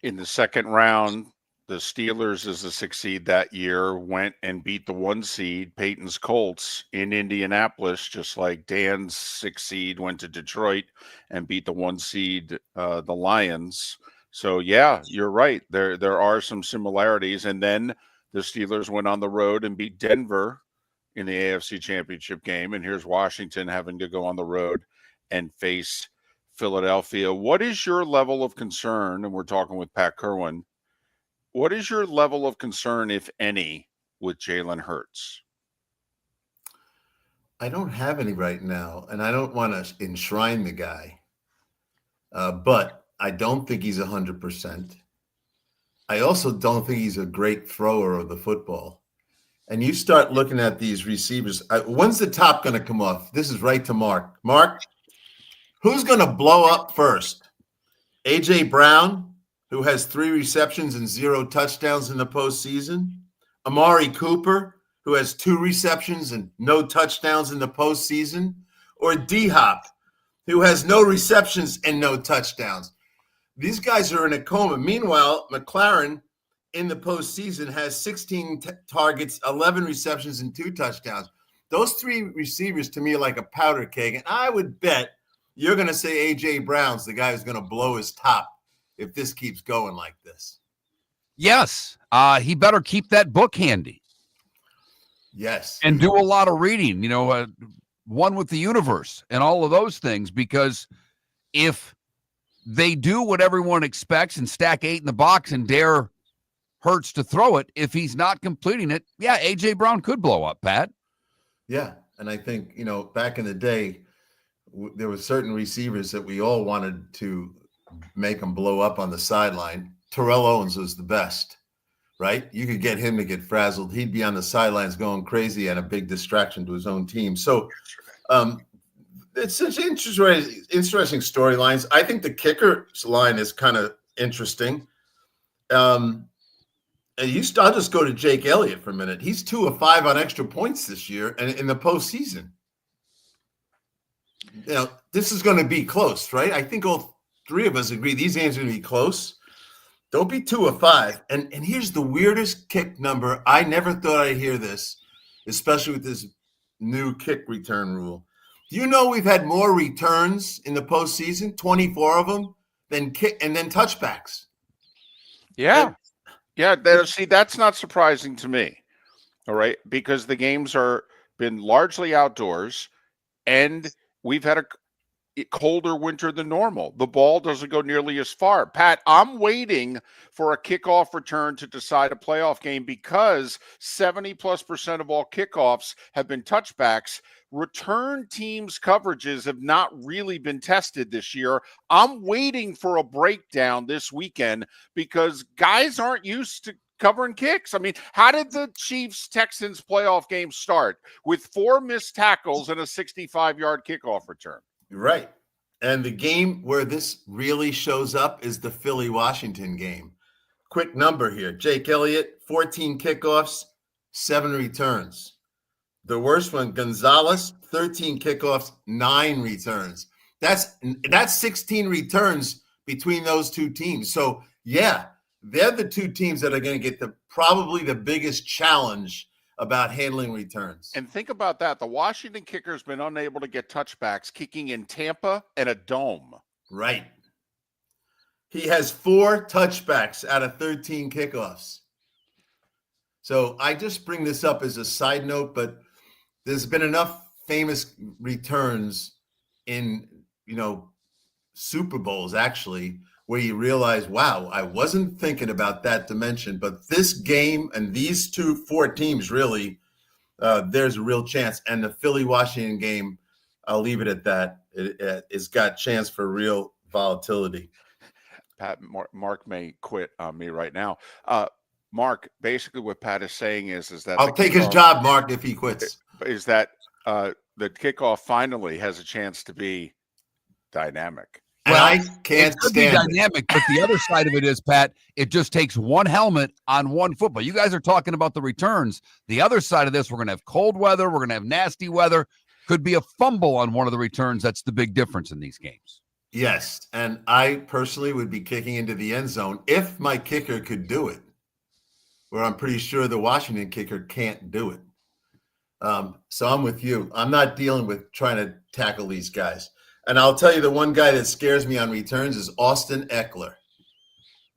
In the second round, the Steelers, as the 6th seed that year, went and beat the 1 seed, Peyton's Colts, in Indianapolis, just like Dan's 6th seed went to Detroit and beat the 1 seed, the Lions. So, yeah, you're right. There are some similarities. And then the Steelers went on the road and beat Denver in the AFC Championship game. And here's Washington having to go on the road and face Philadelphia. What is your level of concern? And we're talking with Pat Kirwan. What is your level of concern, if any, with Jalen Hurts? I don't have any right now, and I don't want to enshrine the guy. But I don't think he's 100%. I also don't think he's a great thrower of the football. And you start looking at these receivers. When's the top going to come off? This is right to Mark. Mark, who's going to blow up first? A.J. Brown, who has 3 receptions and 0 touchdowns in the postseason? Amari Cooper, who has 2 receptions and no touchdowns in the postseason? Or D-Hop, who has no receptions and no touchdowns? These guys are in a coma. Meanwhile, McLaren in the postseason has 16 targets, 11 receptions, and 2 touchdowns. Those 3 receivers to me are like a powder keg. And I would bet you're going to say A.J. Brown's the guy who's going to blow his top if this keeps going like this. Yes. He better keep that book handy. Yes. And do a lot of reading, One with the Universe and all of those things, because if they do what everyone expects and stack 8 in the box and dare Hurts to throw it, if he's not completing it, yeah, A.J. Brown could blow up, Pat. Yeah, and I think, back in the day, there were certain receivers that we all wanted to make them blow up on the sideline. Terrell Owens was the best, right? You could get him to get frazzled. He'd be on the sidelines going crazy and a big distraction to his own team. So it's such interesting storylines. I think the kicker's line is kind of interesting. I'll just go to Jake Elliott for a minute. He's 2 of 5 on extra points this year and in the postseason. This is going to be close, right? I think all 3 of us agree these games are going to be close. Don't be 2 of 5. And here's the weirdest kick number. I never thought I'd hear this, especially with this new kick return rule. Do you know we've had more returns in the postseason, 24 of them, than kick and then touchbacks? Yeah. See, that's not surprising to me. All right. Because the games been largely outdoors and we've had a colder winter than normal. The ball doesn't go nearly as far. Pat, I'm waiting for a kickoff return to decide a playoff game because 70+% of all kickoffs have been touchbacks. Return teams' coverages have not really been tested this year. I'm waiting for a breakdown this weekend because guys aren't used to covering kicks. I mean, how did the Chiefs-Texans playoff game start? With 4 missed tackles and a 65-yard kickoff return. Right. And the game where this really shows up is the Philly-Washington game. Quick number here. Jake Elliott, 14 kickoffs, 7 returns. The worst one, Gonzalez, 13 kickoffs, 9 returns. That's 16 returns between those 2 teams. So, yeah, they're the 2 teams that are going to get probably the biggest challenge about handling returns. And think about that. The Washington kicker's been unable to get touchbacks kicking in Tampa and a dome. Right. He has 4 touchbacks out of 13 kickoffs. So I just bring this up as a side note, but there's been enough famous returns in, Super Bowls actually, where you realize, wow, I wasn't thinking about that dimension, but this game and these 4 teams really, there's a real chance. And the Philly-Washington game, I'll leave it at that. It's got chance for real volatility. Pat, Mark may quit on me right now. Mark, basically what Pat is saying is that I'll take his job, Mark, if he quits. Is that the kickoff finally has a chance to be dynamic. And I can't it could be stand it. dynamic, but the other side of it is, Pat, it just takes one helmet on one football. You guys are talking about the returns. The other side of this, we're going to have cold weather. We're going to have nasty weather. Could be a fumble on one of the returns. That's the big difference in these games. Yes, and I personally would be kicking into the end zone if my kicker could do it, where I'm pretty sure the Washington kicker can't do it. So I'm with you. I'm not dealing with trying to tackle these guys. And I'll tell you, the one guy that scares me on returns is Austin Eckler.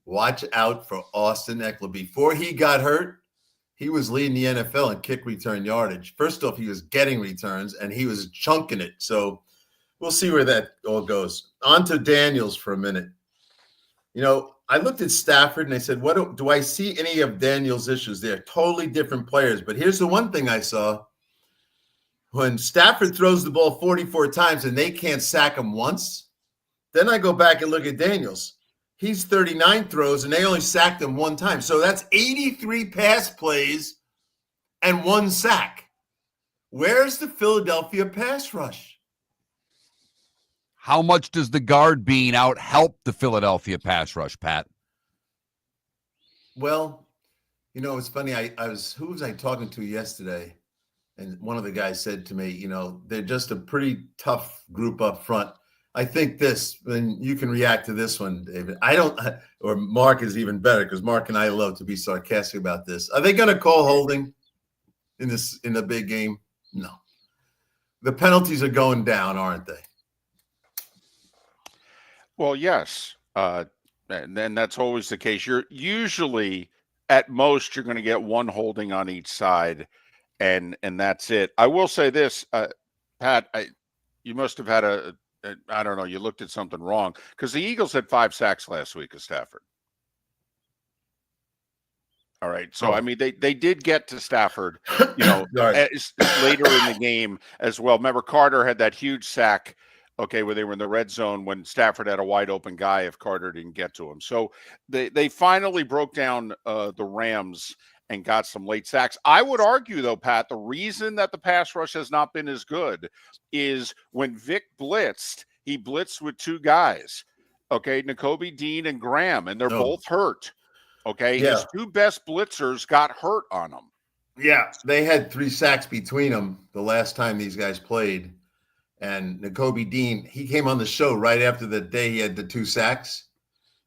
Watch out for Austin Eckler. Before he got hurt, he was leading the NFL in kick return yardage. First off, he was getting returns, and he was chunking it. So we'll see where that all goes. On to Daniels for a minute. You know, I looked at Stafford, and I said, "What do I see any of Daniels' issues? They're totally different players." But here's the one thing I saw. When Stafford throws the ball 44 times and they can't sack him once, then I go back and look at Daniels. He's 39 throws and they only sacked him one time. So that's 83 pass plays and one sack. Where's the Philadelphia pass rush? How much does the guard being out help the Philadelphia pass rush, Pat? Well, you know, it's funny. Who was I talking to yesterday? And one of the guys said to me, you know, they're just a pretty tough group up front. I think this, and you can react to this one, David. Or Mark is even better because Mark and I love to be sarcastic about this. Are they going to call holding in the big game? No. The penalties are going down, aren't they? Well, yes. And then that's always the case. You're usually, at most, you're going to get one holding on each side. And that's it. I will say this, Pat, you must have had I don't know, you looked at something wrong because the Eagles had 5 sacks last week of Stafford. All right. So, I mean, they did get to Stafford, you know, later in the game as well. Remember, Carter had that huge sack, okay, where they were in the red zone when Stafford had a wide open guy if Carter didn't get to him. So they finally broke down the Rams and got some late sacks. I would argue, though, Pat, the reason that the pass rush has not been as good is when Vic blitzed, he blitzed with 2 guys, okay, Nakobe Dean and Graham, and they're both hurt, okay? Yeah. His 2 best blitzers got hurt on him. Yeah, they had 3 sacks between them the last time these guys played. And Nakobe Dean, he came on the show right after the day he had the 2 sacks,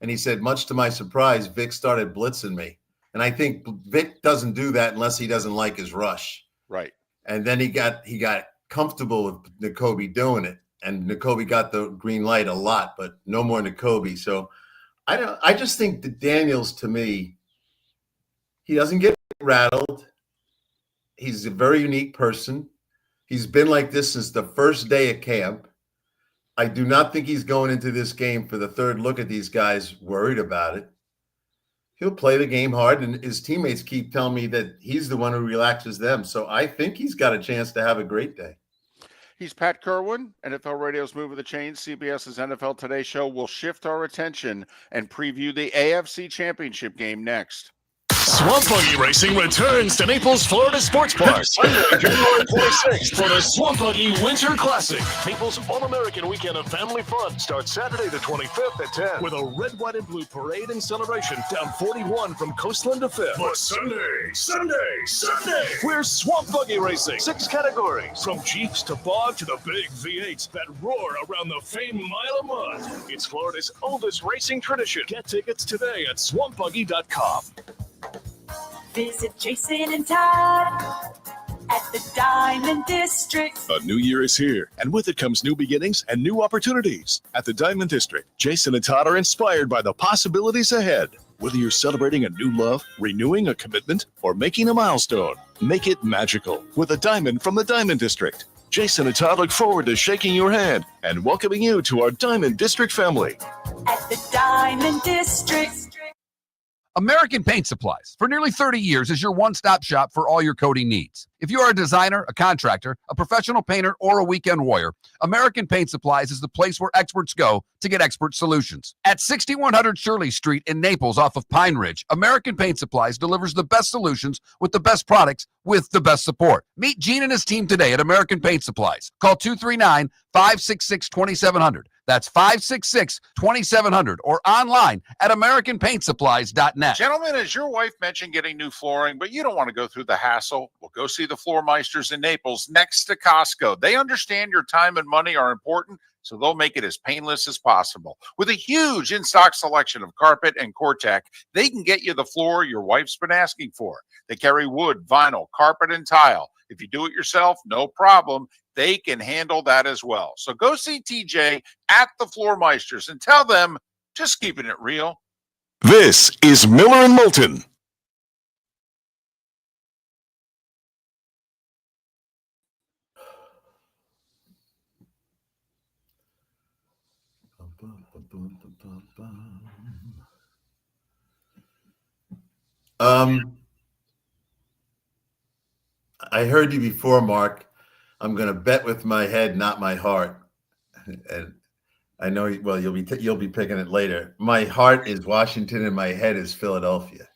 and he said, much to my surprise, Vic started blitzing me. And I think Vic doesn't do that unless he doesn't like his rush. Right. And then he got comfortable with Nakobe doing it. And Nakobe got the green light a lot, but no more Nakobe. So I just think that Daniels, to me, he doesn't get rattled. He's a very unique person. He's been like this since the first day of camp. I do not think he's going into this game for the third look at these guys worried about it. He'll play the game hard, and his teammates keep telling me that he's the one who relaxes them. So I think he's got a chance to have a great day. He's Pat Kirwan, NFL Radio's Moving the Chains, CBS's NFL Today show. We'll shift our attention and preview the AFC Championship game next. Swamp Buggy Racing returns to Naples, Florida Sports Park Sunday, January 26th for the Swamp Buggy Winter Classic. Naples' all-American weekend of family fun starts Saturday the 25th at 10 with a red, white, and blue parade and celebration down 41 from Coastland to 5th. But Sunday, we're Swamp Buggy Racing. 6 categories, from Jeeps to Bog to the big V8s that roar around the famed Mile of Mud. It's Florida's oldest racing tradition. Get tickets today at swampbuggy.com. Visit Jason and Todd at the Diamond District. A new year is here, and with it comes new beginnings and new opportunities. At the Diamond District, Jason and Todd are inspired by the possibilities ahead. Whether you're celebrating a new love, renewing a commitment, or making a milestone, make it magical with a diamond from the Diamond District. Jason and Todd look forward to shaking your hand and welcoming you to our Diamond District family. At the Diamond District. American Paint Supplies, for nearly 30 years, is your one-stop shop for all your coating needs. If you are a designer, a contractor, a professional painter, or a weekend warrior, American Paint Supplies is the place where experts go to get expert solutions. At 6100 Shirley Street in Naples off of Pine Ridge, American Paint Supplies delivers the best solutions with the best products with the best support. Meet Gene and his team today at American Paint Supplies. Call 566-2700. That's 566-2700 or online at AmericanPaintSupplies.net. Gentlemen, as your wife mentioned getting new flooring, but you don't want to go through the hassle, well, go see the Floor Meisters in Naples next to Costco. They understand your time and money are important, so they'll make it as painless as possible. With a huge in-stock selection of carpet and Cortec, they can get you the floor your wife's been asking for. They carry wood, vinyl, carpet, and tile. If you do it yourself, no problem. They can handle that as well. So go see TJ at the Floor Meisters and tell them, just keeping it real. This is Miller and Moulton. I heard you before, Mark. I'm going to bet with my head, not my heart. And I know, well, you'll be picking it later. My heart is Washington and my head is Philadelphia.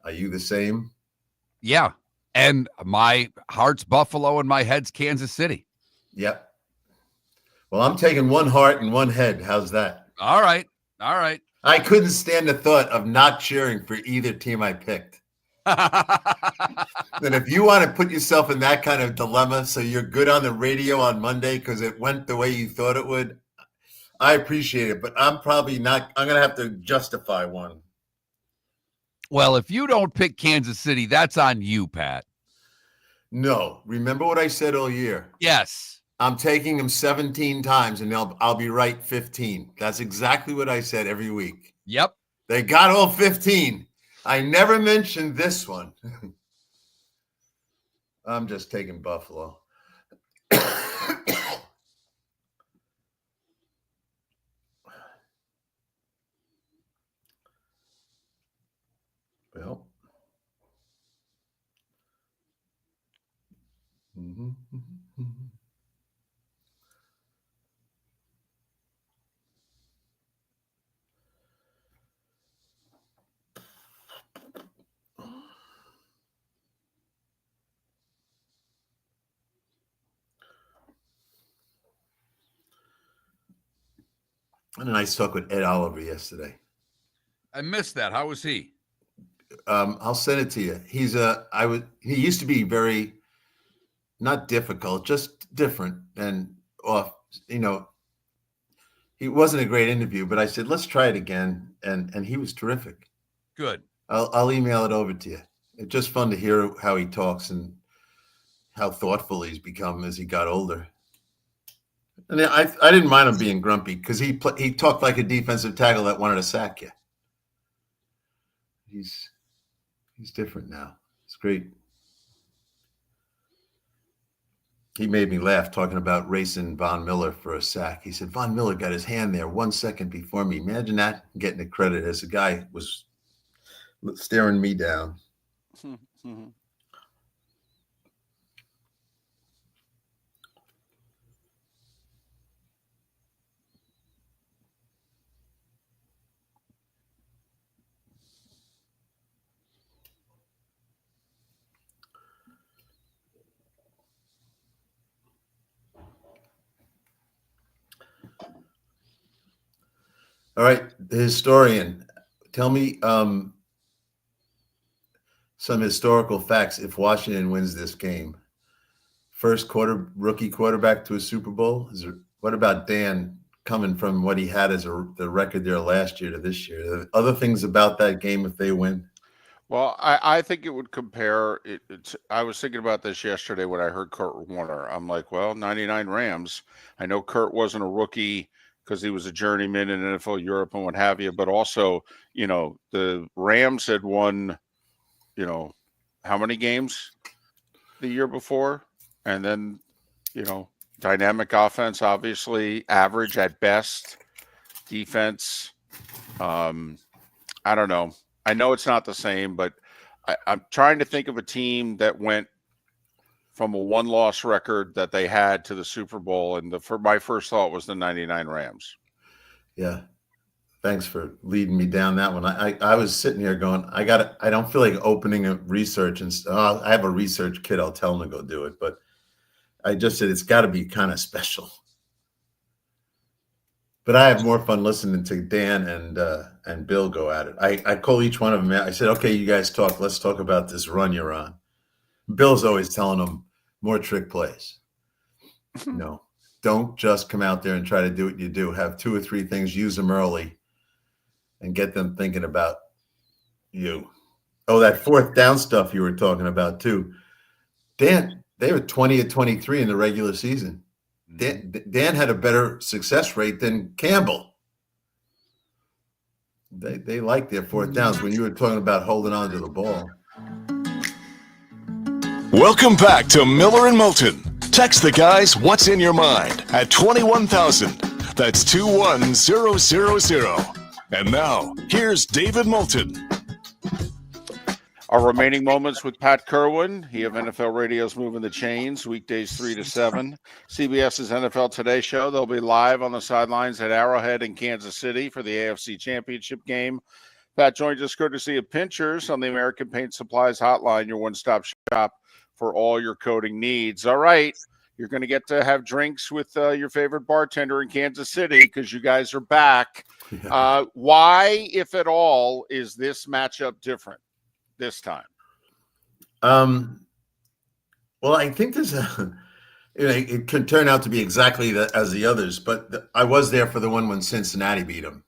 Are you the same? Yeah. And my heart's Buffalo and my head's Kansas City. Yep. Well, I'm taking one heart and one head. How's that? All right. All right. I couldn't stand the thought of not cheering for either team I picked. And if you want to put yourself in that kind of dilemma so you're good on the radio on Monday because it went the way you thought it would, I appreciate it. But I'm probably not. I'm going to have to justify one. Well, if you don't pick Kansas City, that's on you, Pat. No. Remember what I said all year? Yes. I'm taking them 17 times, and I'll be right 15. That's exactly what I said every week. Yep. They got all 15. I never mentioned this one. I'm just taking Buffalo. Well. I had a nice talk with Ed Oliver yesterday. I missed that. How was he? I'll send it to you. He used to be very, not difficult, just different and off, he wasn't a great interview, but I said, let's try it again. And he was terrific. Good. I'll email it over to you. It's just fun to hear how he talks and how thoughtful he's become as he got older. And I didn't mind him being grumpy because he talked like a defensive tackle that wanted to sack you. He's different now. It's great. He made me laugh talking about racing Von Miller for a sack. He said, Von Miller got his hand there 1 second before me. Imagine that, getting the credit as the guy was staring me down. All right, the historian, tell me some historical facts if Washington wins this game. First rookie quarterback to a Super Bowl. What about Dan coming from what he had as the record there last year to this year? Are there other things about that game if they win? Well, I think it would compare. I was thinking about this yesterday when I heard Kurt Warner. I'm like, well, 99 Rams. I know Kurt wasn't a rookie because he was a journeyman in NFL Europe and what have you. But also, the Rams had won, how many games the year before? And then, dynamic offense, obviously, average at best. Defense, I don't know. I know it's not the same, but I'm trying to think of a team that went from a one-loss record that they had to the Super Bowl, and my first thought was the 99 Rams. Yeah. Thanks for leading me down that one. I was sitting here going, I don't feel like opening a research and I have a research kit. I'll tell them to go do it, but I just said it's got to be kind of special. But I have more fun listening to Dan and Bill go at it. I call each one of them. I said, okay, you guys talk. Let's talk about this run you're on. Bill's always telling them more trick plays. No, don't just come out there and try to do what you do. Have 2 or 3 things, use them early, and get them thinking about you. Oh, that 4th down stuff you were talking about too. Dan, they were 20 of 23 in the regular season. Dan had a better success rate than Campbell. They like their 4th downs when you were talking about holding on to the ball. Welcome back to Miller and Moulton. Text the guys what's in your mind at 21,000. That's 21000. And now, here's David Moulton. Our remaining moments with Pat Kirwan. He of NFL Radio's Moving the Chains, weekdays 3 to 7. CBS's NFL Today show. They'll be live on the sidelines at Arrowhead in Kansas City for the AFC Championship game. Pat joins us courtesy of Pinchers on the American Paint Supplies Hotline, your one-stop shop for all your coating needs. All right, you're going to get to have drinks with your favorite bartender in Kansas City because you guys are back. Why, if at all, is this matchup different this time? Well, I think it could turn out to be exactly as the others, but I was there for the one when Cincinnati beat them.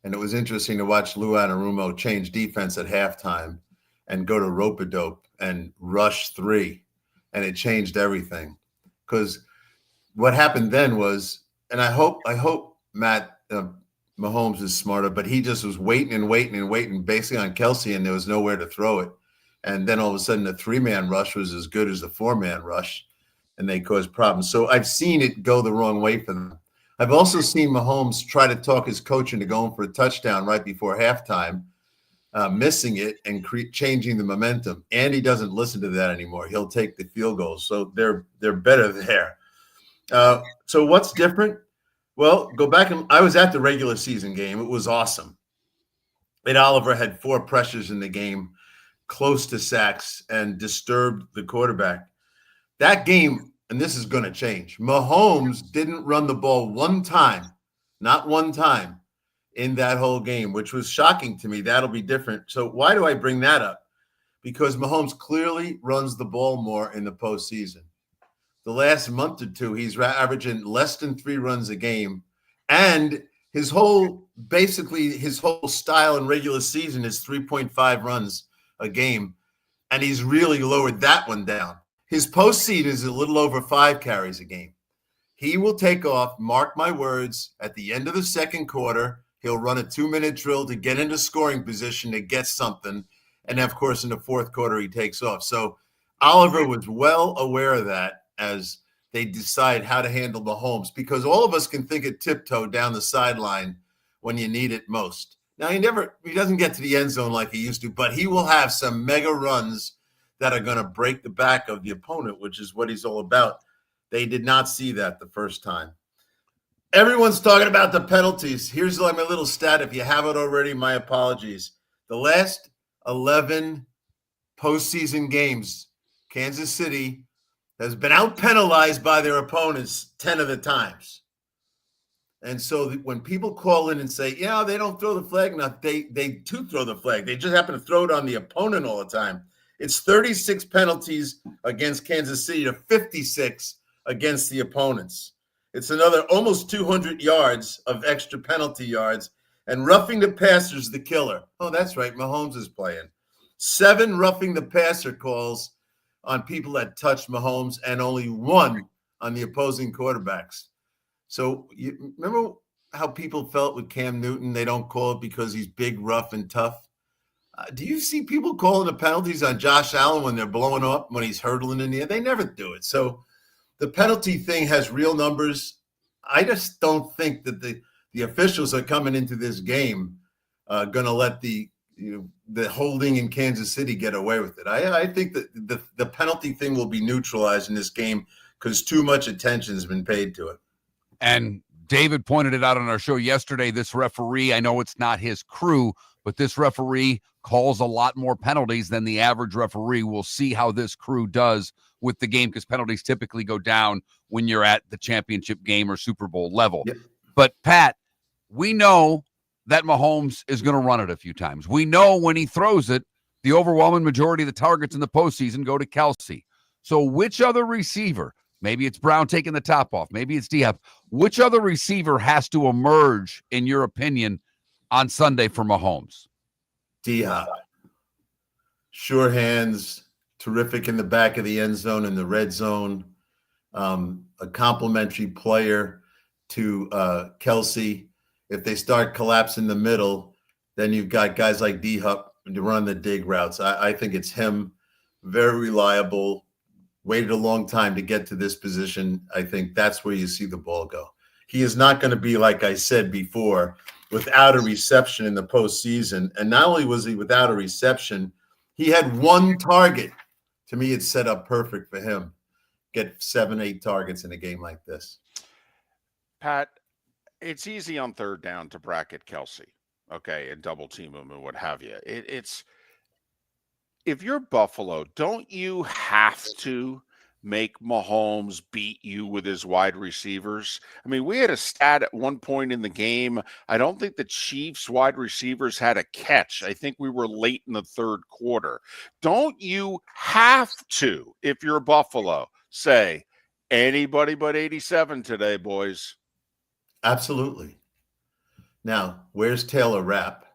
And it was interesting to watch Lou Anarumo change defense at halftime and go to rope-a-dope and rush 3. And it changed everything. Because what happened then was, and I hope Matt Mahomes is smarter, but he just was waiting basically on Kelsey, and there was nowhere to throw it. And then all of a sudden the 3-man rush was as good as the 4-man rush, and they caused problems. So I've seen it go the wrong way for them. I've also seen Mahomes try to talk his coach into going for a touchdown right before halftime, missing it and changing the momentum. And he doesn't listen to that anymore. He'll take the field goals. So they're better there. So what's different? Well, go back and I was at the regular season game. It was awesome. Ed Oliver had 4 pressures in the game, close to sacks, and disturbed the quarterback. That game, and this is going to change, Mahomes didn't run the ball one time, not one time in that whole game, which was shocking to me. That'll be different. So why do I bring that up? Because Mahomes clearly runs the ball more in the postseason. The last month or two, he's averaging less than 3 runs a game. And his whole style in regular season is 3.5 runs a game. And he's really lowered that one down. His postseason is a little over 5 carries a game. He will take off, mark my words, at the end of the second quarter. He'll run a 2-minute drill to get into scoring position to get something. And, of course, in the fourth quarter, he takes off. So Oliver was well aware of that as they decide how to handle Mahomes, because all of us can think of tiptoe down the sideline when you need it most. Now, he doesn't get to the end zone like he used to, but he will have some mega runs that are going to break the back of the opponent, which is what he's all about. They did not see that the first time. Everyone's talking about the penalties. Here's my little stat. If you have it already, my apologies. The last 11 postseason games, Kansas City has been out-penalized by their opponents 10 of the times. And so when people call in and say, they don't throw the flag enough, they do throw the flag. They just happen to throw it on the opponent all the time. It's 36 penalties against Kansas City to 56 against the opponents. It's another almost 200 yards of extra penalty yards. And roughing the passer is the killer. Oh, that's right. Mahomes is playing. 7 roughing the passer calls on people that touched Mahomes and only 1 on the opposing quarterbacks. So you remember how people felt with Cam Newton? They don't call it because he's big, rough, and tough. Do you see people calling the penalties on Josh Allen when they're blowing up, when he's hurdling in the air? They never do it. So the penalty thing has real numbers. I just don't think that the officials are coming into this game going to let the holding in Kansas City get away with it. I think that the penalty thing will be neutralized in this game because too much attention has been paid to it. And David pointed it out on our show yesterday. This referee, I know it's not his crew, but this referee calls a lot more penalties than the average referee. We'll see how this crew does with the game because penalties typically go down when you're at the championship game or Super Bowl level. Yep. But Pat, we know that Mahomes is going to run it a few times. We know when he throws it, the overwhelming majority of the targets in the postseason go to Kelsey. So which other receiver, maybe it's Brown taking the top off, maybe it's D-Hop, which other receiver has to emerge, in your opinion, on Sunday for Mahomes? D-Hop. Sure hands, terrific in the back of the end zone and the red zone. A complimentary player to Kelsey. If they start collapsing the middle, then you've got guys like D-Hop to run the dig routes. I think it's him, very reliable, waited a long time to get to this position. I think that's where you see the ball go. He is not going to be, like I said before, without a reception in the postseason. And not only was he without a reception, he had one target. To me, it's set up perfect for him. Get 7-8 targets in a game like this. Pat, it's easy on third down to bracket Kelsey, okay, and double team him and what have you. It's if you're Buffalo, don't you have to make Mahomes beat you with his wide receivers? I mean, we had a stat at one point in the game. I don't think the Chiefs wide receivers had a catch. I think we were late in the third quarter. Don't you have to, if you're Buffalo, say anybody but 87 today, boys? Absolutely. Now, where's Taylor Rapp?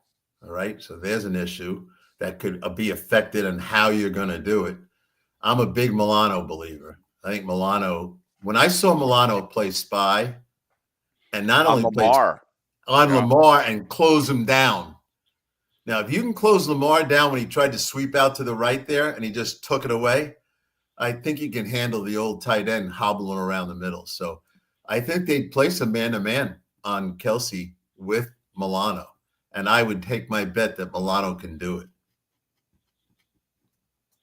All right, so there's an issue that could be affected on how you're going to do it. I'm a big Milano believer. I think Milano, when I saw Milano play spy, and not only Lamar. On Lamar and close him down. Now, if you can close Lamar down when he tried to sweep out to the right there and he just took it away, I think he can handle the old tight end hobbling around the middle. So I think they'd place a man-to-man on Kelsey with Milano. And I would take my bet that Milano can do it.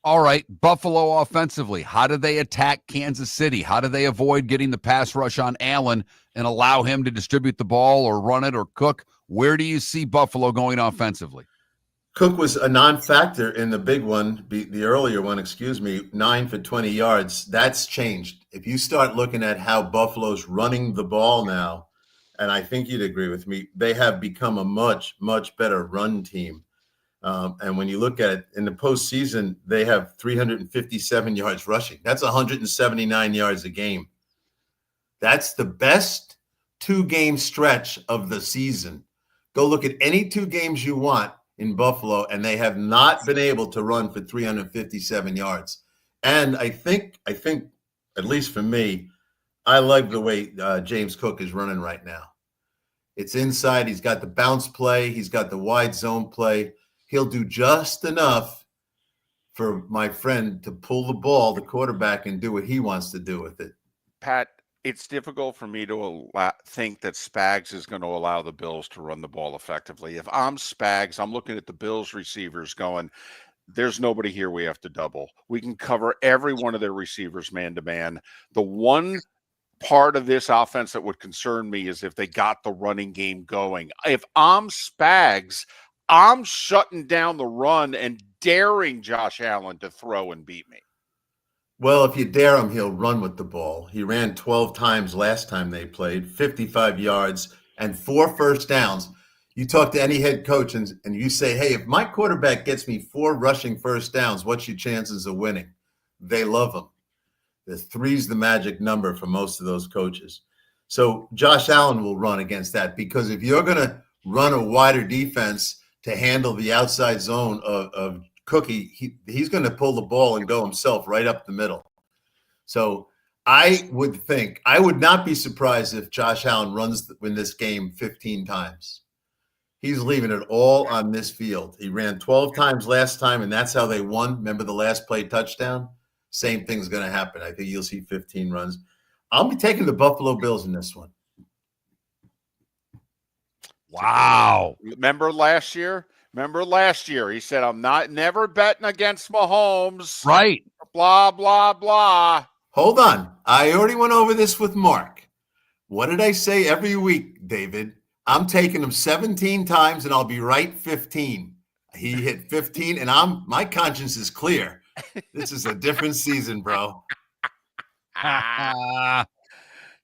All right, Buffalo offensively, how do they attack Kansas City? How do they avoid getting the pass rush on Allen and allow him to distribute the ball or run it or Cook? Where do you see Buffalo going offensively? Cook was a non-factor in the big one, the earlier one, 9 for 20 yards. That's changed. If you start looking at how Buffalo's running the ball now, and I think you'd agree with me, they have become a much, much better run team. And when you look at it in the postseason, they have 357 yards rushing. That's 179 yards a game. That's the best 2-game stretch of the season. Go look at any 2 games you want in Buffalo, and they have not been able to run for 357 yards. And I think, at least for me, I like the way James Cook is running right now. It's inside. He's got the bounce play. He's got the wide zone play. He'll do just enough for my friend to pull the ball, the quarterback, and do what he wants to do with it. Pat, it's difficult for me to think that Spags is going to allow the Bills to run the ball effectively. If I'm Spags, I'm looking at the Bills receivers going, there's nobody here we have to double. We can cover every one of their receivers man-to-man. The one part of this offense that would concern me is if they got the running game going. If I'm Spags, I'm shutting down the run and daring Josh Allen to throw and beat me. Well, if you dare him, he'll run with the ball. He ran 12 times last time they played, 55 yards and 4 first downs. You talk to any head coach and you say, hey, if my quarterback gets me 4 rushing first downs, what's your chances of winning? They love him. The 3's the magic number for most of those coaches. So Josh Allen will run against that, because if you're going to run a wider defense to handle the outside zone of Cookie, he's going to pull the ball and go himself right up the middle. So I would not be surprised if Josh Allen runs in this game 15 times. He's leaving it all on this field. He ran 12 times last time, and that's how they won. Remember the last play touchdown? Same thing's going to happen. I think you'll see 15 runs. I'll be taking the Buffalo Bills in this one. Wow. Remember last year? He said, I'm never betting against Mahomes. Right. Blah, blah, blah. Hold on. I already went over this with Mark. What did I say every week, David? I'm taking him 17 times and I'll be right 15. He hit 15 and my conscience is clear. This is a different season, bro.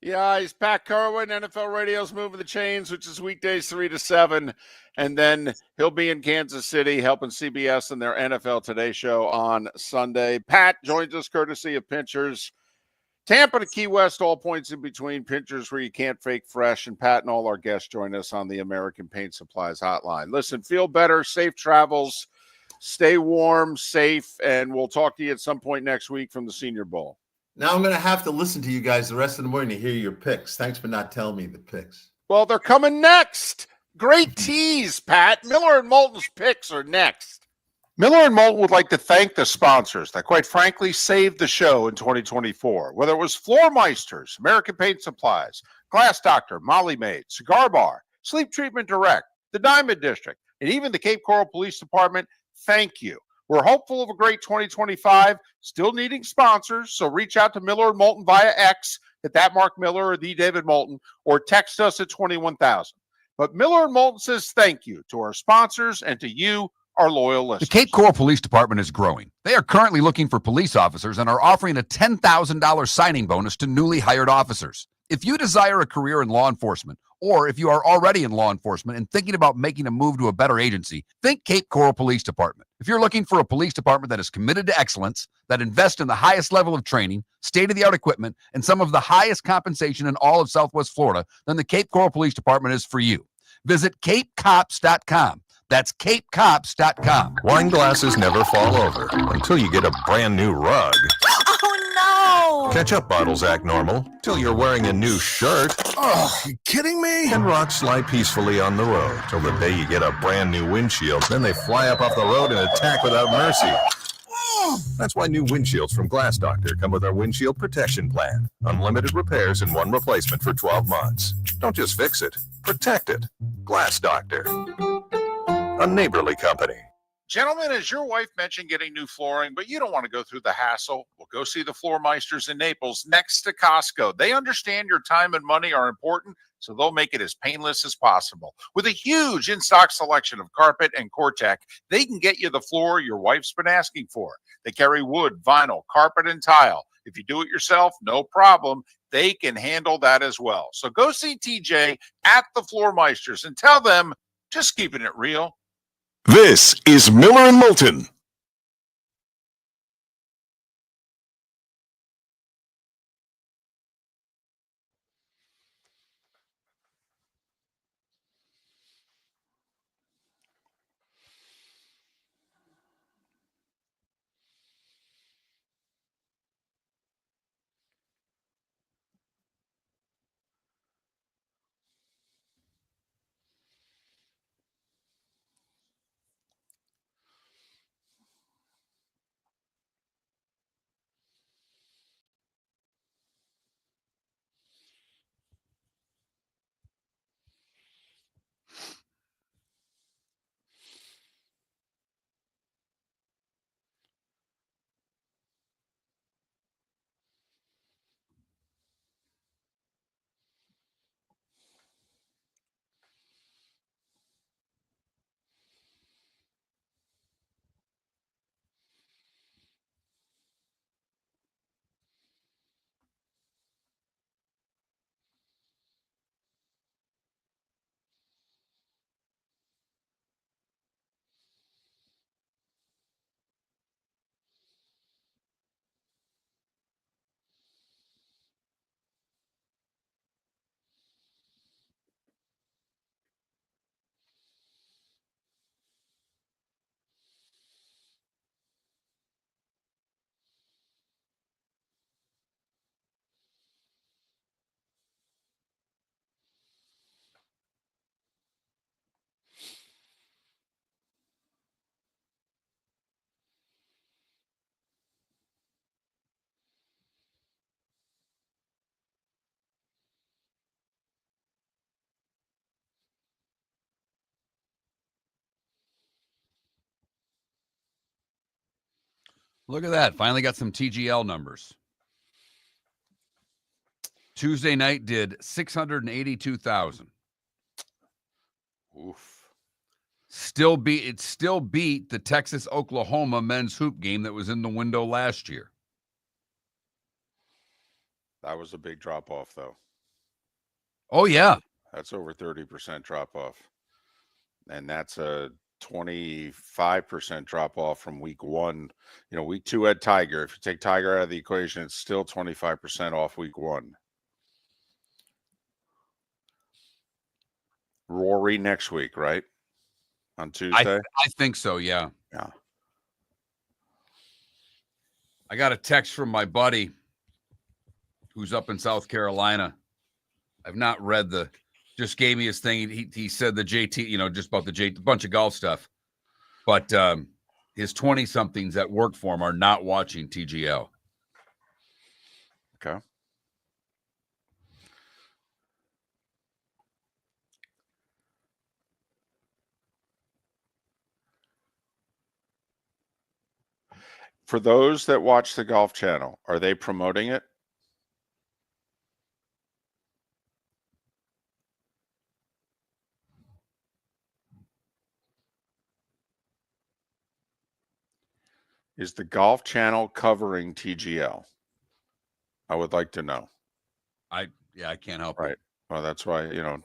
Yeah, he's Pat Kirwan, NFL Radio's Moving the Chains, which is weekdays 3 to 7. And then he'll be in Kansas City helping CBS in their NFL Today show on Sunday. Pat joins us courtesy of Pinchers. Tampa to Key West, all points in between. Pinchers where you can't fake fresh. And Pat and all our guests join us on the American Paint Supplies hotline. Listen, feel better, safe travels, stay warm, safe, and we'll talk to you at some point next week from the Senior Bowl. Now I'm going to have to listen to you guys the rest of the morning to hear your picks. Thanks for not telling me the picks. Well, they're coming next. Great tease, Pat. Miller and Moulton's picks are next. Miller and Moulton would like to thank the sponsors that, quite frankly, saved the show in 2024. Whether it was Floor Meisters, American Paint Supplies, Glass Doctor, Molly Maid, Cigar Bar, Sleep Treatment Direct, the Diamond District, and even the Cape Coral Police Department, thank you. We're hopeful of a great 2025, still needing sponsors, so reach out to Miller and Moulton via X at that Mark Miller or the David Moulton, or text us at 21,000. But Miller and Moulton says thank you to our sponsors and to you, our loyal listeners. The Cape Coral Police Department is growing. They are currently looking for police officers and are offering a $10,000 signing bonus to newly hired officers. If you desire a career in law enforcement, or if you are already in law enforcement and thinking about making a move to a better agency, think Cape Coral Police Department. If you're looking for a police department that is committed to excellence, that invests in the highest level of training, state-of-the-art equipment, and some of the highest compensation in all of Southwest Florida, then the Cape Coral Police Department is for you. Visit capecops.com. That's capecops.com. Wine glasses never fall over until you get a brand new rug. Oh, no. Ketchup bottles act normal till you're wearing a new shirt. Oh, you kidding me? And rocks lie peacefully on the road till the day you get a brand new windshield. Then they fly up off the road and attack without mercy. That's why new windshields from Glass Doctor come with our windshield protection plan. Unlimited repairs and one replacement for 12 months. Don't just fix it, protect it. Glass Doctor, a neighborly company. Gentlemen, as your wife mentioned getting new flooring, but you don't want to go through the hassle, well, go see the Floor Meisters in Naples next to Costco. They understand your time and money are important, so they'll make it as painless as possible. With a huge in-stock selection of carpet and Cortec, they can get you the floor your wife's been asking for. They carry wood, vinyl, carpet, and tile. If you do it yourself, no problem. They can handle that as well. So go see TJ at the Floor Meisters and tell them, just keeping it real. This is Miller and Moulton. Look at that. Finally got some TGL numbers. Tuesday night did 682,000. Oof. Still beat the Texas-Oklahoma men's hoop game that was in the window last year. That was a big drop off, though. Oh, yeah. That's over 30% drop off. And that's a 25% drop off from week 1. Week 2 had Tiger. If you take Tiger out of the equation, it's still 25% off week 1. Rory next week, right? On Tuesday? I think so, yeah. Yeah. I got a text from my buddy who's up in South Carolina. I've not read just gave me his thing. He said the JT, just about the bunch of golf stuff. But his 20-somethings that work for him are not watching TGL. Okay. For those that watch the Golf Channel, are they promoting it? Is the Golf Channel covering TGL? I would like to know. I can't help Right. it. Well, that's why,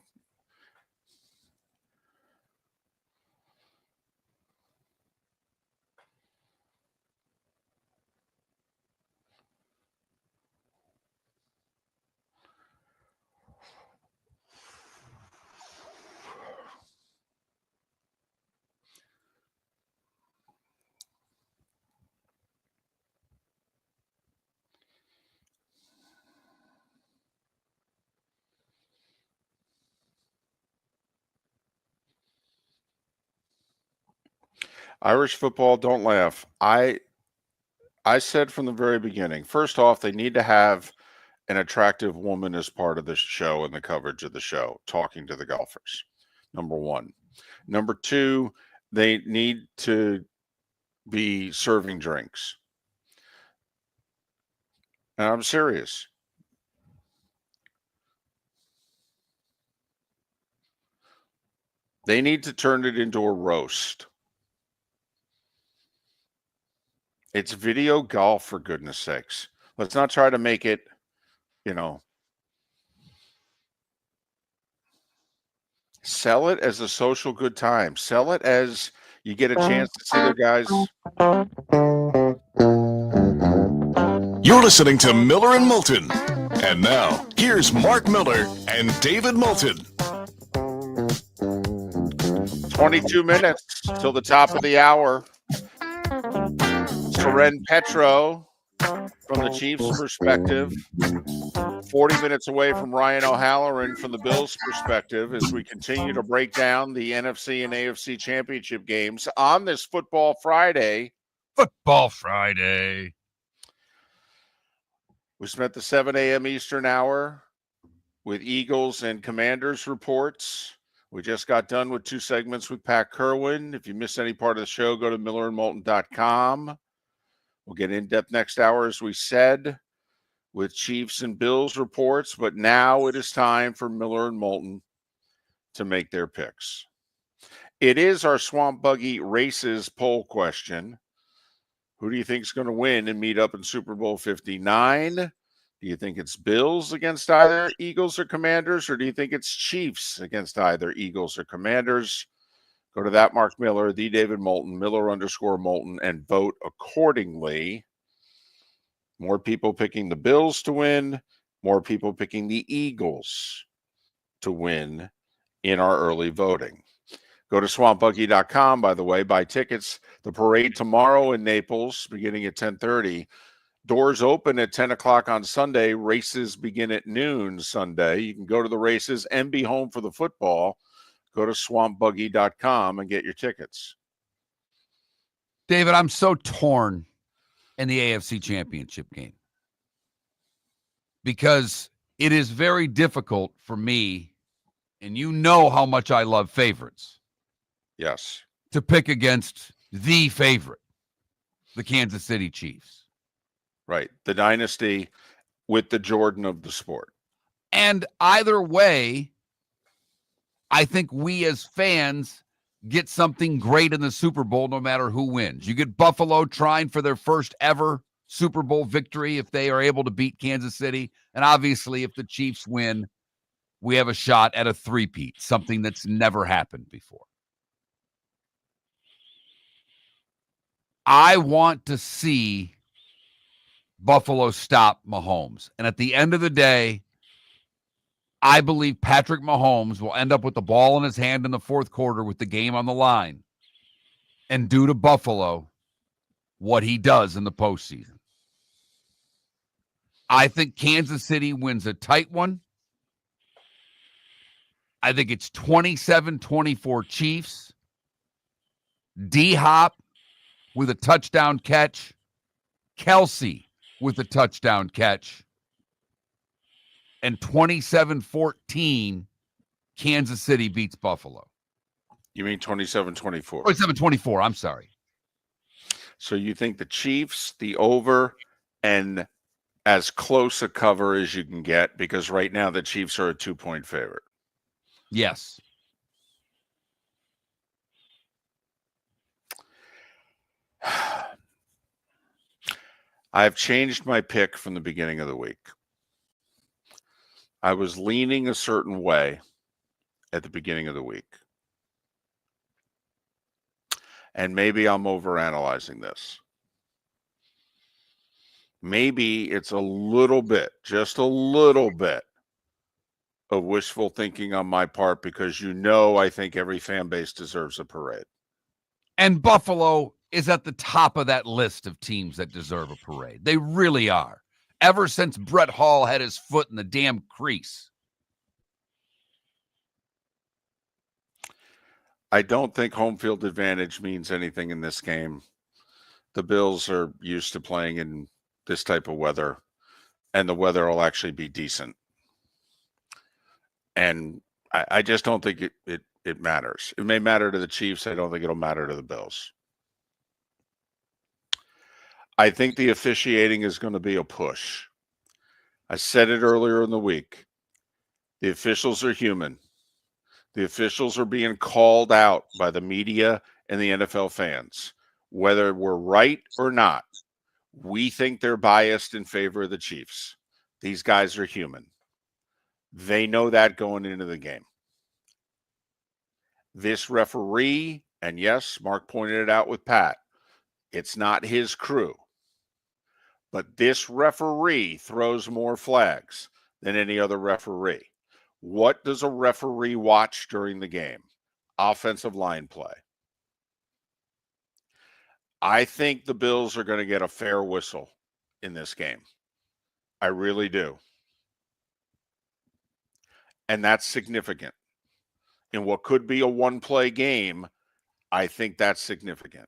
Irish football, don't laugh. I said from the very beginning, first off, they need to have an attractive woman as part of the show and the coverage of the show, talking to the golfers. Number 1. Number 2, they need to be serving drinks. And I'm serious. They need to turn it into a roast. It's video golf, for goodness sakes. Let's not try to make it, sell it as a social good time. Sell it as you get a chance to see the guys. You're listening to Miller and Moulton. And now, here's Mark Miller and David Moulton. 22 minutes till the top of the hour. Soren Petro, from the Chiefs' perspective, 40 minutes away from Ryan O'Halloran from the Bills' perspective, as we continue to break down the NFC and AFC championship games on this Football Friday. Football Friday. We spent the 7 a.m. Eastern hour with Eagles and Commanders reports. We just got done with 2 segments with Pat Kirwan. If you missed any part of the show, go to millerandmoulton.com. We'll get in depth next hour, as we said, with Chiefs and Bills reports. But now it is time for Miller and Moulton to make their picks. It is our Swamp Buggy Races poll question. Who do you think is going to win and meet up in Super Bowl 59? Do you think it's Bills against either Eagles or Commanders, or do you think it's Chiefs against either Eagles or Commanders? Go to that Mark Miller, the David Moulton, Miller_Moulton, and vote accordingly. More people picking the Bills to win, more people picking the Eagles to win in our early voting. Go to swampbuggy.com, by the way, buy tickets. The parade tomorrow in Naples, beginning at 10:30. Doors open at 10 o'clock on Sunday. Races begin at noon Sunday. You can go to the races and be home for the football. Go to swampbuggy.com and get your tickets. David, I'm so torn in the AFC championship game because it is very difficult for me, and you know how much I love favorites. Yes. To pick against the favorite, the Kansas City Chiefs. Right. The dynasty with the Jordan of the sport. And either way, I think we as fans get something great in the Super Bowl no matter who wins. You get Buffalo trying for their first ever Super Bowl victory if they are able to beat Kansas City. And obviously, if the Chiefs win, we have a shot at a three-peat, something that's never happened before. I want to see Buffalo stop Mahomes. And at the end of the day, I believe Patrick Mahomes will end up with the ball in his hand in the fourth quarter with the game on the line and do to Buffalo what he does in the postseason. I think Kansas City wins a tight one. I think it's 27-24 Chiefs. D-Hop with a touchdown catch. Kelsey with a touchdown catch. And 27-14, Kansas City beats Buffalo. You mean 27-24? 27-24, I'm sorry. So you think the Chiefs, the over, and as close a cover as you can get, because right now the Chiefs are a 2-point favorite. Yes. I've changed my pick from the beginning of the week. I was leaning a certain way at the beginning of the week. And maybe I'm overanalyzing this. Maybe it's a little bit, just a little bit of wishful thinking on my part, because I think every fan base deserves a parade. And Buffalo is at the top of that list of teams that deserve a parade. They really are. Ever since Brett Hall had his foot in the damn crease. I don't think home field advantage means anything in this game. The Bills are used to playing in this type of weather, and the weather will actually be decent. And I just don't think it matters. It may matter to the Chiefs. I don't think it'll matter to the Bills. I think the officiating is going to be a push. I said it earlier in the week. The officials are human. The officials are being called out by the media and the NFL fans. Whether we're right or not, we think they're biased in favor of the Chiefs. These guys are human. They know that going into the game. This referee, and yes, Mark pointed it out with Pat, it's not his crew. But this referee throws more flags than any other referee. What does a referee watch during the game? Offensive line play. I think the Bills are going to get a fair whistle in this game. I really do. And that's significant. In what could be a one-play game, I think that's significant.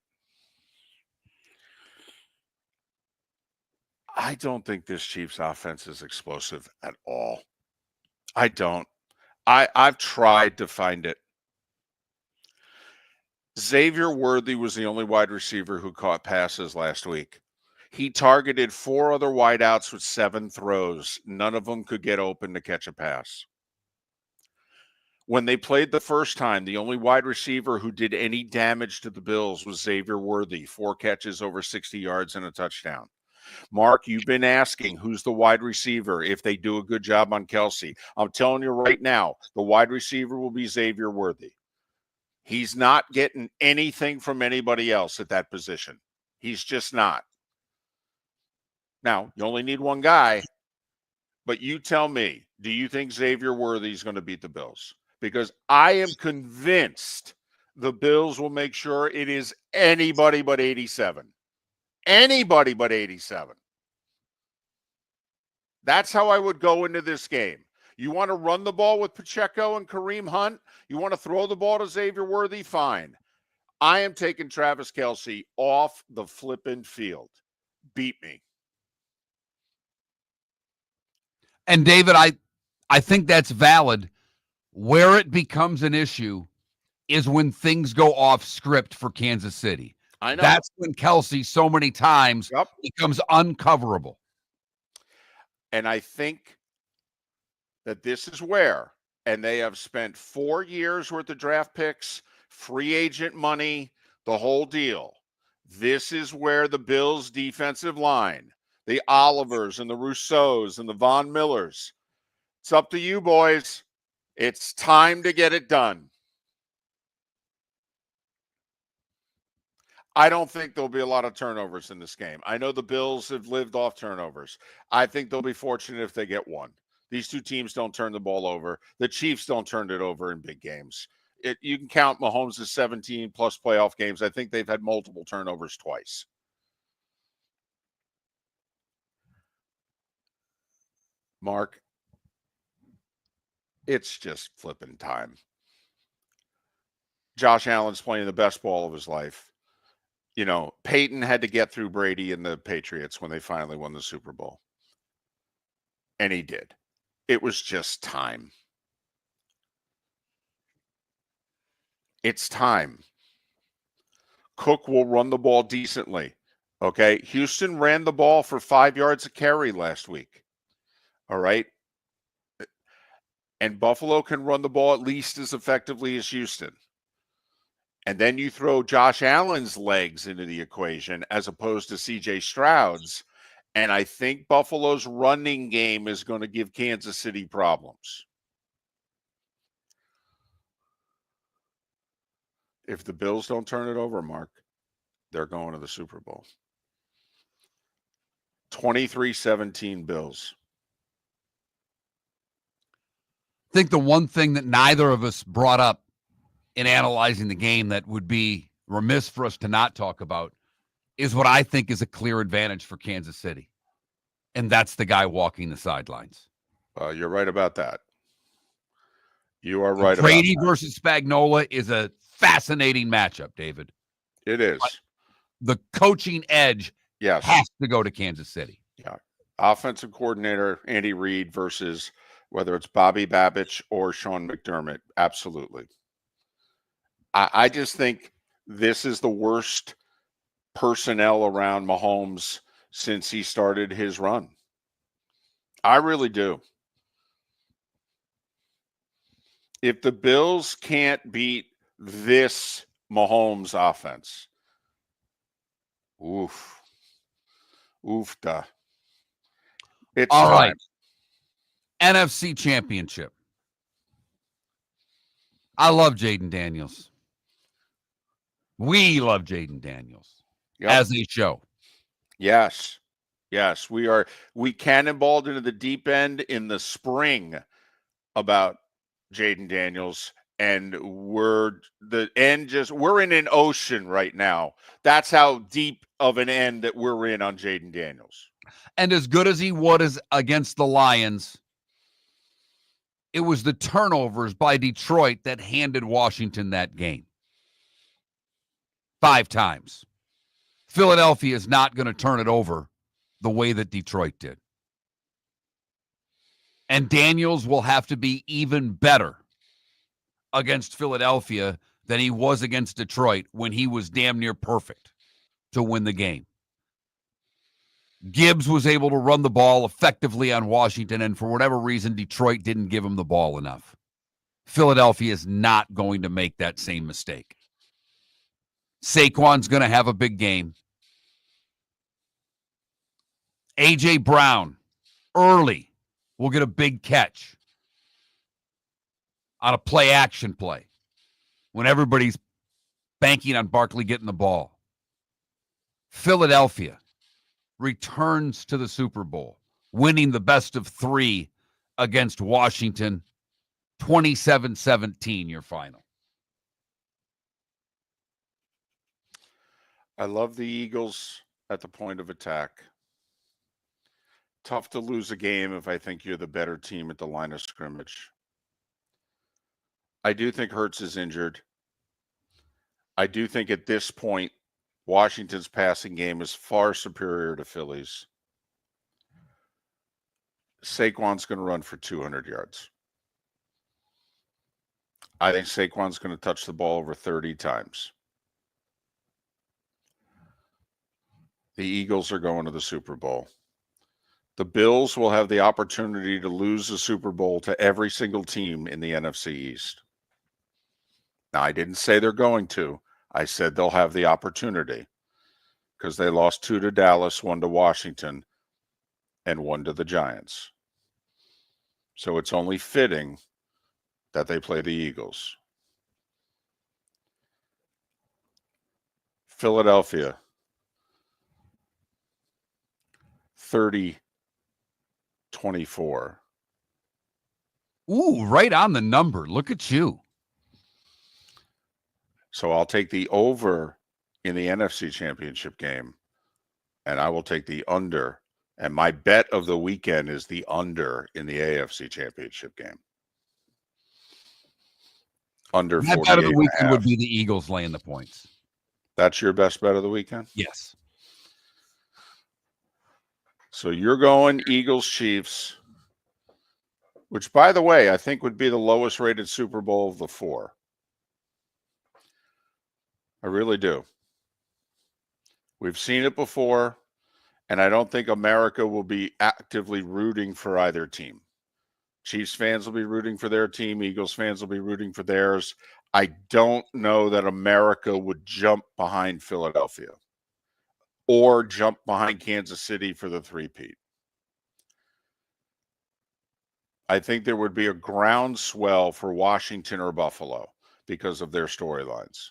I don't think this Chiefs offense is explosive at all. I don't. I've tried to find it. Xavier Worthy was the only wide receiver who caught passes last week. He targeted 4 other wideouts with 7 throws. None of them could get open to catch a pass. When they played the first time, the only wide receiver who did any damage to the Bills was Xavier Worthy, 4 catches over 60 yards and a touchdown. Mark, you've been asking who's the wide receiver if they do a good job on Kelsey. I'm telling you right now, the wide receiver will be Xavier Worthy. He's not getting anything from anybody else at that position. He's just not. Now, you only need one guy, but you tell me, do you think Xavier Worthy is going to beat the Bills? Because I am convinced the Bills will make sure it is anybody but 87. Anybody but 87. That's how I would go into this game. You want to run the ball with Pacheco and Kareem Hunt? You want to throw the ball to Xavier Worthy? Fine. I am taking Travis Kelce off the flipping field. Beat me. And David, I think that's valid. Where it becomes an issue is when things go off script for Kansas City. I know. That's when Kelsey so many times becomes uncoverable. And I think that this is where, and they have spent 4 years worth of draft picks, free agent money, the whole deal. This is where the Bills' defensive line, the Olivers and the Rousseaus and the Von Millers, it's up to you, boys. It's time to get it done. I don't think there'll be a lot of turnovers in this game. I know the Bills have lived off turnovers. I think they'll be fortunate if they get one. These two teams don't turn the ball over. The Chiefs don't turn it over in big games. You can count Mahomes' 17-plus playoff games. I think they've had multiple turnovers twice. Mark, it's just flipping time. Josh Allen's playing the best ball of his life. You know, Peyton had to get through Brady and the Patriots when they finally won the Super Bowl. And he did. It was just time. It's time. Cook will run the ball decently. Okay. Houston ran the ball for 5 yards a carry last week. All right. And Buffalo can run the ball at least as effectively as Houston. And then you throw Josh Allen's legs into the equation as opposed to CJ Stroud's. And I think Buffalo's running game is going to give Kansas City problems. If the Bills don't turn it over, Mark, they're going to the Super Bowl. 23-17 Bills. I think the one thing that neither of us brought up in analyzing the game that would be remiss for us to not talk about is what I think is a clear advantage for Kansas City. And that's the guy walking the sidelines. You're right about that. You are right Brady about that. versus Spagnuolo is a fascinating matchup, David. It is. But the coaching edge has to go to Kansas City. Yeah. Offensive coordinator Andy Reid versus whether it's Bobby Babich or Sean McDermott. Absolutely. I just think this is the worst personnel around Mahomes since he started his run. I really do. If the Bills can't beat this Mahomes offense, oofda. It's all time. right. NFC Championship. I love Jaden Daniels. We love Jaden Daniels as a show. Yes. Yes, we cannonballed into the deep end in the spring about Jaden Daniels, and we're in an ocean right now. That's how deep of an end that we're in on Jaden Daniels. And as good as he was against the Lions, it was the turnovers by Detroit that handed Washington that game. 5 times. Philadelphia is not going to turn it over the way that Detroit did. And Daniels will have to be even better against Philadelphia than he was against Detroit when he was damn near perfect to win the game. Gibbs was able to run the ball effectively on Washington, and for whatever reason, Detroit didn't give him the ball enough. Philadelphia is not going to make that same mistake. Saquon's going to have a big game. A.J. Brown, early, will get a big catch on a play-action play when everybody's banking on Barkley getting the ball. Philadelphia returns to the Super Bowl, winning the best of 3 against Washington, 27-17, your final. I love the Eagles at the point of attack. Tough to lose a game if I think you're the better team at the line of scrimmage. I do think Hurts is injured. I do think at this point, Washington's passing game is far superior to Philly's. Saquon's going to run for 200 yards. I think Saquon's going to touch the ball over 30 times. The Eagles are going to the Super Bowl. The Bills will have the opportunity to lose the Super Bowl to every single team in the NFC East. Now, I didn't say they're going to. I said they'll have the opportunity because they lost 2 to Dallas, 1 to Washington, and 1 to the Giants. So it's only fitting that they play the Eagles. Philadelphia, 30-24. Ooh, right on the number. Look at you. So I'll take the over in the NFC Championship game, and I will take the under. And my bet of the weekend is the under in the AFC Championship game. Under My 48 bet of the and a weekend half. would be the Eagles laying the points. That's your best bet of the weekend? Yes. So you're going Eagles Chiefs, which, by the way, I think would be the lowest rated Super Bowl of the four. I really do. We've seen it before, and I don't think America will be actively rooting for either team. Chiefs fans will be rooting for their team. Eagles fans will be rooting for theirs. I don't know that America would jump behind Philadelphia or jump behind Kansas City for the three-peat. I think there would be a groundswell for Washington or Buffalo because of their storylines.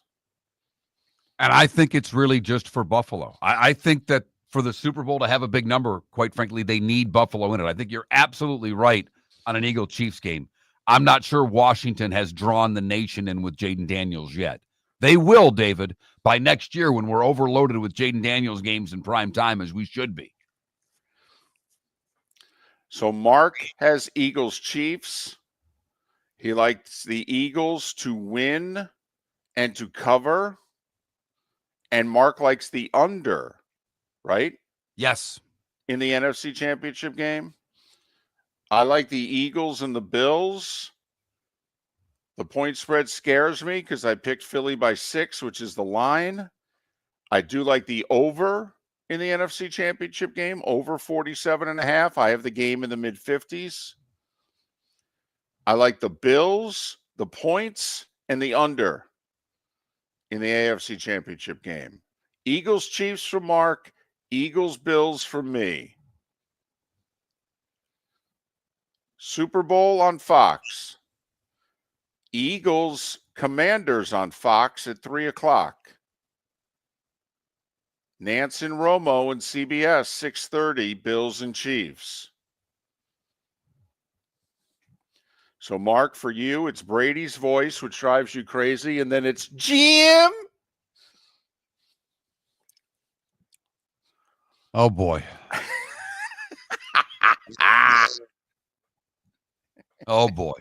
And I think it's really just for Buffalo. I think that for the Super Bowl to have a big number, quite frankly, they need Buffalo in it. I think you're absolutely right on an Eagle-Chiefs game. I'm not sure Washington has drawn the nation in with Jaden Daniels yet. They will, David, by next year when we're overloaded with Jaden Daniels games in prime time, as we should be. So Mark has Eagles Chiefs. He likes the Eagles to win and to cover. And Mark likes the under, right? Yes. In the NFC Championship game. I like the Eagles and the Bills. The point spread scares me because I picked Philly by 6, which is the line. I do like the over in the NFC Championship game, over 47.5. I have the game in the mid-50s. I like the Bills, the points, and the under in the AFC Championship game. Eagles, Chiefs for Mark. Eagles, Bills for me. Super Bowl on Fox. Eagles, Commanders on Fox at 3 o'clock. Nance and Romo and CBS, 6:30, Bills and Chiefs. So, Mark, for you, it's Brady's voice, which drives you crazy, and then it's Jim. Oh, boy. Oh, boy.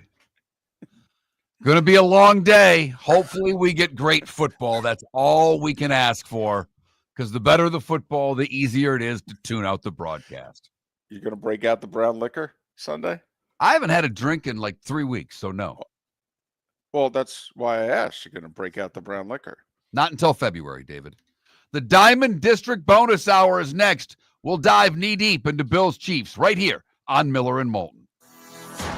Going to be a long day. Hopefully we get great football. That's all we can ask for, because the better the football, the easier it is to tune out the broadcast. You're going to break out the brown liquor Sunday? I haven't had a drink in like 3 weeks, so no. Well, that's why I asked. You're going to break out the brown liquor. Not until February, David. The Diamond District Bonus Hour is next. We'll dive knee-deep into Bills Chiefs right here on Miller and Moulton.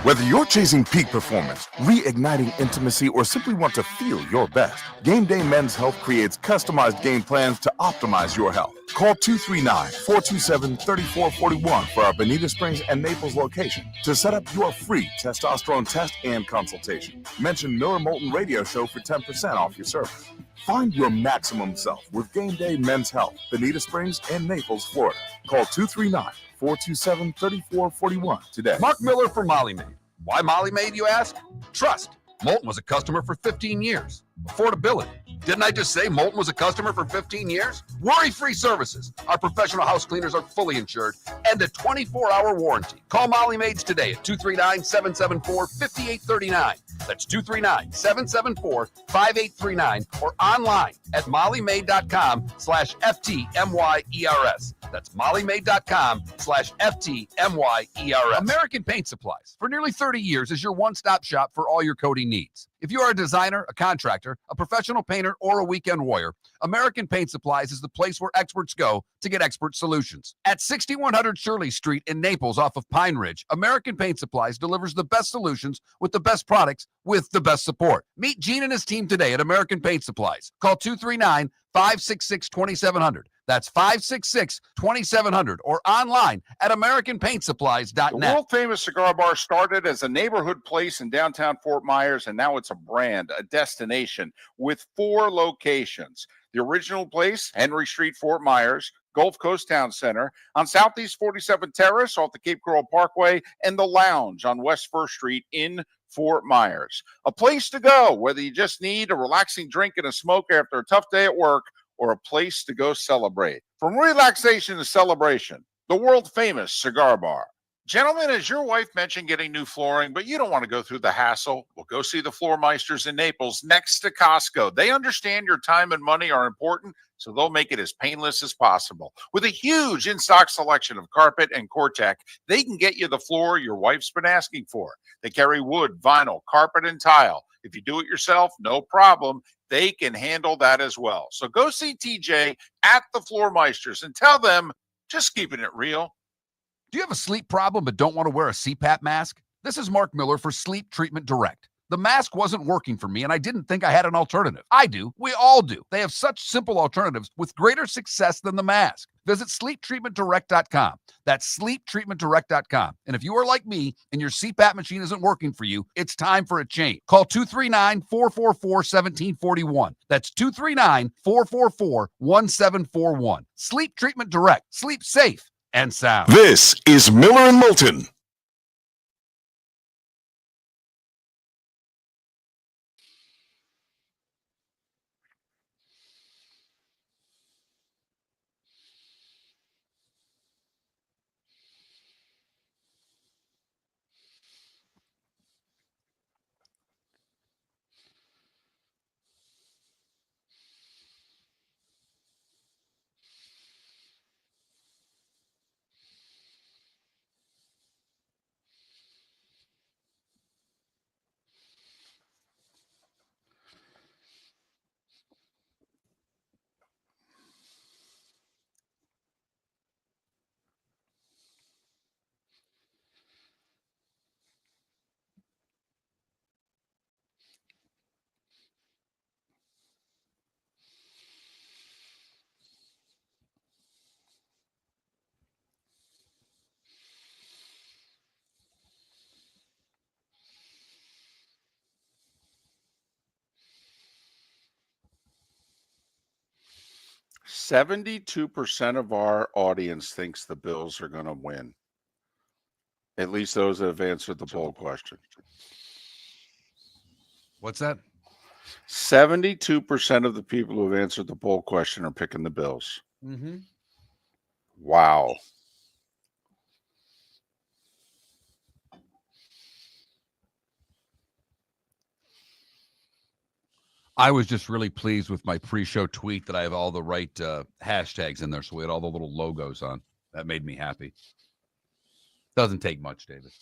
Whether you're chasing peak performance, reigniting intimacy, or simply want to feel your best, Game Day Men's Health creates customized game plans to optimize your health. Call 239-427-3441 for our Bonita Springs and Naples location to set up your free testosterone test and consultation. Mention Miller Moulton Radio Show for 10% off your service. Find your maximum self with Game Day Men's Health, Bonita Springs and Naples, Florida. Call 239-427-3441 today. Mark Miller for Molly Maid. Why Molly Maid, you ask? Trust. Moulton was a customer for 15 years. Affordability. Didn't I just say Moulton was a customer for 15 years? Worry-free services. Our professional house cleaners are fully insured and a 24-hour warranty. Call Molly Maids today at 239-774-5839. That's 239-774-5839 or online at mollymaid.com/FTMYERS. That's mollymaid.com/FTMYERS. American Paint Supplies, for nearly 30 years, is your one-stop shop for all your coating needs. If you are a designer, a contractor, a professional painter, or a weekend warrior, American Paint Supplies is the place where experts go to get expert solutions. At 6100 Shirley Street in Naples off of Pine Ridge, American Paint Supplies delivers the best solutions with the best products with the best support. Meet Gene and his team today at American Paint Supplies. Call 239-566-2700. That's 566-2700 or online at The AmericanPaintSupplies.net. world famous cigar bar started as a neighborhood place in downtown Fort Myers, and now it's a brand, a destination with 4 locations. The original place, Henry Street, Fort Myers, Gulf Coast Town Center, on Southeast 47th Terrace off the Cape Coral Parkway, and the Lounge on West 1st Street in Fort Myers. A place to go, whether you just need a relaxing drink and a smoke after a tough day at work, or a place to go celebrate. From relaxation to celebration, the world famous cigar bar. Gentlemen, has your wife mentioned getting new flooring, but you don't want to go through the hassle? Well, go see the Floor Meisters in Naples next to Costco. They understand your time and money are important, so they'll make it as painless as possible. With a huge in-stock selection of carpet and Cortec, they can get you the floor your wife's been asking for. They carry wood, vinyl, carpet, and tile. If you do it yourself, no problem. They can handle that as well. So go see TJ at the Floor Meisters and tell them, just keeping it real. Do you have a sleep problem but don't want to wear a CPAP mask? This is Mark Miller for Sleep Treatment Direct. The mask wasn't working for me, and I didn't think I had an alternative. I do. We all do. They have such simple alternatives with greater success than the mask. Visit sleeptreatmentdirect.com. That's sleeptreatmentdirect.com. And if you are like me and your CPAP machine isn't working for you, it's time for a change. Call 239-444-1741. That's 239-444-1741. Sleep Treatment Direct. Sleep safe and sound. This is Miller and Moulton. %72% of our audience thinks the Bills are going to win. At least those that have answered the poll question. What's that? 72% of the people who have answered the poll question are picking the Bills. Mm-hmm. Wow. I was just really pleased with my pre-show tweet that I have all the right hashtags in there, so we had all the little logos on. That made me happy. Doesn't take much, David.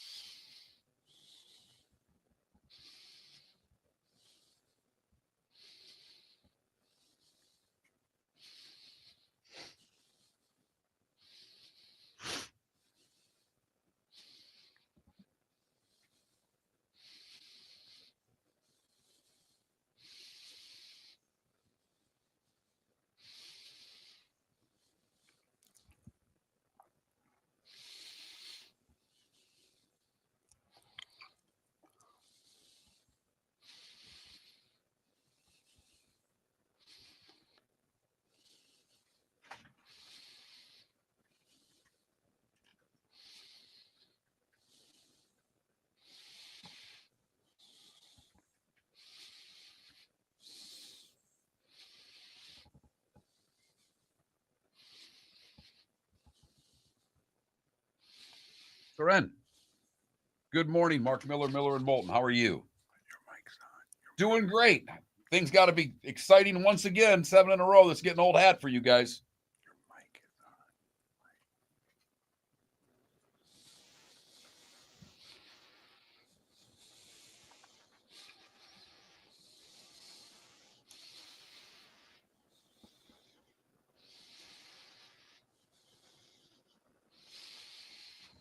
Soren. Good morning, Mark Miller, Miller and Moulton. How are you? Your mic's on. Doing great. Things got to be exciting once again. 7 in a row. That's getting old hat for you guys. Your mic is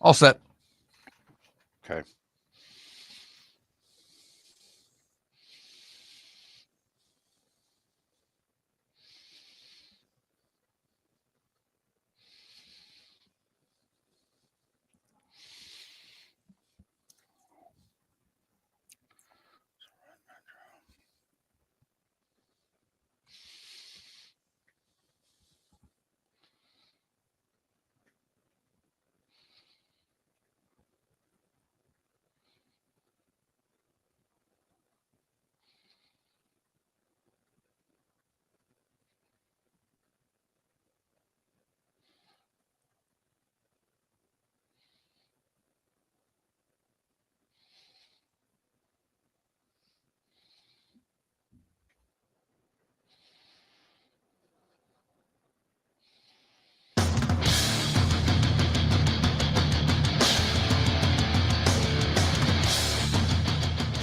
on. All set. Okay.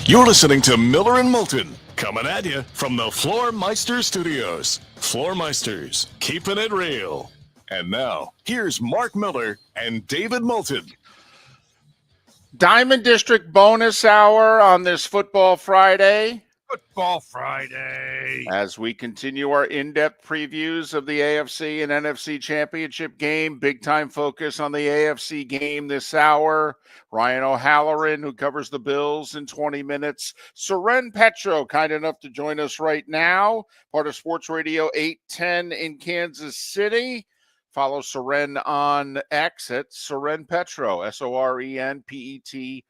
You're listening to Miller and Moulton, coming at you from the Floor Meister Studios. Floor Meisters, keeping it real. And now, here's Mark Miller and David Moulton. Diamond District bonus hour on this Football Friday. Football Friday. As we continue our in-depth previews of the AFC and NFC championship game, big-time focus on the AFC game this hour. Ryan O'Halloran, who covers the Bills in 20 minutes. Soren Petro, kind enough to join us right now, part of Sports Radio 810 in Kansas City. Follow Soren on X at Soren Petro, SORENPETRO.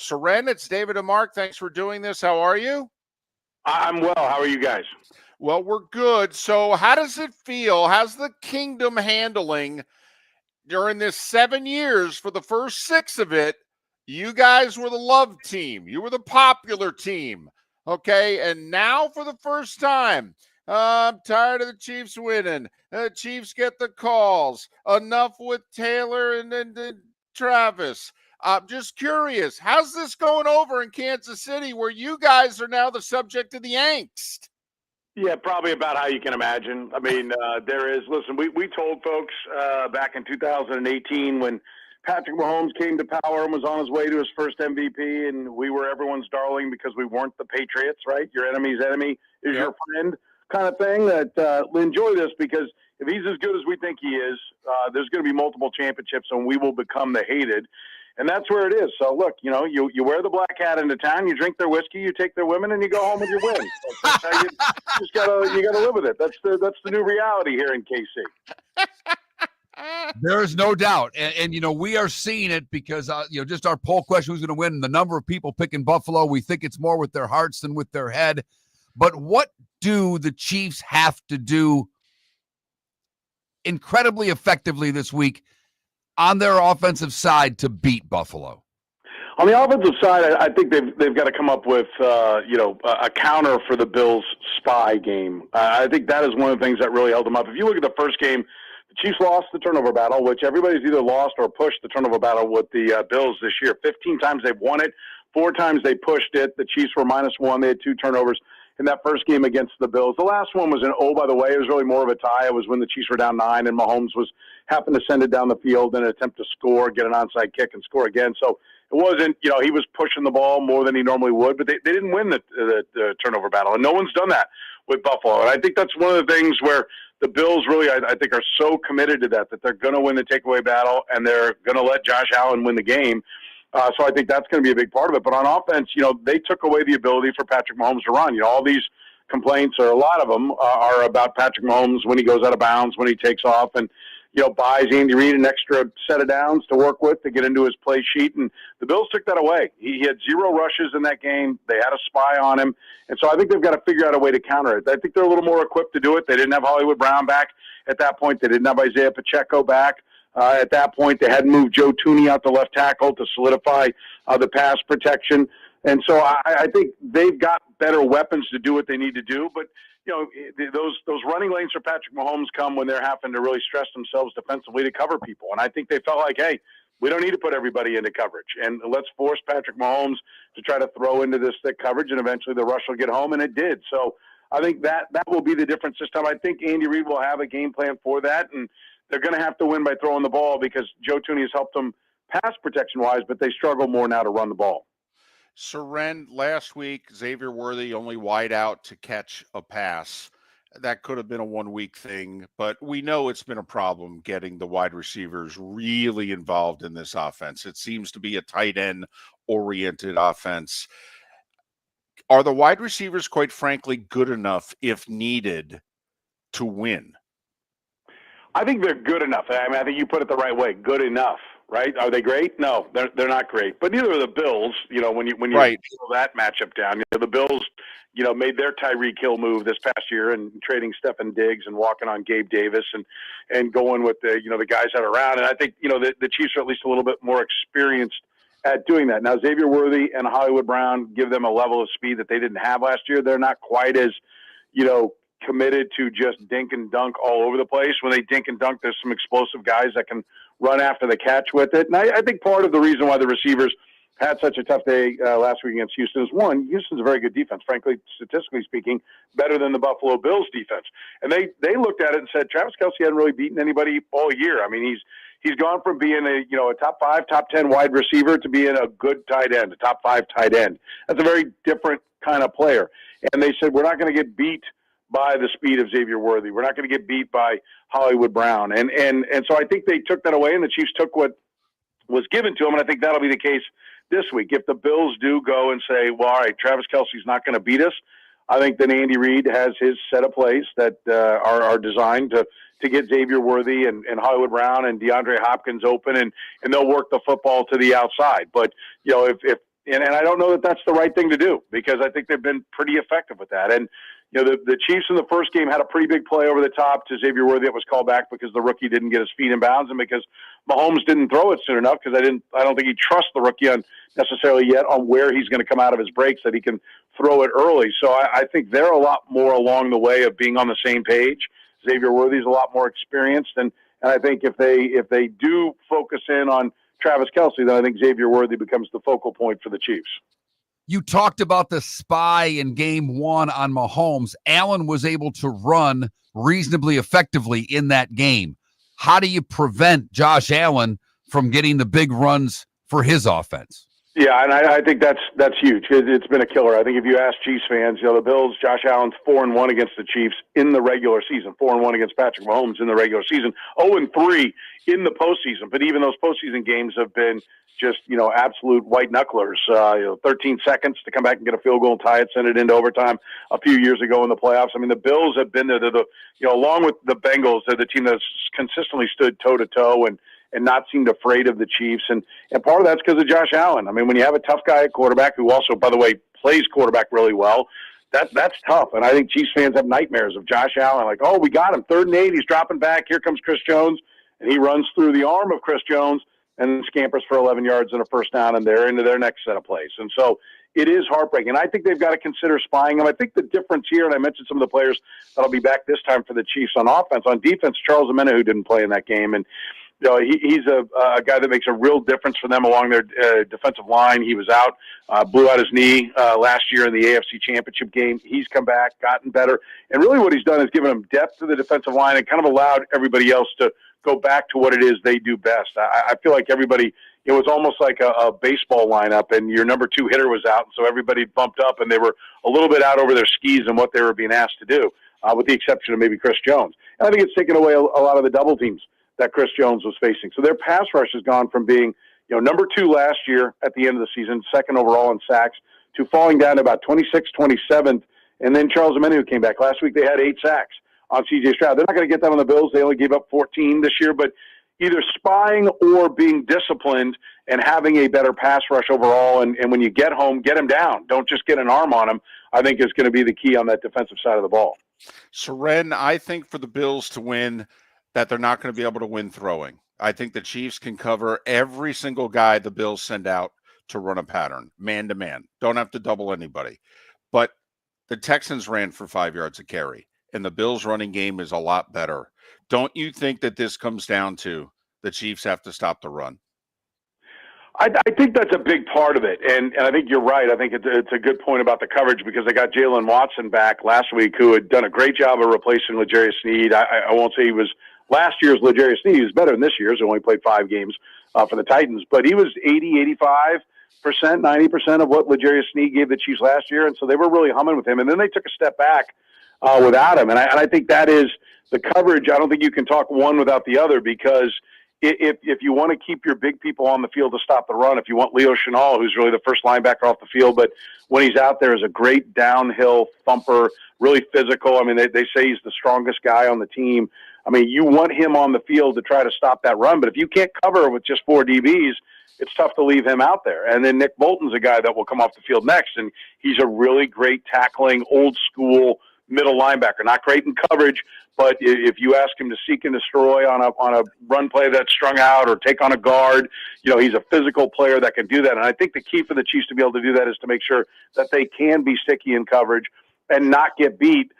Soren, it's David and Mark. Thanks for doing this. How are you? I'm well. How are you guys? Well, we're good. So how does it feel? How's the kingdom handling during this 7 years? For the first 6 of it, you guys were the love team. You were the popular team. Okay. And now for the first time, I'm tired of the Chiefs winning. The Chiefs get the calls. Enough with Taylor and Travis. I'm just curious, how's this going over in Kansas City where you guys are now the subject of the angst? Yeah, probably about how you can imagine. I mean, listen, we told folks back in 2018 when Patrick Mahomes came to power and was on his way to his first MVP, and we were everyone's darling because we weren't the Patriots, right? Your enemy's enemy is your friend kind of thing. That enjoy this, because if he's as good as we think he is, there's going to be multiple championships and we will become the hated. And that's where it is. So look, you wear the black hat into town, you drink their whiskey, you take their women, and you go home with your win. That's how you just gotta live with it. That's the new reality here in KC. There is no doubt. And we are seeing it because, just our poll question, who's going to win, the number of people picking Buffalo, we think it's more with their hearts than with their head. But what do the Chiefs have to do incredibly effectively this week on their offensive side to beat Buffalo? On the offensive side, I think they've got to come up with a counter for the Bills' spy game. I think that is one of the things that really held them up. If you look at the first game, the Chiefs lost the turnover battle, which everybody's either lost or pushed the turnover battle with the Bills this year. 15 times they've won it. 4 times they pushed it. The Chiefs were -1. They had 2 turnovers in that first game against the Bills. The last one was by the way, it was really more of a tie. It was when the Chiefs were down 9 and Mahomes happened to send it down the field in an attempt to score, get an onside kick, and score again. So it wasn't, he was pushing the ball more than he normally would, but they didn't win the turnover battle, and no one's done that with Buffalo. And I think that's one of the things where the Bills really, I think, are so committed to that they're going to win the takeaway battle, and they're going to let Josh Allen win the game. So I think that's going to be a big part of it. But on offense, they took away the ability for Patrick Mahomes to run. All these complaints, or a lot of them, are about Patrick Mahomes when he goes out of bounds, when he takes off, and buys Andy Reid an extra set of downs to work with to get into his play sheet. And the Bills took that away. He had 0 rushes in that game. They had a spy on him. And so I think they've got to figure out a way to counter it. I think they're a little more equipped to do it. They didn't have Hollywood Brown back at that point. They didn't have Isaiah Pacheco back. At that point, they hadn't moved Joe Tooney out to left tackle to solidify the pass protection. And so I think they've got better weapons to do what they need to do. But, those running lanes for Patrick Mahomes come when they're having to really stress themselves defensively to cover people. And I think they felt like, hey, we don't need to put everybody into coverage. And let's force Patrick Mahomes to try to throw into this thick coverage, and eventually the rush will get home, and it did. So I think that will be the difference this time. I think Andy Reid will have a game plan for that, and they're going to have to win by throwing the ball because Joe Tooney has helped them pass protection-wise, but they struggle more now to run the ball. Soren, last week, Xavier Worthy only wide out to catch a pass. That could have been a 1-week thing, but we know it's been a problem getting the wide receivers really involved in this offense. It seems to be a tight end-oriented offense. Are the wide receivers, quite frankly, good enough, if needed, to win? I think they're good enough. I mean, I think you put it the right way. Good enough, right? Are they great? No, they're not great. But neither are the Bills. When you right. pull that matchup down, the Bills, made their Tyreek Hill move this past year and trading Stefan Diggs and walking on Gabe Davis and going with the guys that are around. And I think the Chiefs are at least a little bit more experienced at doing that. Now Xavier Worthy and Hollywood Brown give them a level of speed that they didn't have last year. They're not quite as committed to just dink and dunk all over the place. When they dink and dunk, there's some explosive guys that can run after the catch with it. And I think part of the reason why the receivers had such a tough day last week against Houston is, one, Houston's a very good defense, frankly, statistically speaking, better than the Buffalo Bills defense. And they looked at it and said, Travis Kelce hadn't really beaten anybody all year. I mean, he's gone from being a top 5, top 10 wide receiver to being a good tight end, a top 5 tight end. That's a very different kind of player. And they said, we're not going to get beat by the speed of Xavier Worthy. We're not going to get beat by Hollywood Brown. And so I think they took that away, and the Chiefs took what was given to them, and I think that'll be the case this week. If the Bills do go and say, well, all right, Travis Kelce's not going to beat us, I think then Andy Reid has his set of plays that are designed to get Xavier Worthy and Hollywood Brown and DeAndre Hopkins open, and they'll work the football to the outside. But, and I don't know that that's the right thing to do, because I think they've been pretty effective with that. And, the Chiefs in the first game had a pretty big play over the top to Xavier Worthy that was called back because the rookie didn't get his feet in bounds, and because Mahomes didn't throw it soon enough, because I don't think he trusts the rookie necessarily yet on where he's going to come out of his breaks, that he can throw it early. So I think they're a lot more along the way of being on the same page. Xavier Worthy's a lot more experienced, and I think if they do focus in on Travis Kelce, then I think Xavier Worthy becomes the focal point for the Chiefs. You talked about the spy in game 1 on Mahomes. Allen was able to run reasonably effectively in that game. How do you prevent Josh Allen from getting the big runs for his offense? Yeah, and I think that's huge. It's been a killer. I think if you ask Chiefs fans, the Bills, Josh Allen's 4-1 against the Chiefs in the regular season, 4-1 against Patrick Mahomes in the regular season, 0-3 in the postseason. But even those postseason games have been just, absolute white knucklers. 13 seconds to come back and get a field goal and tie it, send it into overtime a few years ago in the playoffs. I mean, the Bills have been there. Along with the Bengals, they're the team that's consistently stood toe-to-toe and not seemed afraid of the Chiefs. And part of that's because of Josh Allen. I mean, when you have a tough guy at quarterback who also, by the way, plays quarterback really well, that's tough. And I think Chiefs fans have nightmares of Josh Allen. Like, oh, we got him. 3rd and 8. He's dropping back. Here comes Chris Jones. And he runs through the arm of Chris Jones and then scampers for 11 yards and a first down, and they're into their next set of plays. And so it is heartbreaking. And I think they've got to consider spying him. I think the difference here, and I mentioned some of the players that'll be back this time for the Chiefs on offense. On defense, Charles Omenihu, who didn't play in that game. And he's a guy that makes a real difference for them along their defensive line. He was out, blew out his knee last year in the AFC Championship game. He's come back, gotten better. And really what he's done is given him depth to the defensive line and kind of allowed everybody else to go back to what it is they do best. I feel like everybody, it was almost like a baseball lineup, and your number 2 hitter was out, and so everybody bumped up, and they were a little bit out over their skis in what they were being asked to do, with the exception of maybe Chris Jones. And I think it's taken away a lot of the double teams that Chris Jones was facing. So their pass rush has gone from being, number 2 last year at the end of the season, 2nd overall in sacks, to falling down to about 26th, 27th, and then Charles Omenihu came back. Last week they had 8 sacks on C.J. Stroud. They're not going to get that on the Bills. They only gave up 14 this year, but either spying or being disciplined and having a better pass rush overall, and when you get home, get him down. Don't just get an arm on him, I think is going to be the key on that defensive side of the ball. Soren, I think for the Bills to win, that they're not going to be able to win throwing. I think the Chiefs can cover every single guy the Bills send out to run a pattern, man-to-man. Don't have to double anybody. But the Texans ran for 5 yards a carry, and the Bills' running game is a lot better. Don't you think that this comes down to the Chiefs have to stop the run? I think that's a big part of it, and I think you're right. I think it's a good point about the coverage, because they got Jalen Watson back last week, who had done a great job of replacing L'Jarius Sneed. I won't say he was last year's L'Jarius Sneed. He was better than this year's. He only played 5 games for the Titans, but he was 85%, 90% of what L'Jarius Sneed gave the Chiefs last year, and so they were really humming with him. And then they took a step back without him, and I think that is the coverage. I don't think you can talk one without the other, because if you want to keep your big people on the field to stop the run, if you want Leo Chenal, who's really the first linebacker off the field, but when he's out there is a great downhill thumper, really physical. I mean, they say he's the strongest guy on the team. I mean, you want him on the field to try to stop that run, but if you can't cover with just 4 DBs, it's tough to leave him out there. And then Nick Moulton's a guy that will come off the field next, and he's a really great tackling, old school middle linebacker. Not great in coverage, but if you ask him to seek and destroy on a run play that's strung out or take on a guard, he's a physical player that can do that. And I think the key for the Chiefs to be able to do that is to make sure that they can be sticky in coverage and not get beat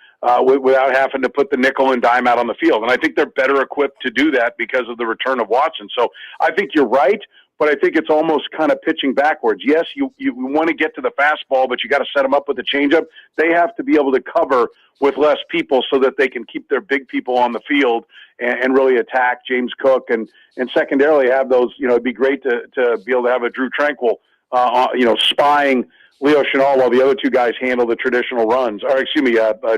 without having to put the nickel and dime out on the field. And I think they're better equipped to do that because of the return of Watson. So I think you're right, but I think it's almost kind of pitching backwards. Yes, you want to get to the fastball, but you got to set them up with the changeup. They have to be able to cover with less people so that they can keep their big people on the field and really attack James Cook and secondarily have those. It'd be great to be able to have a Drew Tranquil, spying Leo Chenal while the other two guys handle the traditional runs. Or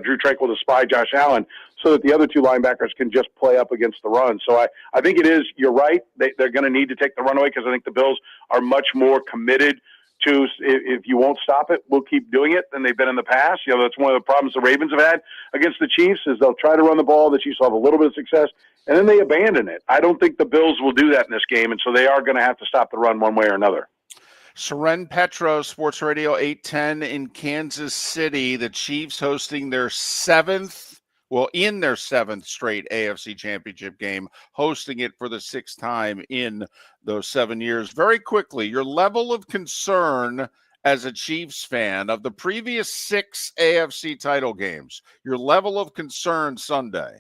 Drew Tranquil to spy Josh Allen so that the other two linebackers can just play up against the run. So I think it is. You're right. They're going to need to take the run away because I think the Bills are much more committed to, if you won't stop it, we'll keep doing it than they've been in the past. That's one of the problems the Ravens have had against the Chiefs is they'll try to run the ball. The Chiefs will have a little bit of success, and then they abandon it. I don't think the Bills will do that in this game, and so they are going to have to stop the run one way or another. Soren, Petro, Sports Radio 810 in Kansas City. The Chiefs hosting their seventh straight AFC Championship game, hosting it for the sixth time in those 7 years. Very quickly, your level of concern as a Chiefs fan of the previous 6 AFC title games, your level of concern Sunday.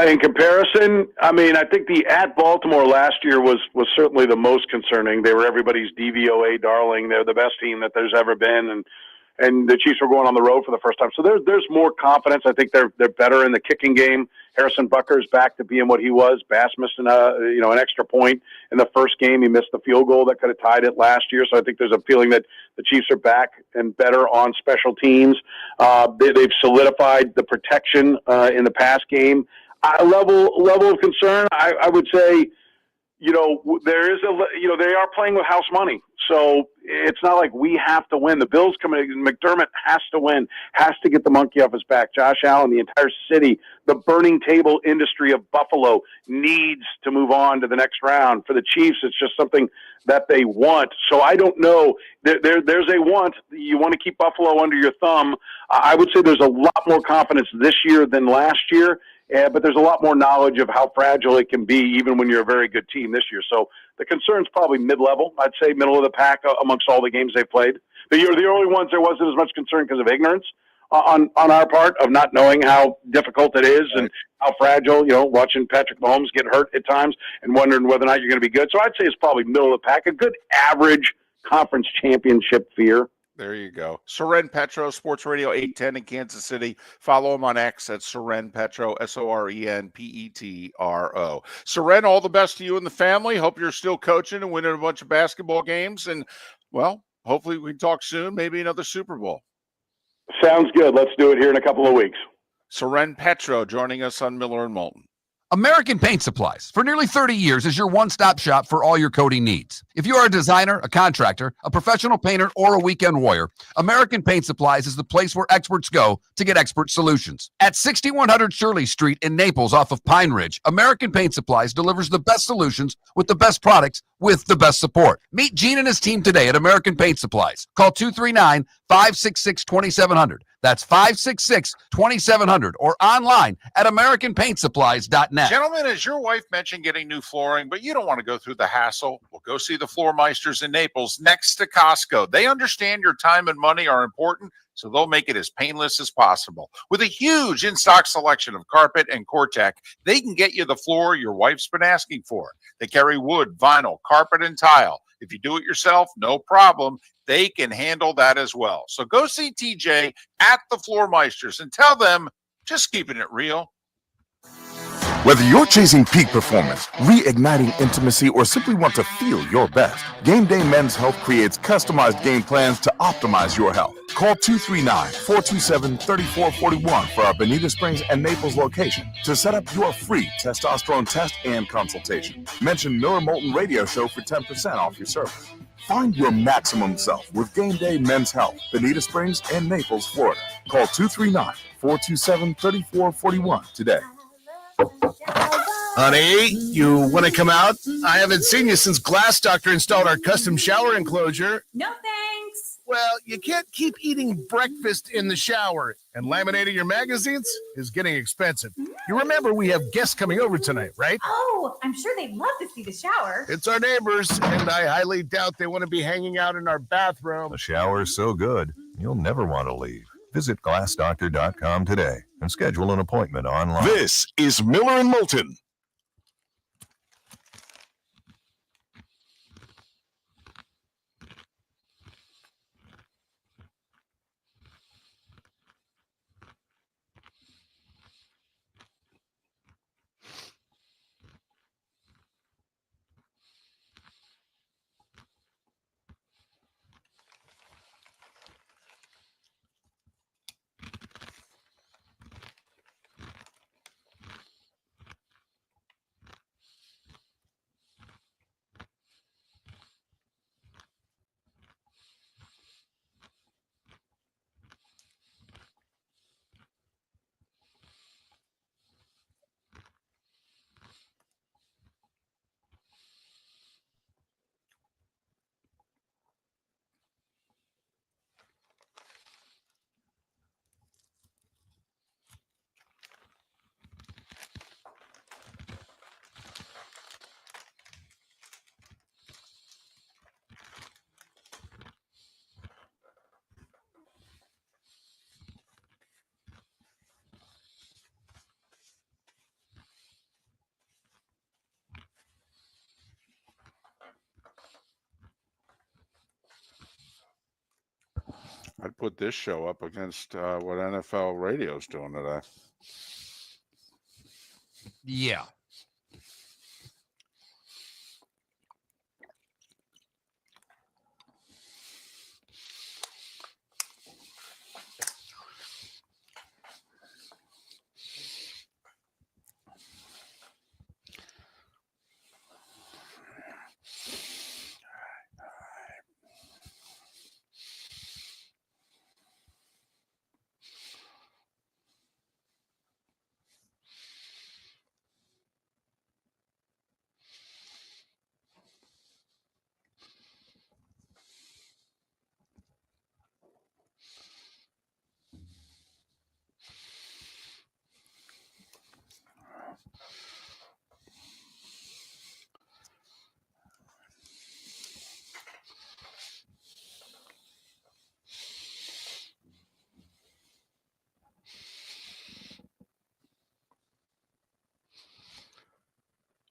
In comparison, I think the at Baltimore last year was certainly the most concerning. They were everybody's DVOA darling. They're the best team that there's ever been, and the Chiefs were going on the road for the first time. So there's more confidence. I think they're better in the kicking game. Harrison Butker's back to being what he was. Bass missed an extra point in the first game. He missed the field goal that could have tied it last year. So I think there's a feeling that the Chiefs are back and better on special teams. They've solidified the protection in the pass game. Level of concern, I would say, there is they are playing with house money. So it's not like we have to win. The Bills McDermott has to win, has to get the monkey off his back. Josh Allen, the entire city, the burning table industry of Buffalo needs to move on to the next round. For the Chiefs, it's just something that they want. So I don't know. There's a want. You want to keep Buffalo under your thumb. I would say there's a lot more confidence this year than last year. But there's a lot more knowledge of how fragile it can be even when you're a very good team this year. So the concern's probably mid-level. I'd say middle of the pack amongst all the games they played. But you're the only ones there wasn't as much concern because of ignorance on our part of not knowing how difficult it is and how fragile, watching Patrick Mahomes get hurt at times and wondering whether or not you're going to be good. So I'd say it's probably middle of the pack, a good average conference championship fear. There you go. Soren, Petro, Sports Radio 810 in Kansas City. Follow him on X at Soren Petro, SorenPetro. Soren, all the best to you and the family. Hope you're still coaching and winning a bunch of basketball games. And, hopefully we can talk soon, maybe another Super Bowl. Sounds good. Let's do it here in a couple of weeks. Soren Petro joining us on Miller and Moulton. American Paint Supplies, for nearly 30 years, is your one-stop shop for all your coating needs. If you are a designer, a contractor, a professional painter, or a weekend warrior, American Paint Supplies is the place where experts go to get expert solutions. At 6100 Shirley Street in Naples off of Pine Ridge, American Paint Supplies delivers the best solutions with the best products with the best support. Meet Gene and his team today at American Paint Supplies. Call 239-566-2700. That's 566-2700 or online at AmericanPaintSupplies.net. Gentlemen, as your wife mentioned getting new flooring, but you don't want to go through the hassle, well, go see the Floor Meisters in Naples next to Costco. They understand your time and money are important, so they'll make it as painless as possible. With a huge in-stock selection of carpet and Cortec, they can get you the floor your wife's been asking for. They carry wood, vinyl, carpet, and tile. If you do it yourself, no problem. They can handle that as well. So go see TJ at the Floor Meisters and tell them, just keeping it real. Whether you're chasing peak performance, reigniting intimacy, or simply want to feel your best, Game Day Men's Health creates customized game plans to optimize your health. Call 239-427-3441 for our Bonita Springs and Naples location to set up your free testosterone test and consultation. Mention Miller Moulton Radio Show for 10% off your service. Find your maximum self with Game Day Men's Health, Bonita Springs and Naples, Florida. Call 239-427-3441 today. Honey, you want to come out? I haven't seen you since Glass Doctor installed our custom shower enclosure. No thanks. Well, you can't keep eating breakfast in the shower, and laminating your magazines is getting expensive. You remember we have guests coming over tonight, right? Oh, I'm sure they'd love to see the shower. It's our neighbors, and I highly doubt they want to be hanging out in our bathroom. The shower is so good, you'll never want to leave. Visit glassdoctor.com today and schedule an appointment online. This is Miller and Moulton. I'd put this show up against what NFL radio's doing today. Yeah.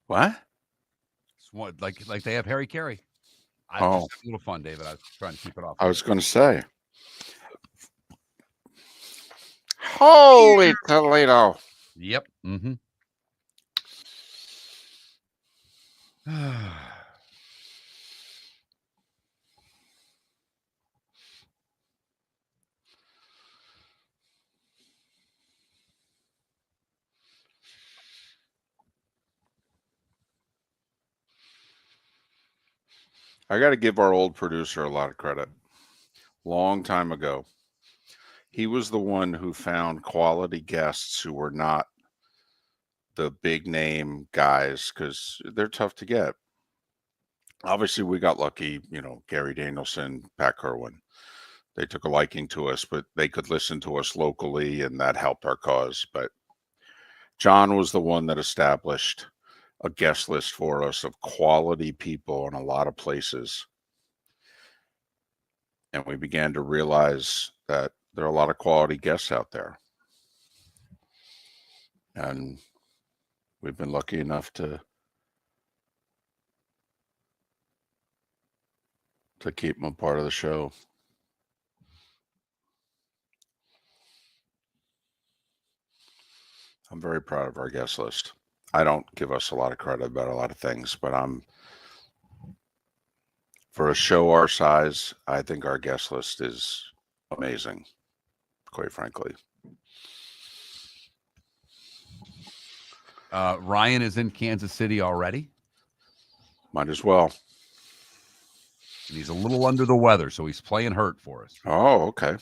What? It's what, like they have Harry Carey. I Oh. just had a little fun, David. I was trying to keep it off. I was going to say. Holy Toledo. Yep. Mm-hmm. I got to give our old producer a lot of credit. Long time ago, he was the one who found quality guests who were not the big name guys, because they're tough to get. Obviously, we got lucky, Gary Danielson, Pat Kirwan. They took a liking to us, but they could listen to us locally, and that helped our cause. But John was the one that established a guest list for us of quality people in a lot of places. And we began to realize that there are a lot of quality guests out there. And we've been lucky enough to keep them a part of the show. I'm very proud of our guest list. I don't give us a lot of credit about a lot of things, but for a show our size, I think our guest list is amazing, quite frankly. Ryan is in Kansas City already. Might as well. And he's a little under the weather, so he's playing hurt for us. Oh, okay.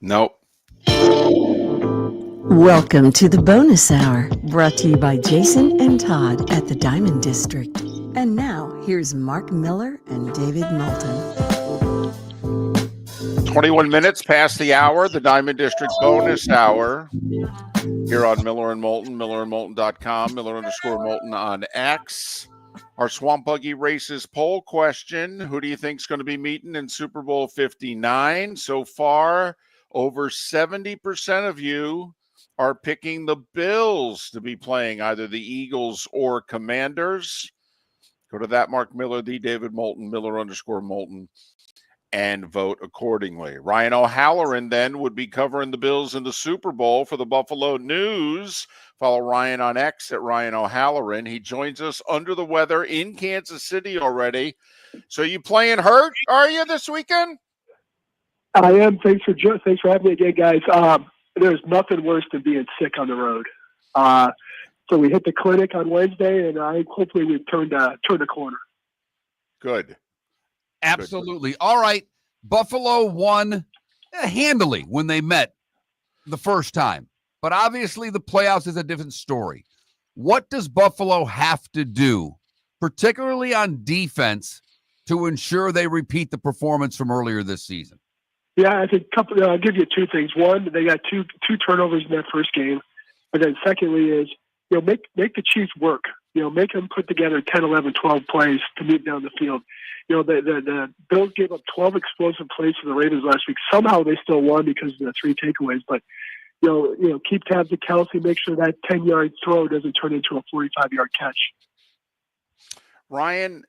Nope. Welcome to the bonus hour, brought to you by Jason and Todd at the Diamond District. And now, here's Mark Miller and David Moulton. 21 minutes past the hour, the Diamond District bonus hour here on Miller and Moulton, millerandmoulton.com, Miller_Moulton on X. Our Swamp Buggy Races poll question: who do you think is going to be meeting in Super Bowl 59? So far, over 70% of you are picking the Bills to be playing either the Eagles or Commanders. Go to that Mark Miller, the David Moulton, Miller_Moulton, and vote accordingly. Ryan O'Halloran then would be covering the Bills in the Super Bowl for the Buffalo News. Follow Ryan on X at Ryan O'Halloran. He joins us under the weather in Kansas City already. So you playing hurt, are you, this weekend? I am. Thanks for having me again, guys. There's nothing worse than being sick on the road. So we hit the clinic on Wednesday, and hopefully we've turned a corner. Good. Absolutely. Good. All right. Buffalo won handily when they met the first time. But obviously the playoffs is a different story. What does Buffalo have to do, particularly on defense, to ensure they repeat the performance from earlier this season? Yeah, I think I'll give you two things. One, they got two turnovers in that first game. But then secondly is, make the Chiefs work. Make them put together 10, 11, 12 plays to move down the field. The Bills gave up 12 explosive plays to the Ravens last week. Somehow they still won because of the 3 takeaways. But, keep tabs of Kelsey. Make sure that 10-yard throw doesn't turn into a 45-yard catch. Ryan,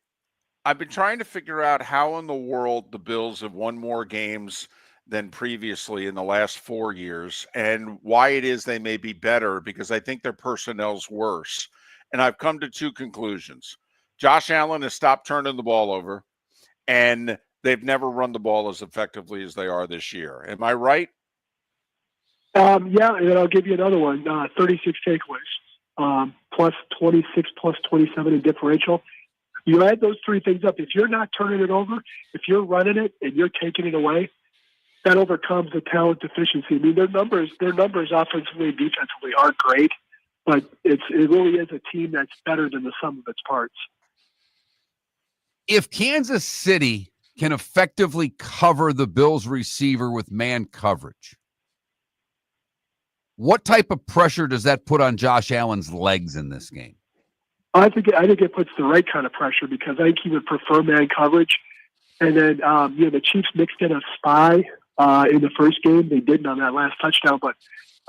I've been trying to figure out how in the world the Bills have won more games than previously in the last 4 years and why it is they may be better, because I think their personnel's worse. And I've come to 2 conclusions. Josh Allen has stopped turning the ball over, and they've never run the ball as effectively as they are this year. Am I right? Yeah, and I'll give you another one. 36 takeaways, plus 26, plus 27 in differential. You add those 3 things up. If you're not turning it over, if you're running it and you're taking it away, that overcomes the talent deficiency. I mean, their numbers offensively and defensively aren't great, but it really is a team that's better than the sum of its parts. If Kansas City can effectively cover the Bills receiver with man coverage, what type of pressure does that put on Josh Allen's legs in this game? I think it puts the right kind of pressure, because I think he would prefer man coverage. And then, the Chiefs mixed in a spy in the first game. They didn't on that last touchdown, but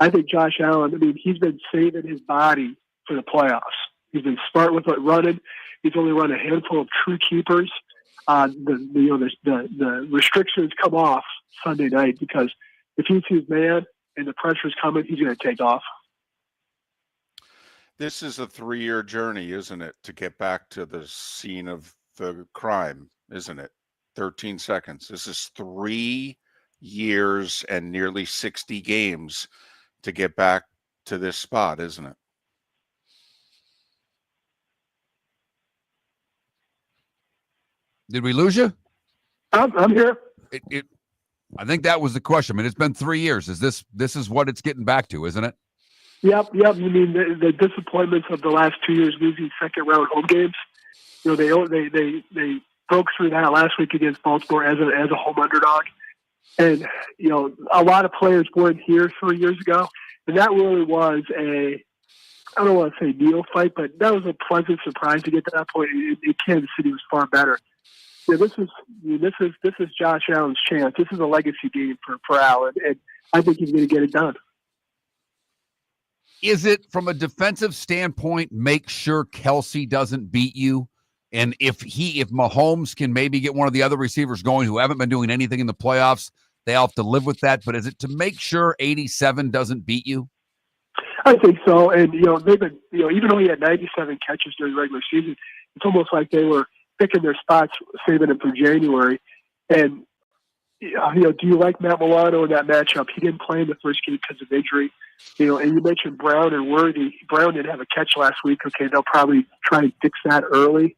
I think Josh Allen, he's been saving his body for the playoffs. He's been smart with it running. He's only run a handful of true keepers. The restrictions come off Sunday night, because if he sees man and the pressure's coming, he's going to take off. This is a 3-year journey, isn't it, to get back to the scene of the crime, isn't it? 13 seconds. This is 3 years and nearly 60 games to get back to this spot, isn't it? Did we lose you? I'm here. I think that was the question. I mean, it's been 3 years. This is what it's getting back to, isn't it? Yep. I mean, the disappointments of the last 2 years, losing second-round home games. They broke through that last week against Baltimore as a home underdog, and a lot of players weren't here 3 years ago, and that really was I don't want to say needle fight, but that was a pleasant surprise to get to that point. Kansas City was far better. This is Josh Allen's chance. This is a legacy game for Allen, and I think he's going to get it done. Is it, from a defensive standpoint, make sure Kelsey doesn't beat you? And if Mahomes can maybe get one of the other receivers going who haven't been doing anything in the playoffs, they all have to live with that. But is it to make sure 87 doesn't beat you? I think so. And, they've been, even though he had 97 catches during the regular season, it's almost like they were picking their spots, saving him for January. And, do you like Matt Milano in that matchup? He didn't play in the first game because of injury. And you mentioned Brown and Worthy. Brown didn't have a catch last week. Okay, they'll probably try and fix that early.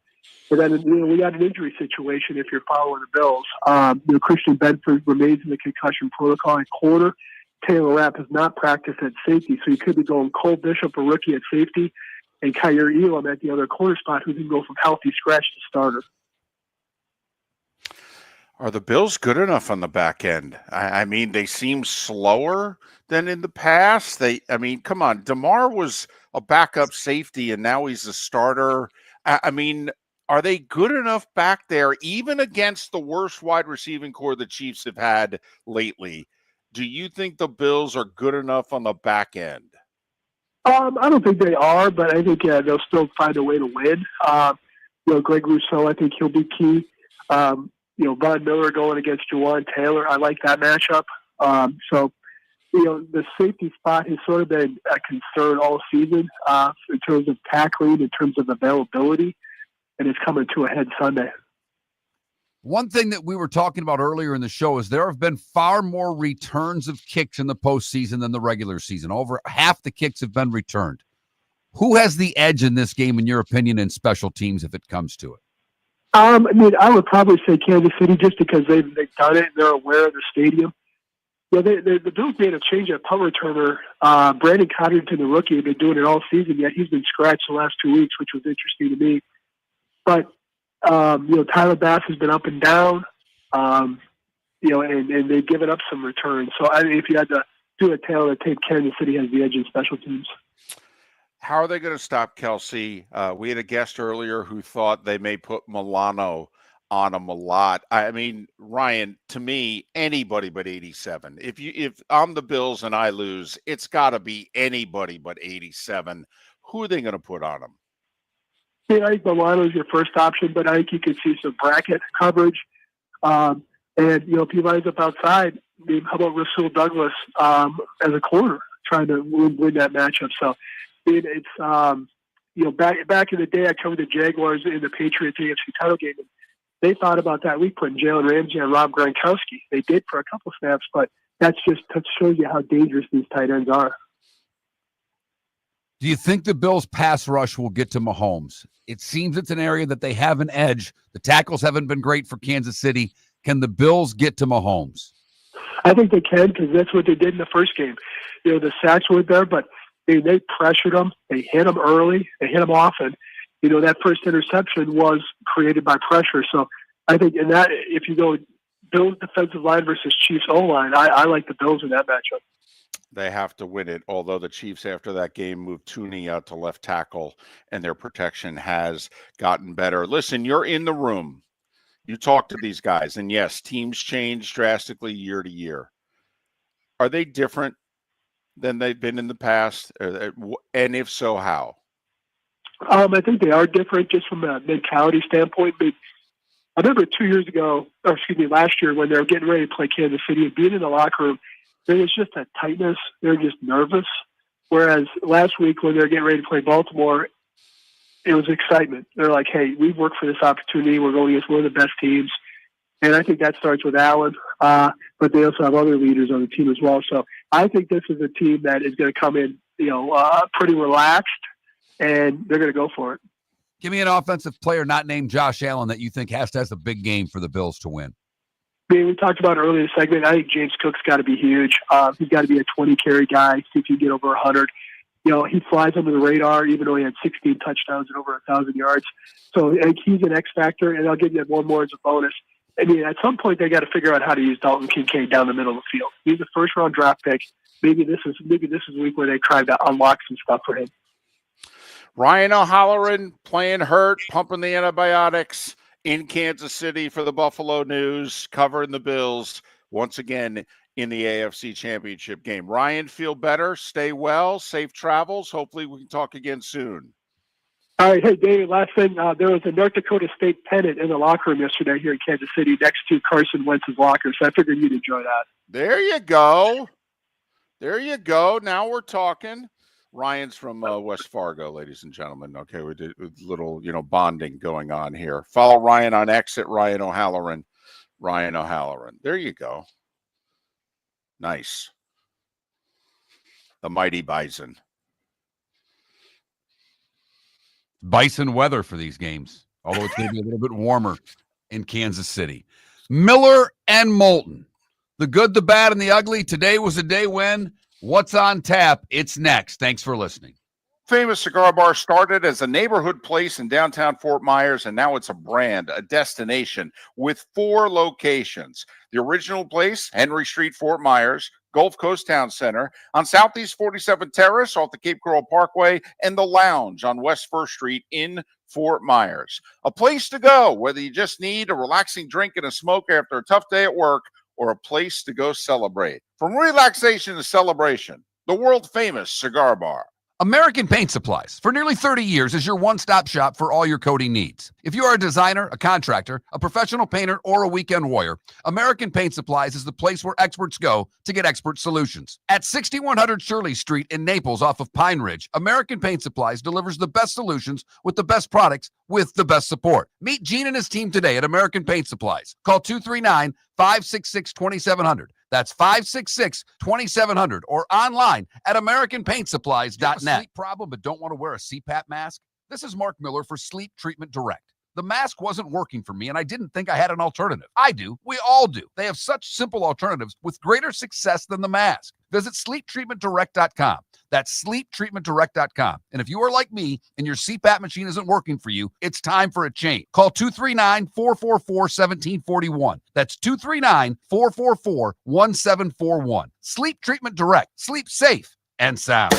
But then, we got an injury situation if you're following the Bills. Christian Bedford remains in the concussion protocol at corner. Taylor Rapp has not practiced at safety, so you could be going Cole Bishop, a rookie, at safety, and Kyer Elam at the other corner spot, who can go from healthy scratch to starter. Are the Bills good enough on the back end? I mean, they seem slower than in the past. Come on. DeMar was a backup safety, and now he's a starter. I mean, are they good enough back there, even against the worst wide receiving core the Chiefs have had lately? Do you think the Bills are good enough on the back end? I don't think they are, but I think they'll still find a way to win. Greg Rousseau, I think he'll be key. Von Miller going against Jawan Taylor, I like that matchup. The safety spot has sort of been a concern all season in terms of tackling, in terms of availability, and it's coming to a head Sunday. One thing that we were talking about earlier in the show is there have been far more returns of kicks in the postseason than the regular season. Over half the kicks have been returned. Who has the edge in this game, in your opinion, in special teams if it comes to it? I would probably say Kansas City, just because they've done it and they're aware of the stadium. The Bills made a change at punt returner. Brandon Cotterton, the rookie, had been doing it all season, yet he's been scratched the last 2 weeks, which was interesting to me. But Tyler Bass has been up and down, and they've given up some returns. So if you had to do a tail of the tape, Kansas City has the edge in special teams. How are they going to stop Kelsey? We had a guest earlier who thought they may put Milano on him a lot. I mean, Ryan, to me, anybody but 87. If I'm the Bills and I lose, it's got to be anybody but 87. Who are they going to put on him? I think Milano is your first option, but I think you could see some bracket coverage. And if he lines up outside, how about Rasul Douglas as a corner trying to win that matchup? So it's back in the day, I covered the Jaguars in the Patriots AFC title game. And they thought about that week putting Jalen Ramsey and Rob Gronkowski. They did for a couple snaps, but that shows you how dangerous these tight ends are. Do you think the Bills' pass rush will get to Mahomes? It seems it's an area that they have an edge. The tackles haven't been great for Kansas City. Can the Bills get to Mahomes? I think they can, because that's what they did in the first game. The sacks were there, but they pressured them. They hit them early. They hit them often. That first interception was created by pressure. So I think in that, if you go Bills defensive line versus Chiefs O-line, I like the Bills in that matchup. They have to win it, although the Chiefs after that game moved Tooney out to left tackle, and their protection has gotten better. Listen, you're in the room. You talk to these guys, and yes, teams change drastically year to year. Are they different than they've been in the past? And if so, how? I think they are different just from a mentality standpoint. I remember last year when they were getting ready to play Kansas City and being in the locker room, there was just a tightness. They're just nervous. Whereas last week when they were getting ready to play Baltimore, it was excitement. They're like, hey, we've worked for this opportunity. We're going against one of the best teams. And I think that starts with Allen. But they also have other leaders on the team as well. So I think this is a team that is going to come in, pretty relaxed, and they're going to go for it. Give me an offensive player not named Josh Allen that you think has to have a big game for the Bills to win. We talked about earlier in the segment. I think James Cook's got to be huge. He's got to be a 20-carry guy. See if you get over 100. He flies under the radar, even though he had 16 touchdowns and over 1,000 yards. So I think he's an X factor, and I'll give you one more as a bonus. I mean, at some point they got to figure out how to use Dalton Kincaid down the middle of the field. He's a first-round draft pick. Maybe this is the week where they try to unlock some stuff for him. Ryan O'Halloran playing hurt, pumping the antibiotics in Kansas City for the Buffalo News, covering the Bills once again in the AFC Championship game. Ryan, feel better, stay well, safe travels. Hopefully we can talk again soon. All right. Hey, David, last thing. There was a North Dakota State pennant in the locker room yesterday here in Kansas City next to Carson Wentz's locker, so I figured you'd enjoy that. There you go. Now we're talking. Ryan's from West Fargo, ladies and gentlemen. Okay, we did a little, bonding going on here. Follow Ryan on X at Ryan O'Halloran. Ryan O'Halloran. There you go. Nice. The mighty Bison. Bison weather for these games, although it's going to be a little bit warmer in Kansas City. Miller and Moulton. The good, the bad, and the ugly. Today was a day when what's on tap? It's next. Thanks for listening. Famous Cigar Bar started as a neighborhood place in downtown Fort Myers, and now it's a brand, a destination with 4 locations. The original place, Henry Street, Fort Myers, Gulf Coast Town Center, on Southeast 47th Terrace off the Cape Coral Parkway, and the Lounge on West 1st Street in Fort Myers. A place to go, whether you just need a relaxing drink and a smoke after a tough day at work, or a place to go celebrate. From relaxation to celebration, the world-famous Cigar Bar. American Paint Supplies, for nearly 30 years, is your one-stop shop for all your coating needs. If you are a designer, a contractor, a professional painter, or a weekend warrior, American Paint Supplies is the place where experts go to get expert solutions. At 6100 Shirley Street in Naples off of Pine Ridge, American Paint Supplies delivers the best solutions with the best products with the best support. Meet Gene and his team today at American Paint Supplies. Call 239-566-2700. That's 566-2700 or online at AmericanPaintSupplies.net. Sleep problem but don't want to wear a CPAP mask? This is Mark Miller for Sleep Treatment Direct. The mask wasn't working for me, and I didn't think I had an alternative. I do. We all do. They have such simple alternatives with greater success than the mask. Visit sleeptreatmentdirect.com. That's sleeptreatmentdirect.com. And if you are like me and your CPAP machine isn't working for you, it's time for a change. Call 239-444-1741. That's 239-444-1741. Sleep Treatment Direct. Sleep safe and sound.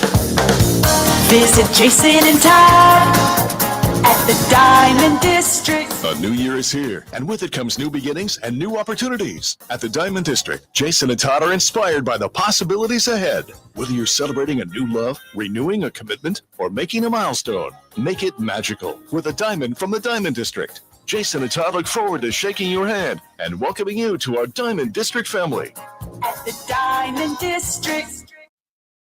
Visit Jason and Todd at the Diamond District. A new year is here, and with it comes new beginnings and new opportunities. At the Diamond District, Jason and Todd are inspired by the possibilities ahead. Whether you're celebrating a new love, renewing a commitment, or making a milestone, make it magical with a diamond from the Diamond District. Jason and Todd look forward to shaking your hand and welcoming you to our Diamond District family. At the Diamond District.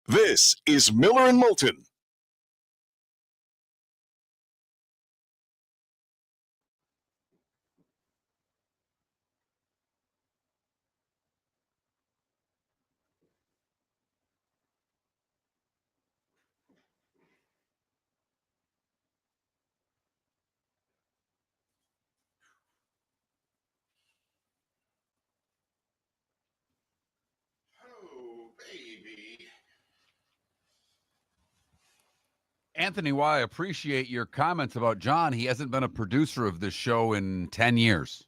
This is Miller and Moulton. Anthony, while I appreciate your comments about John, he hasn't been a producer of this show in 10 years.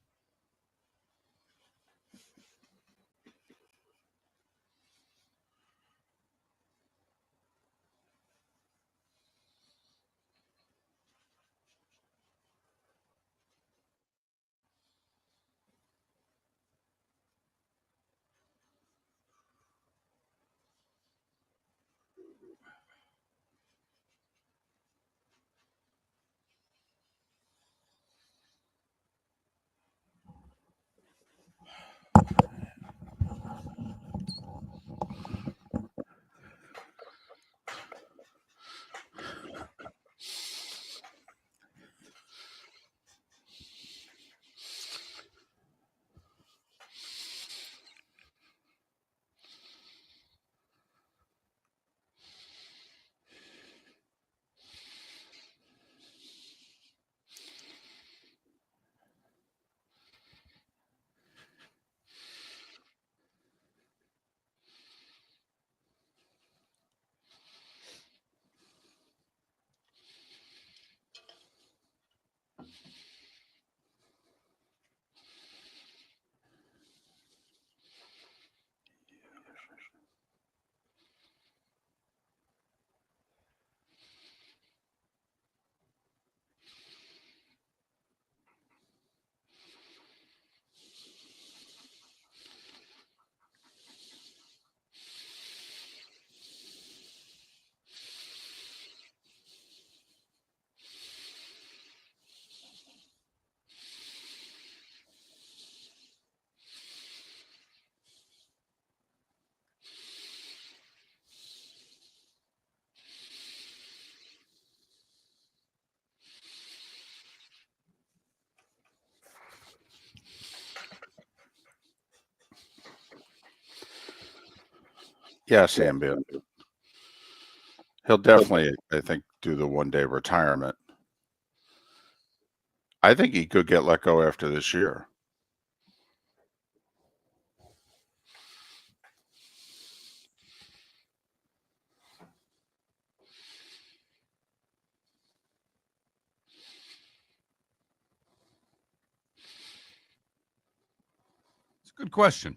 Yes, ambient. He'll definitely, I think, do the one-day retirement. I think he could get let go after this year. It's a good question.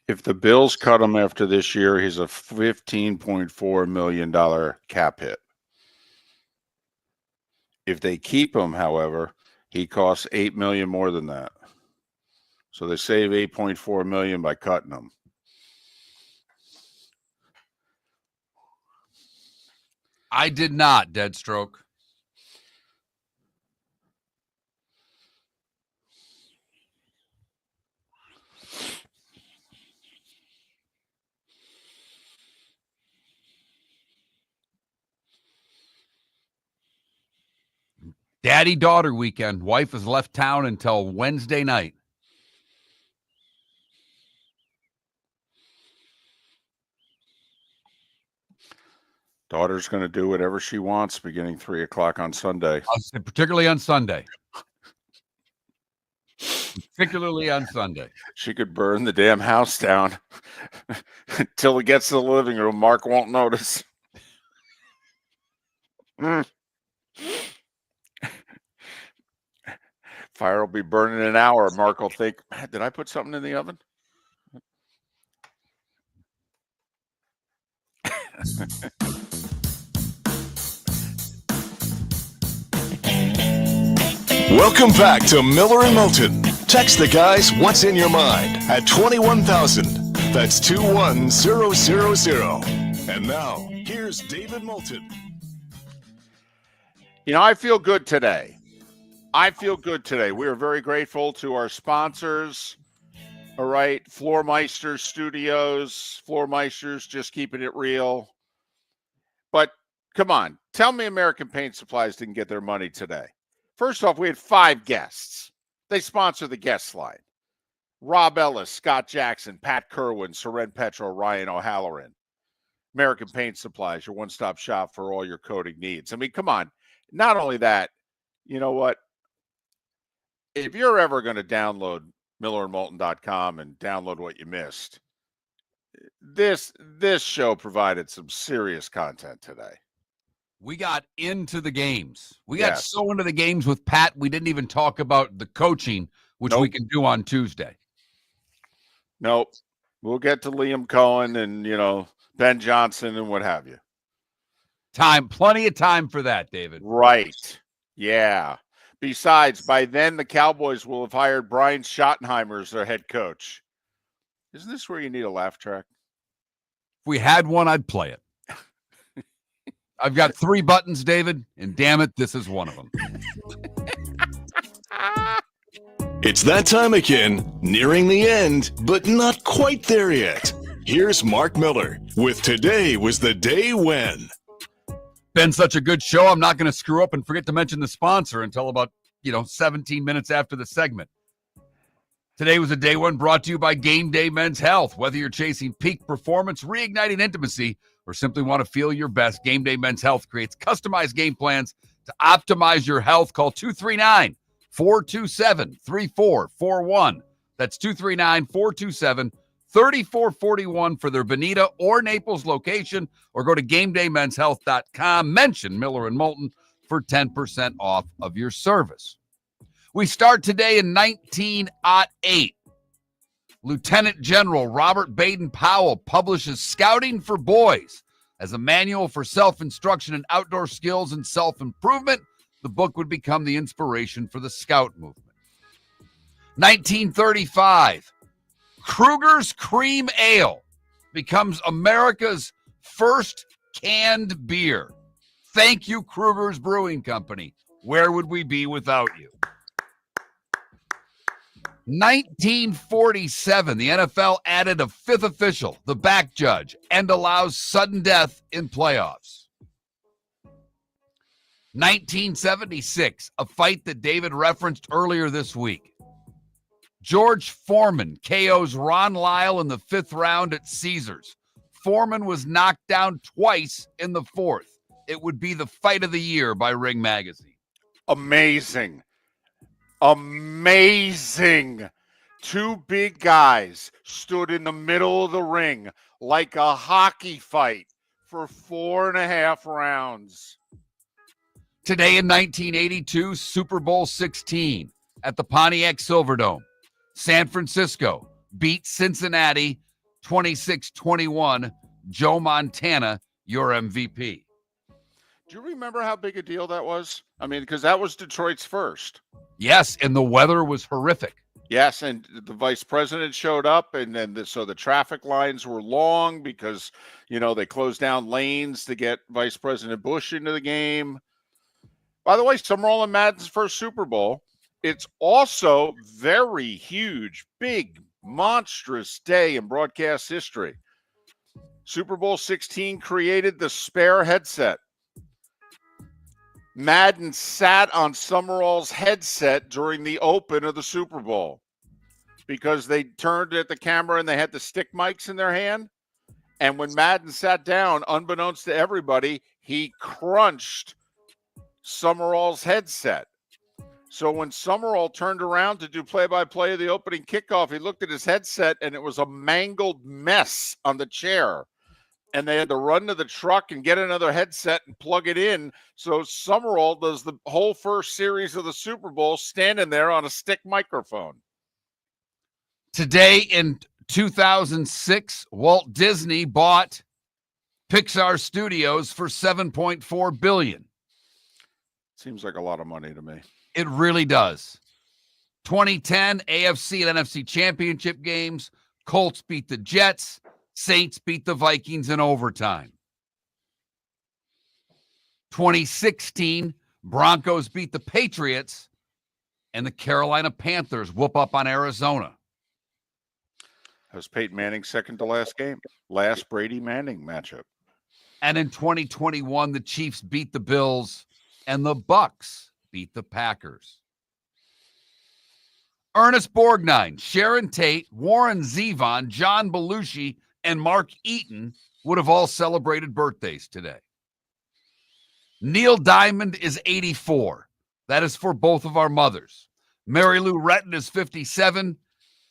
If the Bills cut him after this year, he's a $15.4 million cap hit. If they keep him, however, he costs $8 million more than that. So they save $8.4 million by cutting him. I did not, Deadstroke. Daddy-daughter weekend. Wife has left town until Wednesday night. Daughter's going to do whatever she wants beginning 3 o'clock on Sunday. Particularly on Sunday. Particularly on Sunday. She could burn the damn house down until it gets to the living room. Mark won't notice. Fire will be burning in an hour. Mark will think, did I put something in the oven? Welcome back to Miller and Moulton. Text the guys what's in your mind at 21,000. That's 21000. And now, here's David Moulton. You know, I feel good today. We are very grateful to our sponsors. All right, Floormeister Studios. Floormeisters just keeping it real. But come on, tell me American Paint Supplies didn't get their money today. First off, we had 5 guests. They sponsor the guest line. Rob Ellis, Scott Jackson, Pat Kirwan, Soren Petro, Ryan O'Halloran. American Paint Supplies, your one-stop shop for all your coating needs. I mean, come on. Not only that, you know what? If you're ever going to download millerandmoulton.com and download what you missed, this show provided some serious content today. We got into the games. We got so into the games with Pat, we didn't even talk about the coaching, which we can do on Tuesday. Nope. We'll get to Liam Cohen and, Ben Johnson and what have you. Plenty of time for that, David. Right. Yeah. Besides, by then the Cowboys will have hired Brian Schottenheimer as their head coach. Isn't this where you need a laugh track? If we had one, I'd play it. I've got 3 buttons, David, and damn it, this is one of them. It's that time again, nearing the end, but not quite there yet. Here's Mark Miller with Today Was the Day When. Been such a good show, I'm not going to screw up and forget to mention the sponsor until about, 17 minutes after the segment. Today was a day when brought to you by Game Day Men's Health. Whether you're chasing peak performance, reigniting intimacy, or simply want to feel your best, Game Day Men's Health creates customized game plans to optimize your health. Call 239-427-3441. That's 239-427-3441 for their Bonita or Naples location, or go to GameDayMen'sHealth.com. Mention Miller and Moulton for 10% off of your service. We start today in 1908. Lieutenant General Robert Baden-Powell publishes Scouting for Boys as a manual for self-instruction in outdoor skills and self-improvement. The book would become the inspiration for the Scout movement. 1935, Kruger's Cream Ale becomes America's first canned beer. Thank you, Kruger's Brewing Company. Where would we be without you? 1947, the NFL added a 5th official, the back judge, and allows sudden death in playoffs. 1976, a fight that David referenced earlier this week. George Foreman KOs Ron Lyle in the 5th round at Caesars. Foreman was knocked down twice in the 4th. It would be the fight of the year by Ring Magazine. Amazing. 2 big guys stood in the middle of the ring like a hockey fight for 4.5 rounds. Today in 1982, Super Bowl 16 at the Pontiac Silverdome. San Francisco beat Cincinnati 26-21. Joe Montana, your MVP. Do you remember how big a deal that was? I mean, because that was Detroit's first. Yes, and the weather was horrific. Yes, and the vice president showed up, and then so the traffic lines were long because, they closed down lanes to get Vice President Bush into the game. By the way, Summerall and Madden's first Super Bowl. It's also very huge, big, monstrous day in broadcast history. Super Bowl 16 created the spare headset. Madden sat on Summerall's headset during the open of the Super Bowl because they turned at the camera and they had the stick mics in their hand. And when Madden sat down, unbeknownst to everybody, he crunched Summerall's headset. So when Summerall turned around to do play-by-play of the opening kickoff, he looked at his headset and it was a mangled mess on the chair. And they had to run to the truck and get another headset and plug it in. So Summerall does the whole first series of the Super Bowl standing there on a stick microphone. Today in 2006, Walt Disney bought Pixar Studios for $7.4 billion. Seems like a lot of money to me. It really does. 2010 AFC and NFC championship games. Colts beat the Jets. Saints beat the Vikings in overtime. 2016 Broncos beat the Patriots, and the Carolina Panthers whoop up on Arizona. That was Peyton Manning's second to last game. Last Brady Manning matchup. And in 2021, the Chiefs beat the Bills, and the Bucks beat the Packers. Ernest Borgnine, Sharon Tate, Warren Zevon, John Belushi, and Mark Eaton would have all celebrated birthdays today. Neil Diamond is 84. That is for both of our mothers. Mary Lou Retton is 57.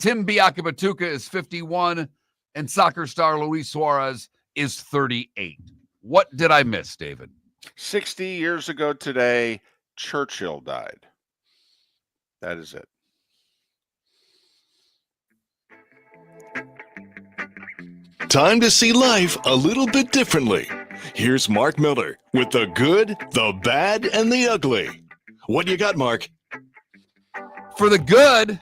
Tim Biakabatuka is 51. And soccer star Luis Suarez is 38. What did I miss, David? 60 years ago today, Churchill died. That is it. Time to see life a little bit differently. Here's Mark Miller with the good, the bad, and the ugly. What do you got, Mark? For the good,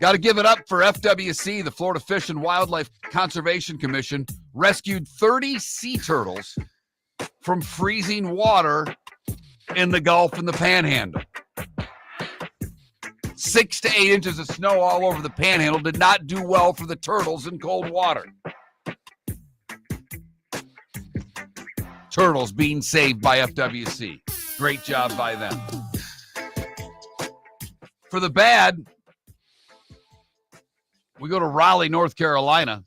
got to give it up for FWC, the Florida Fish and Wildlife Conservation Commission, rescued 30 sea turtles from freezing water in the Gulf and the Panhandle. 6 to 8 inches of snow all over the Panhandle did not do well for the turtles in cold water. Turtles being saved by FWC. Great job by them. For the bad, we go to Raleigh, North Carolina,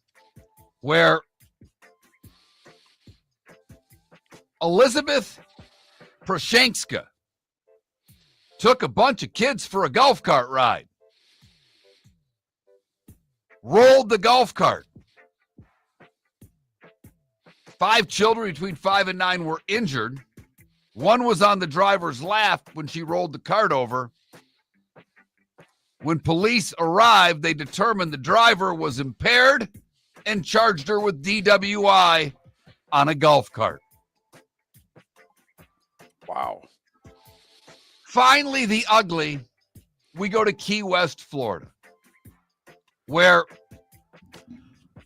where Elizabeth Proshankska took a bunch of kids for a golf cart ride. Rolled the golf cart. 5 children between 5 and 9 were injured. One was on the driver's lap when she rolled the cart over. When police arrived, they determined the driver was impaired and charged her with DWI on a golf cart. Wow. Finally, the ugly, we go to Key West, Florida, where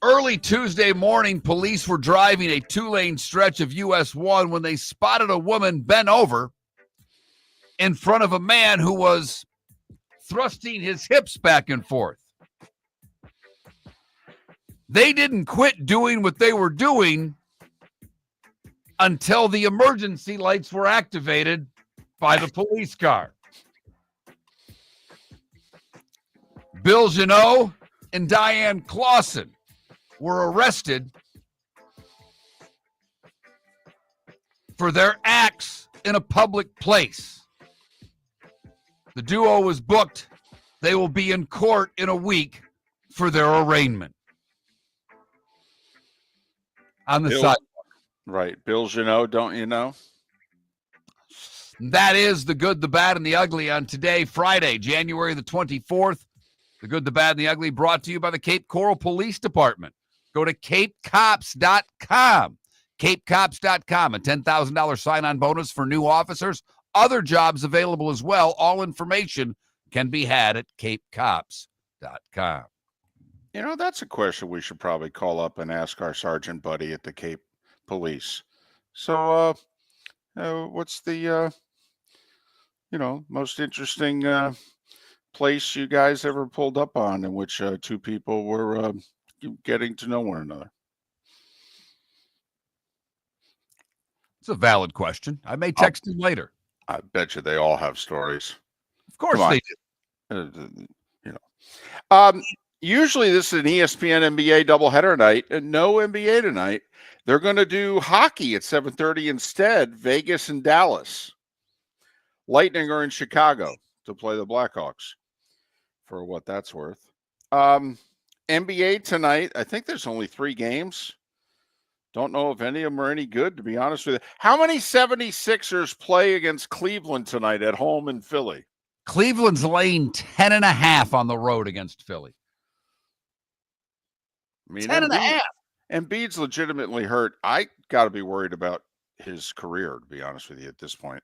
early Tuesday morning, police were driving a 2-lane stretch of US 1 when they spotted a woman bent over in front of a man who was thrusting his hips back and forth. They didn't quit doing what they were doing until the emergency lights were activated by the police car. Bill Janot and Diane Clausen were arrested for their acts in a public place. The duo was booked. They will be in court in a week for their arraignment. On the side. Right. Bill Janot, don't you know? That is the good, the bad, and the ugly on today, Friday, January the 24th. The good, the bad, and the ugly brought to you by the Cape Coral Police Department. Go to capecops.com. Capecops.com, a $10,000 sign-on bonus for new officers. Other jobs available as well. All information can be had at capecops.com. You know, that's a question we should probably call up and ask our sergeant buddy at the Cape Police. So, what's the, most interesting place you guys ever pulled up on in which two people were getting to know one another? It's a valid question. I may text him later. I bet you they all have stories. Of course Come on. they do. Usually this is an ESPN NBA doubleheader night, and no NBA tonight. They're going to do hockey at 7:30 instead. Vegas and Dallas. Lightning are in Chicago to play the Blackhawks, for what that's worth. NBA tonight. I think there's only 3 games. Don't know if any of them are any good, to be honest with you. How many 76ers play against Cleveland tonight at home in Philly? Cleveland's laying 10.5 on the road against Philly. I mean, 10.5. Embiid's legitimately hurt. I got to be worried about his career, to be honest with you, at this point.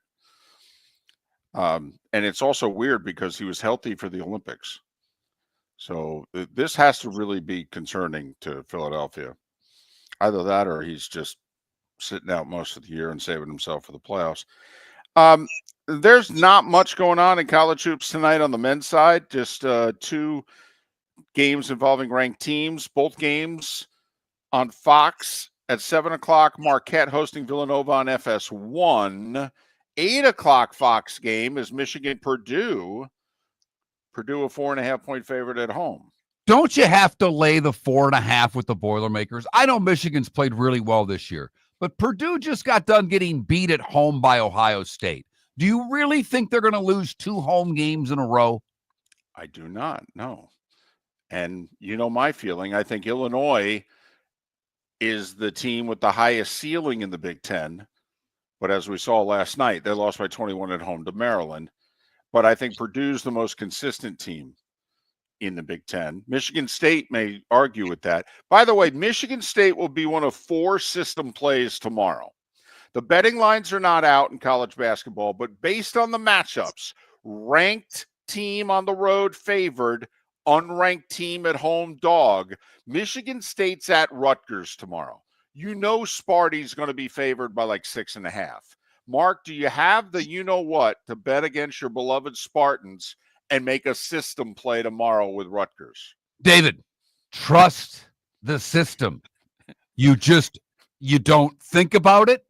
And it's also weird because he was healthy for the Olympics. So this has to really be concerning to Philadelphia. Either that or he's just sitting out most of the year and saving himself for the playoffs. There's not much going on in college hoops tonight on the men's side. Just 2 games involving ranked teams. Both games on Fox at 7 o'clock. Marquette hosting Villanova on FS1. 8 o'clock Fox game is Michigan-Purdue. Purdue a 4.5-point favorite at home. Don't you have to lay the 4.5 with the Boilermakers? I know Michigan's played really well this year, but Purdue just got done getting beat at home by Ohio State. Do you really think they're going to lose 2 home games in a row? I do not, no. And you know my feeling. I think Illinois is the team with the highest ceiling in the Big Ten. But as we saw last night, they lost by 21 at home to Maryland. But I think Purdue's the most consistent team in the Big Ten. Michigan State may argue with that. By the way, Michigan State will be one of 4 system plays tomorrow. The betting lines are not out in college basketball, but based on the matchups, ranked team on the road favored, unranked team at home dog. Michigan State's at Rutgers tomorrow. You know Sparty's going to be favored by like 6.5. Mark, do you have the you-know-what to bet against your beloved Spartans and make a system play tomorrow with Rutgers? David, trust the system. You don't think about it.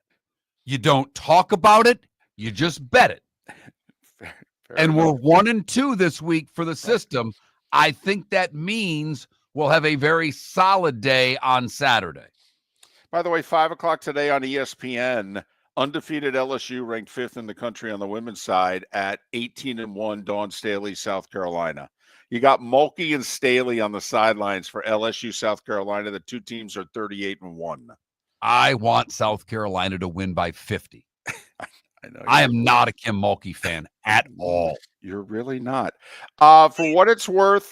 You don't talk about it. You just bet it. Fair and enough. we're 1-2 this week for the system. I think that means we'll have a very solid day on Saturday. By the way, 5 o'clock today on ESPN, undefeated LSU ranked 5th in the country on the women's side at 18-1 Dawn Staley, South Carolina. You got Mulkey and Staley on the sidelines for LSU, South Carolina. The 2 teams are 38-1. I want South Carolina to win by 50. I know. I am not a Kim Mulkey fan at all. You're really not. For what it's worth,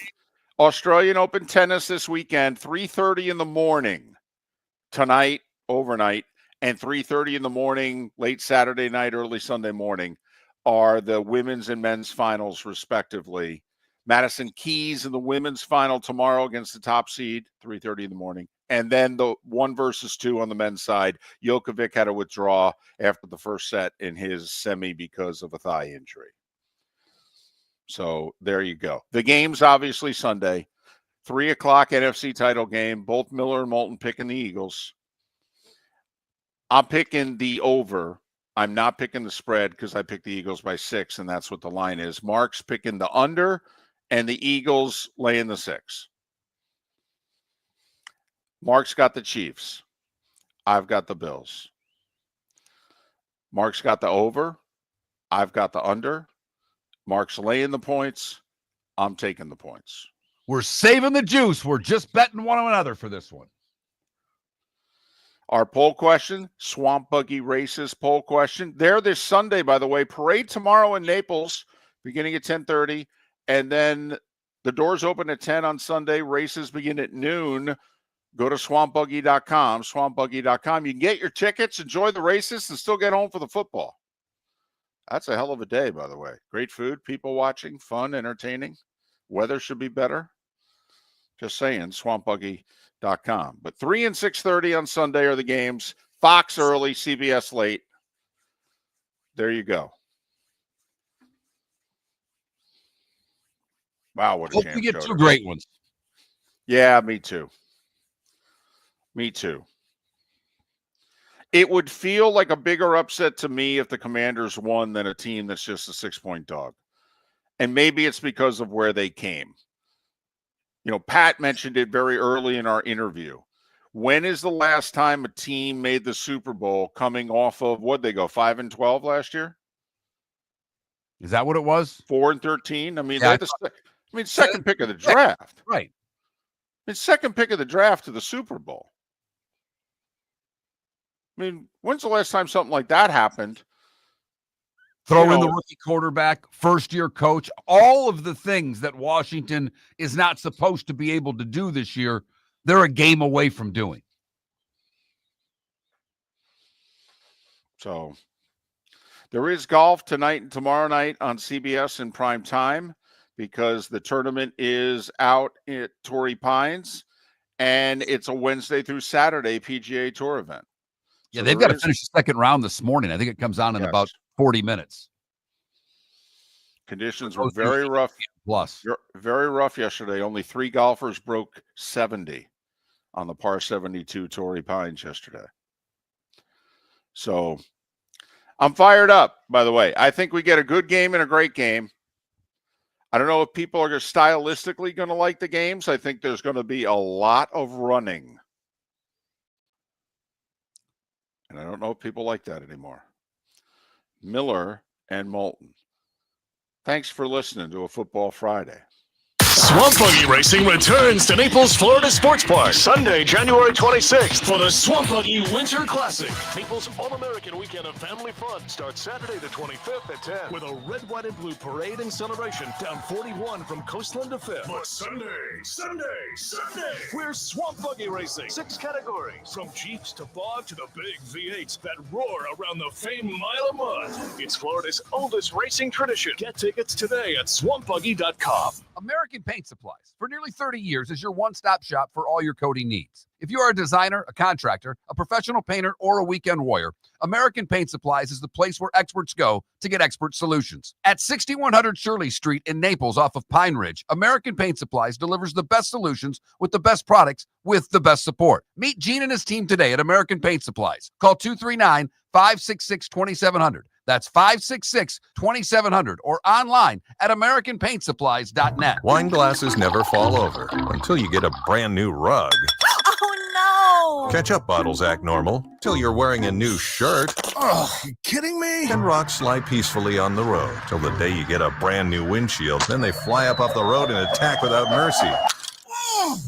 Australian Open tennis this weekend, 3:30 in the morning tonight, overnight, and 3:30 in the morning, late Saturday night, early Sunday morning, are the women's and men's finals, respectively. Madison Keys in the women's final tomorrow against the top seed, 3:30 in the morning. And then the 1 versus 2 on the men's side. Djokovic had to withdraw after the first set in his semi because of a thigh injury. So there you go. The game's obviously Sunday. 3 o'clock NFC title game. Both Miller and Moulton picking the Eagles. I'm picking the over. I'm not picking the spread because I picked the Eagles by 6, and that's what the line is. Mark's picking the under, and the Eagles laying the 6. Mark's got the Chiefs. I've got the Bills. Mark's got the over. I've got the under. Mark's laying the points. I'm taking the points. We're saving the juice. We're just betting one another for this one. Our poll question, Swamp Buggy Races poll question. There this Sunday, by the way. Parade tomorrow in Naples, beginning at 10:30. And then the doors open at 10 on Sunday. Races begin at noon. Go to swampbuggy.com, swampbuggy.com. You can get your tickets, enjoy the races, and still get home for the football. That's a hell of a day, by the way. Great food, people watching, fun, entertaining. Weather should be better. Just saying, swampbuggy.com. But 3 and 6:30 on Sunday are the games. Fox early, CBS late. There you go. Wow, what a Hope jam we get show 2 today. great ones. Yeah, me too. Me too. It would feel like a bigger upset to me if the Commanders won than a team that's just a 6-point dog. And maybe it's because of where they came. You know, Pat mentioned it very early in our interview. When is the last time a team made the Super Bowl coming off of, what'd they go, 5-12 last year? Is that what it was? 4-13? I mean, Yeah, second pick of the draft. Right. I mean, second pick of the draft to the Super Bowl. I mean, when's the last time something like that happened? Throw in the rookie quarterback, first-year coach, all of the things that Washington is not supposed to be able to do this year, they're a game away from doing. So there is golf tonight and tomorrow night on CBS in prime time because the tournament is out at Torrey Pines, and it's a Wednesday through Saturday PGA Tour event. Yeah, they've got to finish the second round this morning. I think it comes on in about 40 minutes. Conditions were very rough. Very rough yesterday. Only 3 golfers broke 70 on the par 72 Torrey Pines yesterday. So I'm fired up, by the way. I think we get a good game and a great game. I don't know if people are stylistically going to like the games. I think there's going to be a lot of running. And I don't know if people like that anymore. Miller and Moulton. Thanks for listening to a Football Friday. Swamp Buggy Racing returns to Naples, Florida Sports Park Sunday, January 26th for the Swamp Buggy Winter Classic. Naples' all-American weekend of family fun starts Saturday the 25th at 10 with a red, white, and blue parade and celebration down 41 from Coastland to 5th. But Sunday, we're Swamp Buggy Racing. 6 categories, from Jeeps to Bog to the big V8s that roar around the famed Mile of Mud. It's Florida's oldest racing tradition. Get tickets today at swampbuggy.com. American Paint Supplies, for nearly 30 years, is your one-stop shop for all your coating needs. If you are a designer, a contractor, a professional painter, or a weekend warrior, American Paint Supplies is the place where experts go to get expert solutions. At 6100 Shirley Street in Naples off of Pine Ridge, American Paint Supplies delivers the best solutions with the best products with the best support. Meet Gene and his team today at American Paint Supplies. Call 239-566-2700. That's 566-2700 or online at AmericanPaintSupplies.net. Wine glasses never fall over until you get a brand new rug. Oh, no! Ketchup bottles act normal till you're wearing a new shirt. Oh, you kidding me? And rocks slide peacefully on the road till the day you get a brand new windshield. Then they fly up off the road and attack without mercy.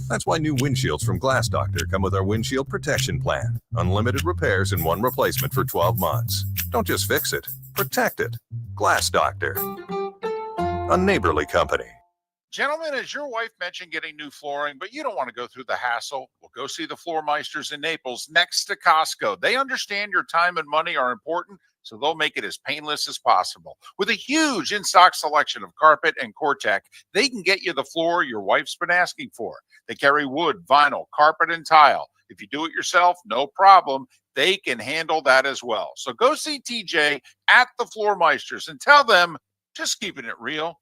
That's why new windshields from Glass Doctor come with our windshield protection plan. Unlimited repairs and 1 replacement for 12 months. Don't just fix it, protect it. Glass Doctor. A neighborly company. Gentlemen, as your wife mentioned getting new flooring, but you don't want to go through the hassle, well, go see the Floor Meisters in Naples next to Costco. They understand your time and money are important, so they'll make it as painless as possible. With a huge in-stock selection of carpet and Core-Tech, they can get you the floor your wife's been asking for. They carry wood, vinyl, carpet, and tile. If you do it yourself, no problem. They can handle that as well. So go see TJ at the Floor Meisters and tell them, just keeping it real.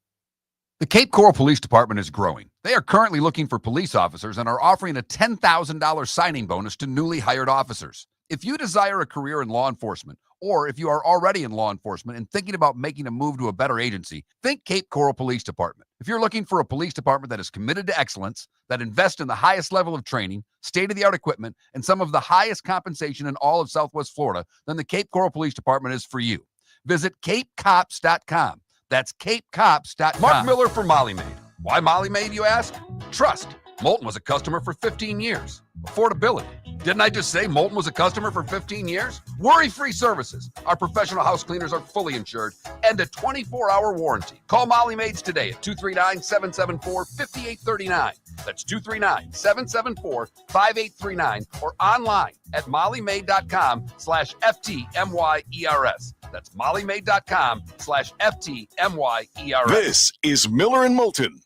The Cape Coral Police Department is growing. They are currently looking for police officers and are offering a $10,000 signing bonus to newly hired officers. If you desire a career in law enforcement, or if you are already in law enforcement and thinking about making a move to a better agency, think Cape Coral Police Department. If you're looking for a police department that is committed to excellence, that invests in the highest level of training, state-of-the-art equipment, and some of the highest compensation in all of Southwest Florida, then the Cape Coral Police Department is for you. Visit capecops.com. That's capecops.com. Mark Miller for Molly Maid. Why Molly Maid, you ask? Trust. Moulton was a customer for 15 years. Affordability. Didn't I just say Moulton was a customer for 15 years? Worry-free services. Our professional house cleaners are fully insured and a 24-hour warranty. Call Molly Maids today at 239-774-5839. That's 239-774-5839 or online at mollymaid.com/FTMYERS. That's mollymaid.com/FTMYERS. This is Miller and Moulton